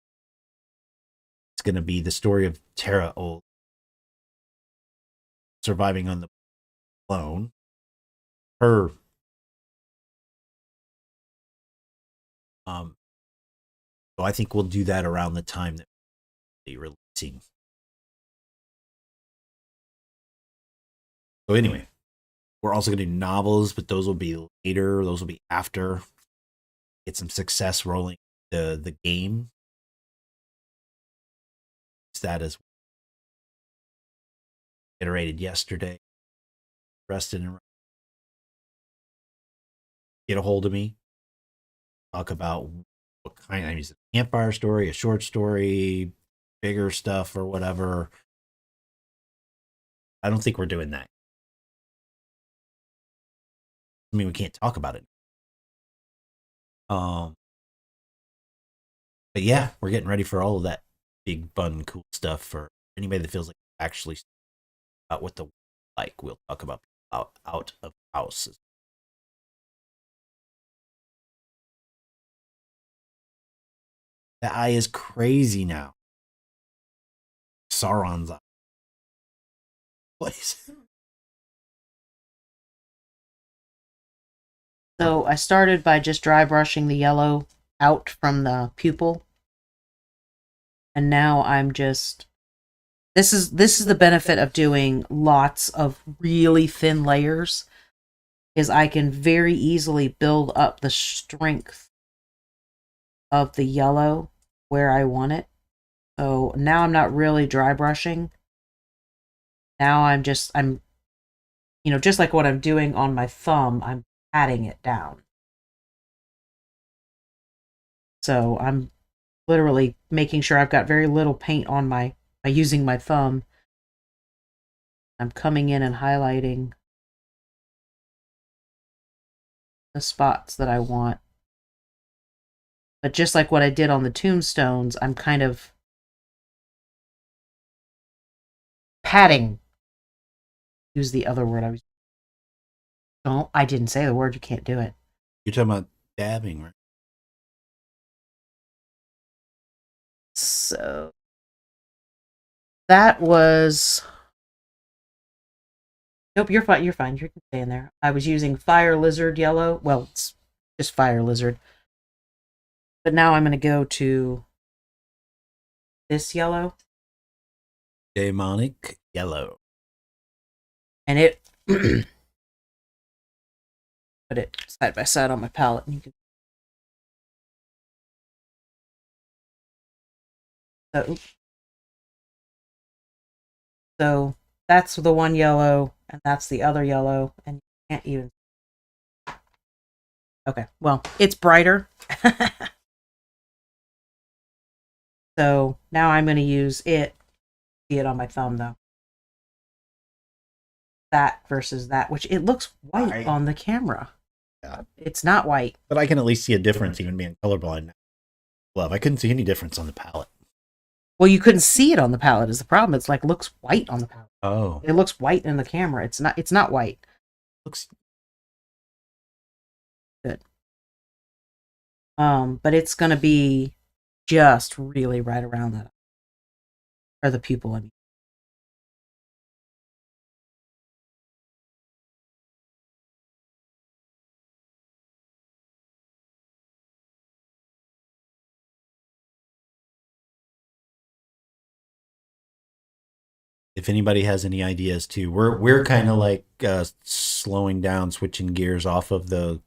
It's going to be the story of Tara Old surviving on the alone. Her so I think we'll do that around the time that we're releasing. So anyway, we're also going to do novels, but those will be later. Those will be after get some success rolling the game. That is iterated yesterday. Rested and get a hold of me. Talk about what kind. I mean, is it a campfire story, a short story, bigger stuff or whatever. I don't think we're doing that. I mean, we can't talk about it. But yeah, we're getting ready for all of that big, fun, cool stuff for anybody that feels like actually about what the like. We'll talk about out of houses. The eye is crazy now. Sauron's eye. What is it? So I started by just dry brushing the yellow out from the pupil. And now I'm just this is the benefit of doing lots of really thin layers, is I can very easily build up the strength of the yellow where I want it. So now I'm not really dry brushing. Now I'm just like what I'm doing on my thumb, I'm patting it down. So I'm literally making sure I've got very little paint on by using my thumb. I'm coming in and highlighting the spots that I want. But just like what I did on the tombstones, I'm kind of patting. Use the other word I was. Don't. I didn't say the word. You can't do it. You're talking about dabbing, right? So that was. Nope, you're fine. You're fine. You can stay in there. I was using Fire Lizard yellow. Well, it's just Fire Lizard. But now I'm going to go to this yellow. Demonic yellow. And it put it side by side on my palette, and you can. So that's the one yellow, and that's the other yellow, and you can't even. Okay, well, it's brighter. So now I'm going to use it. See it on my thumb, though. That versus that, which it looks white on the camera. Yeah. It's not white. But I can at least see a difference even being colorblind. Love, I couldn't see any difference on the palette. Well, you couldn't see it on the palette is the problem. It's like looks white on the palette. Oh. It looks white in the camera. It's not white. Looks good. But it's gonna be just really right around that. Or the pupil, I mean. if anybody has any ideas too, we're kind of like slowing down, switching gears off of the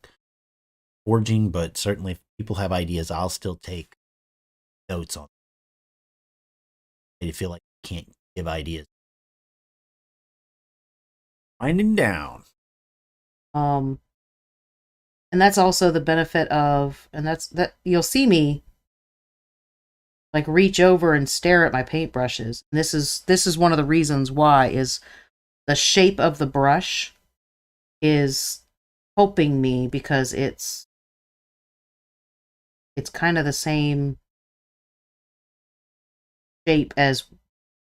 forging, but certainly if people have ideas, I'll still take notes on. I feel like I can't give ideas. Winding down. And that's also the benefit of, and that you'll see me like reach over and stare at my paintbrushes. And this is one of the reasons why is the shape of the brush is helping me because it's kind of the same shape as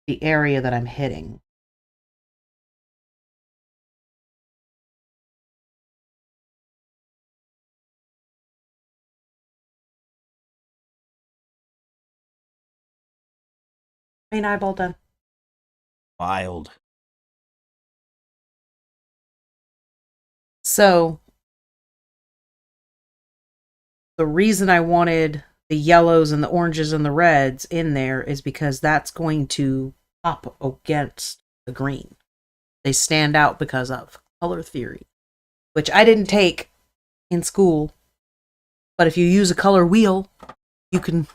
the area that I'm hitting. Main eyeball done. Wild. So the reason I wanted the yellows and the oranges and the reds in there is because that's going to pop against the green. They stand out because of color theory, which I didn't take in school. But if you use a color wheel, you can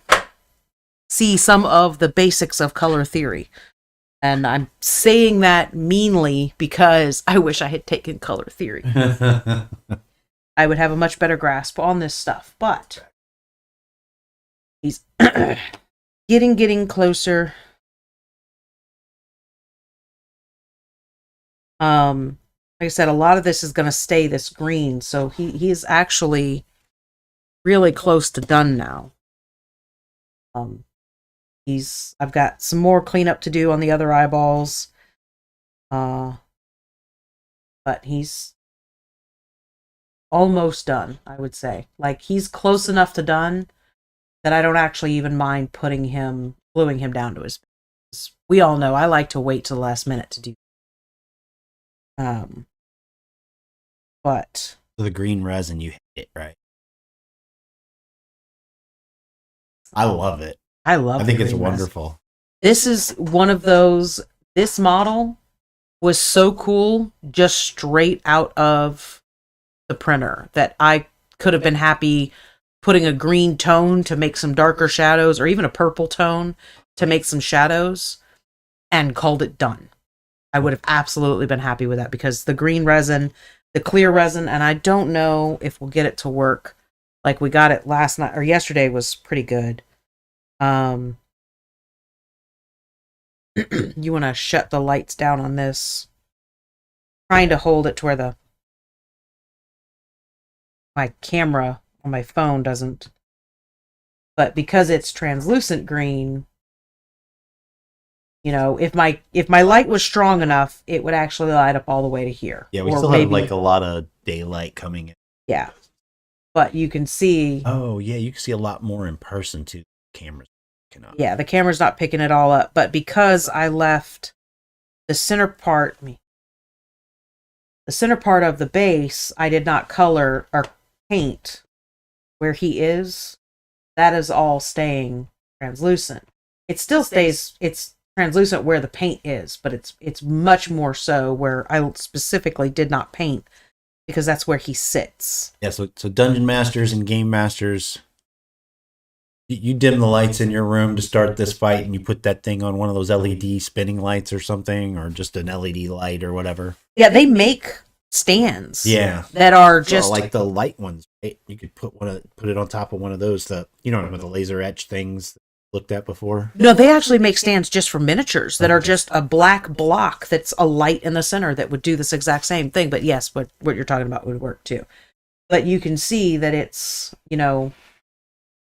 see some of the basics of color theory. And I'm saying that meanly because I wish I had taken color theory. I would have a much better grasp on this stuff. But getting closer. Like I said, a lot of this is going to stay this green, so he is actually really close to done now. I've got some more cleanup to do on the other eyeballs. But he's almost done, I would say. Like, he's close enough to done that I don't actually even mind gluing him down to his base. We all know I like to wait to the last minute to do. But so the green resin, you hit it, right? I love it. I think it's wonderful. This is one of those. This model was so cool, just straight out of the printer, that I could have been happy putting a green tone to make some darker shadows, or even a purple tone to make some shadows, and called it done. I would have absolutely been happy with that, because the green resin, the clear resin, and I don't know if we'll get it to work like we got it last night or yesterday, was pretty good. You want to shut the lights down on this. Trying to hold it to where my camera on my phone doesn't. But because it's translucent green, you know, if my light was strong enough, it would actually light up all the way to here. Yeah, we still have like a lot of daylight coming in. Yeah. But you can see. Oh, yeah, you can see a lot more in person too. Cameras. Yeah, the camera's not picking it all up. But because I left the center part of the base, I did not color or paint where he is. That is all staying translucent. It still stays, it's translucent where the paint is, but it's much more so where I specifically did not paint, because that's where he sits. Yeah, so Dungeon Masters and Game Masters, you dim the lights in your room to start this fight, and you put that thing on one of those LED spinning lights or something, or just an LED light or whatever. Yeah, they make stands. Yeah, that are just like the light ones. Right? You could put it on top of one of those. The laser etch things looked at before. No, they actually make stands just for miniatures that are just a black block that's a light in the center that would do this exact same thing. But yes, what you're talking about would work too. But you can see that it's,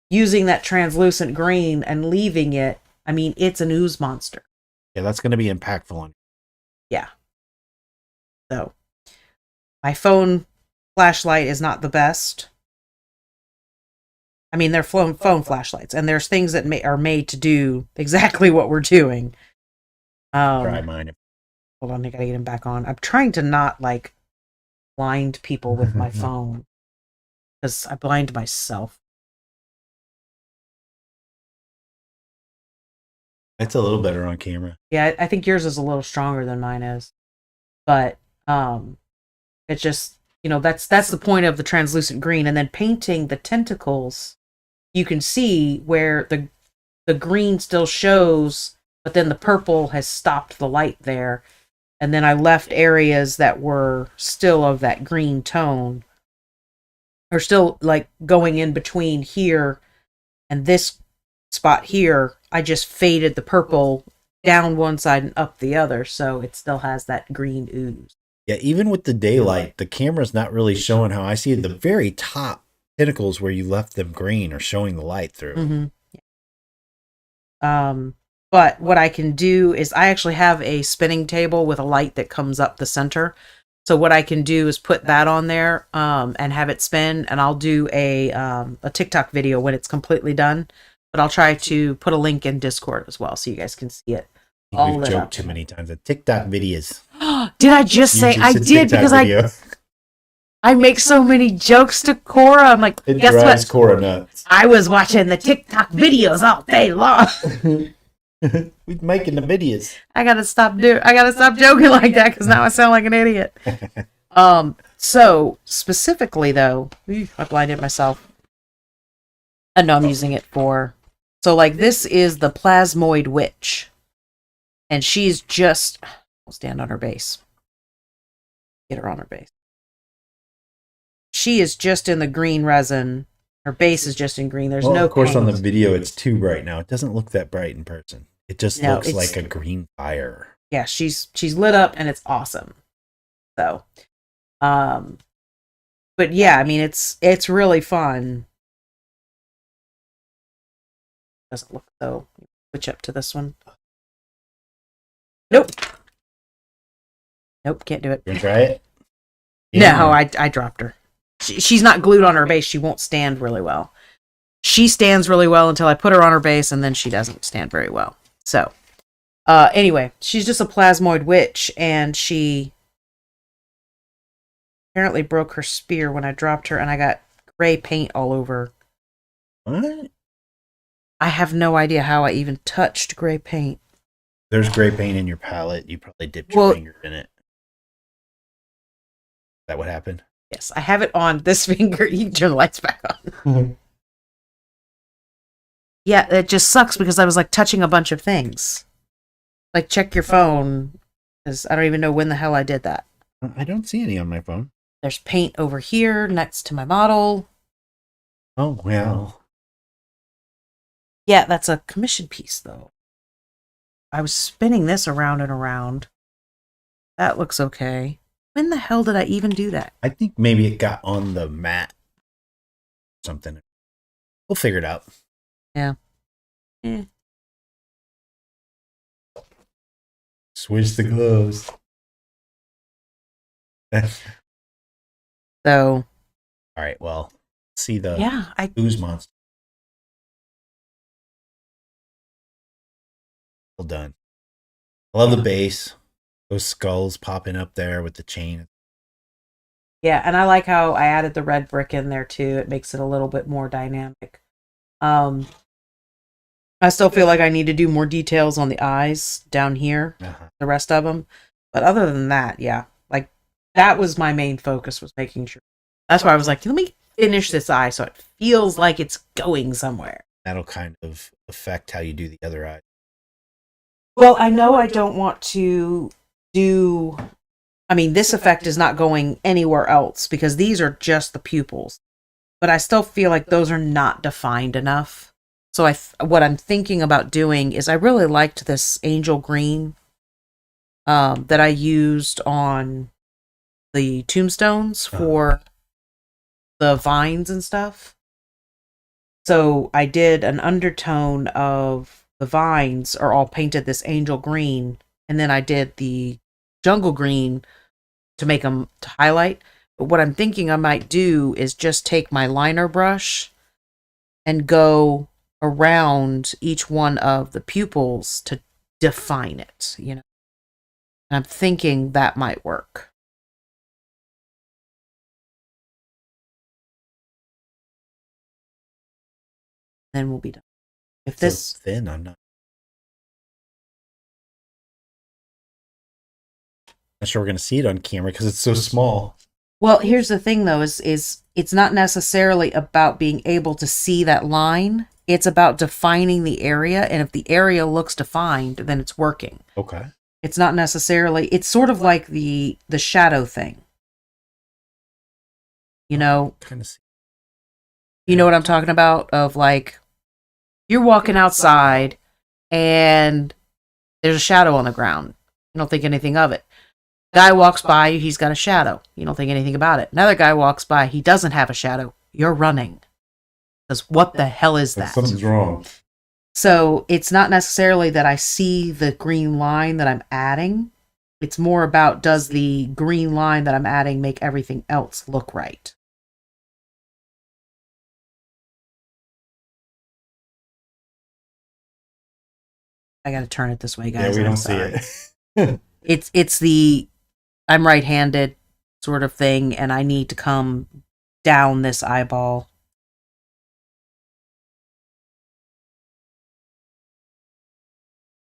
using that translucent green and leaving it. I mean, it's an ooze monster. Yeah, that's going to be impactful on. Yeah. So, my phone flashlight is not the best. I mean, they're phone flashlights, and there's things that are made to do exactly what we're doing. Try mine. Hold on, I gotta get him back on. I'm trying to not blind people with my phone, because I blind myself. It's a little better on camera. Yeah, I think yours is a little stronger than mine is, but it's just that's the point of the translucent green, and then painting the tentacles. You can see where the green still shows, but then the purple has stopped the light there. And then I left areas that were still of that green tone, or still going in between here and this spot here. I just faded the purple down one side and up the other, so it still has that green ooze. Yeah, even with the daylight, the camera's not really showing how I see the very top tentacles where you left them green are showing the light through. Mm-hmm. Yeah. But what I can do is I actually have a spinning table with a light that comes up the center. So what I can do is put that on there and have it spin, and I'll do a TikTok video when it's completely done. But I'll try to put a link in Discord as well so you guys can see it. We've joked too many times. The TikTok videos. Did I just say I did? Because I make so many jokes to Cora. I'm like, it guess drives what? Cora nuts. I was watching the TikTok videos all day long. We're making the videos. I gotta stop joking like that, because now I sound like an idiot. So specifically though, I blinded myself. I know I'm using it for. So this is the Plasmoid Witch, and she's just. I'll stand on her base. Get her on her base. She is just in the green resin, Her base is just in green. There's Well, no of course, on the paint. video, it's too bright now. It doesn't look that bright in person. It just No, looks it's- like a green fire. Yeah, she's lit up and it's awesome. So, but yeah, I mean, it's really fun. Doesn't look so. Switch up to this one. Nope. Nope, can't do it. You want to try it? No, I dropped her. She's not glued on her base. She won't stand really well. She stands really well until I put her on her base, and then she doesn't stand very well. So, anyway, she's just a Plasmoid Witch, and she apparently broke her spear when I dropped her, and I got gray paint all over. What? I have no idea how I even touched gray paint. There's gray paint in your palette. You probably dipped your finger in it. Is that what happened? Yes, I have it on this finger. You can turn the lights back on. Yeah, it just sucks because I was like touching a bunch of things. Like, check your phone, because I don't even know when the hell I did that. I don't see any on my phone. There's paint over here next to my model. Oh, well. Yeah, that's a commission piece, though. I was spinning this around and around. That looks okay. When the hell did I even do that? I think maybe it got on the mat. Something. We'll figure it out. Yeah. Switch the gloves. So. All right, well, see the Ooze monster. Well done. I love the base. Those skulls popping up there with the chain. Yeah, and I like how I added the red brick in there too. It makes it a little bit more dynamic. I still feel like I need to do more details on the eyes down here, the rest of them. But other than that, yeah, like that was my main focus, was making sure. That's why I was like, let me finish this eye so it feels like it's going somewhere. That'll kind of affect how you do the other eye. Well, I know I don't want to do... I mean, this effect is not going anywhere else because these are just the pupils. But I still feel like those are not defined enough. So what I'm thinking about doing is I really liked this angel green that I used on the tombstones for the vines and stuff. So I did an undertone of the vines are all painted this angel green, and then I did the jungle green to make them to highlight. But what I'm thinking I might do is just take my liner brush and go around each one of the pupils to define it, you know. And I'm thinking that might work. Then we'll be done. If this so thin, I'm not sure we're gonna see it on camera because it's so small. Well, here's the thing though, is it's not necessarily about being able to see that line. It's about defining the area, and if the area looks defined, then it's working. Okay. It's not necessarily, it's sort of like the shadow thing. You know, kind of see. You know what I'm talking about? Of like, you're walking outside and there's a shadow on the ground. You don't think anything of it. Guy walks by you, he's got a shadow. You don't think anything about it. Another guy walks by, he doesn't have a shadow. You're running. Because what the hell is that? Something's wrong. So it's not necessarily that I see the green line that I'm adding. It's more about, does the green line that I'm adding make everything else look right? I gotta turn it this way, guys. Yeah, we don't see it. It's the I'm right-handed sort of thing, and I need to come down this eyeball.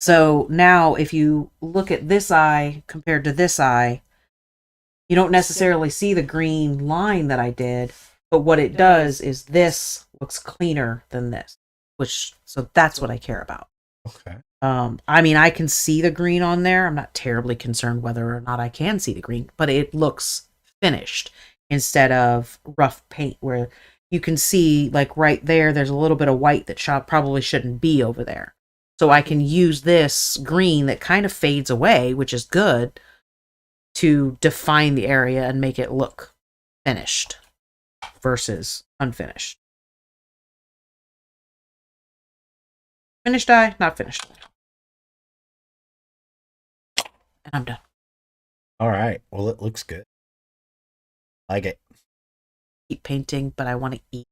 So now if you look at this eye compared to this eye, you don't necessarily see the green line that I did, but what it does is this looks cleaner than this, so that's what I care about. Okay. I mean, I can see the green on there. I'm not terribly concerned whether or not I can see the green, but it looks finished instead of rough paint where, you can see like right there's a little bit of white that probably shouldn't be over there. So I can use this green that kind of fades away, which is good, to define the area and make it look finished versus unfinished. Finished eye, not finished. And I'm done. All right. Well, it looks good. Like it. Keep painting, but I want to eat.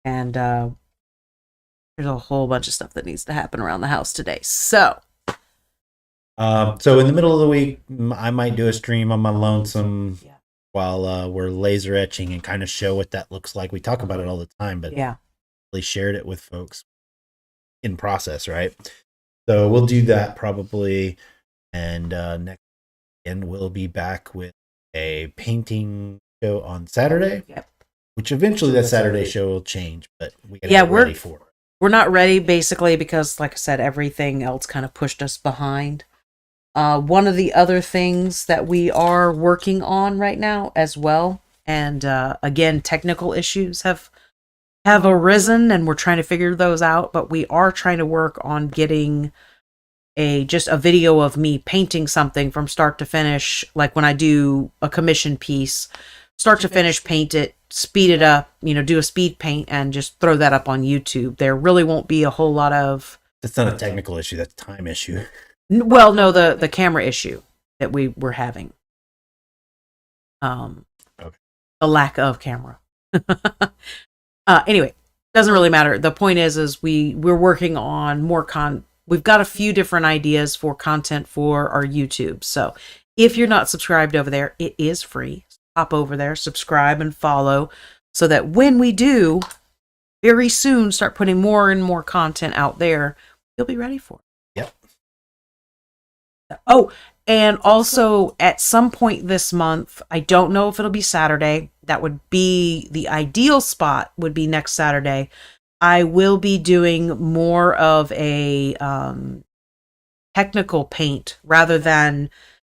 And there's a whole bunch of stuff that needs to happen around the house today. So in the middle of the week, I might do a stream on my lonesome while we're laser etching and kind of show what that looks like. We talk about it all the time, but really shared it with folks in process, right? So we'll do that probably. And next weekend, we'll be back with a painting show on Saturday, which eventually that Saturday show will change, but we got to get ready for it. We're not ready, basically, because, like I said, everything else kind of pushed us behind. One of the other things that we are working on right now as well, and again, technical issues have arisen, and we're trying to figure those out, but we are trying to work on getting just a video of me painting something from start to finish, like when I do a commission piece, start to finish, paint it, speed it up, do a speed paint and just throw that up on YouTube. There really won't be a whole lot of... That's not a technical issue, that's a time issue. Well, no, the camera issue that we were having. Okay. The lack of camera. Anyway, doesn't really matter. The point is we're working on more we've got a few different ideas for content for our YouTube. So if you're not subscribed over there, it is free. Hop over there, subscribe and follow so that when we do very soon start putting more and more content out there, you'll be ready for it. Yep. Oh, and also at some point this month, I don't know if it'll be Saturday. That would be the ideal spot, would be next Saturday. I will be doing more of a technical paint rather than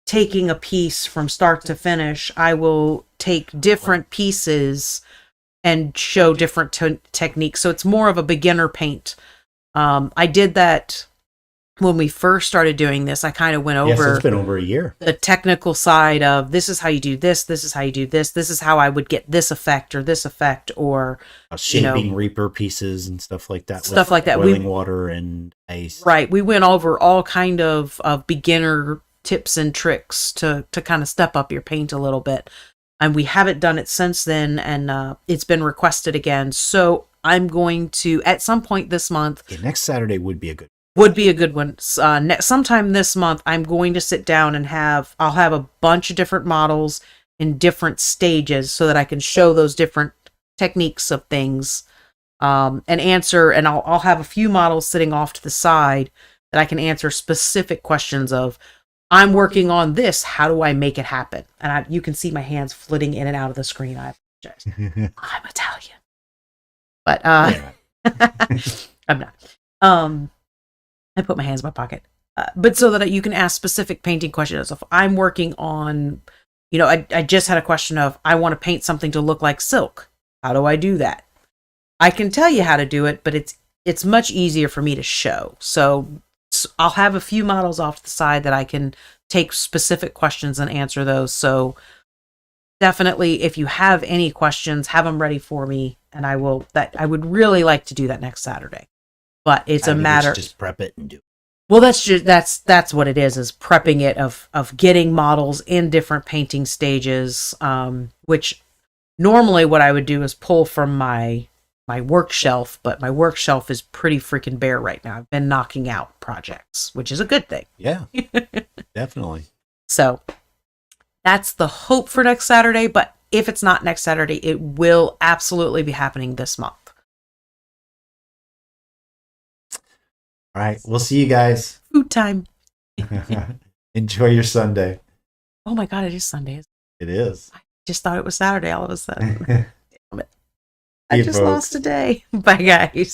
taking a piece from start to finish. I will take different pieces and show different techniques. So it's more of a beginner paint. I did that when we first started doing this. I kind of went over... Yes, it's been over a year. The technical side of this is how you do this, this is how you do this, this is how I would get this effect, or shaping Reaper pieces and stuff like that. Stuff like that. Boiling water and ice. Right. We went over all kind of beginner tips and tricks to kind of step up your paint a little bit. And we haven't done it since then, and it's been requested again. So I'm going to, at some point this month... Yeah, next Saturday would be a good one. Sometime this month, I'm going to sit down and I'll have a bunch of different models in different stages so that I can show those different techniques of things and answer. And I'll have a few models sitting off to the side that I can answer specific questions of, I'm working on this. How do I make it happen? And you can see my hands flitting in and out of the screen. I apologize. I'm Italian. But I'm not. I put my hands in my pocket. But so that you can ask specific painting questions. If I'm working on, I just had a question of, I want to paint something to look like silk. How do I do that? I can tell you how to do it, but it's much easier for me to show. So I'll have a few models off to the side that I can take specific questions and answer those. So definitely, if you have any questions, have them ready for me. And I would really like to do that next Saturday. But it's a matter... Just prep it and do it. Well, that's what it is prepping it of getting models in different painting stages, which normally what I would do is pull from my work shelf, but my work shelf is pretty freaking bare right now. I've been knocking out projects, which is a good thing. Yeah, definitely. So that's the hope for next Saturday, but if it's not next Saturday, it will absolutely be happening this month. All right, we'll see you guys. Food time. Enjoy your Sunday. Oh my God, it is Sunday. It is. I just thought it was Saturday all of a sudden. Damn it. I just lost a day. Bye, guys.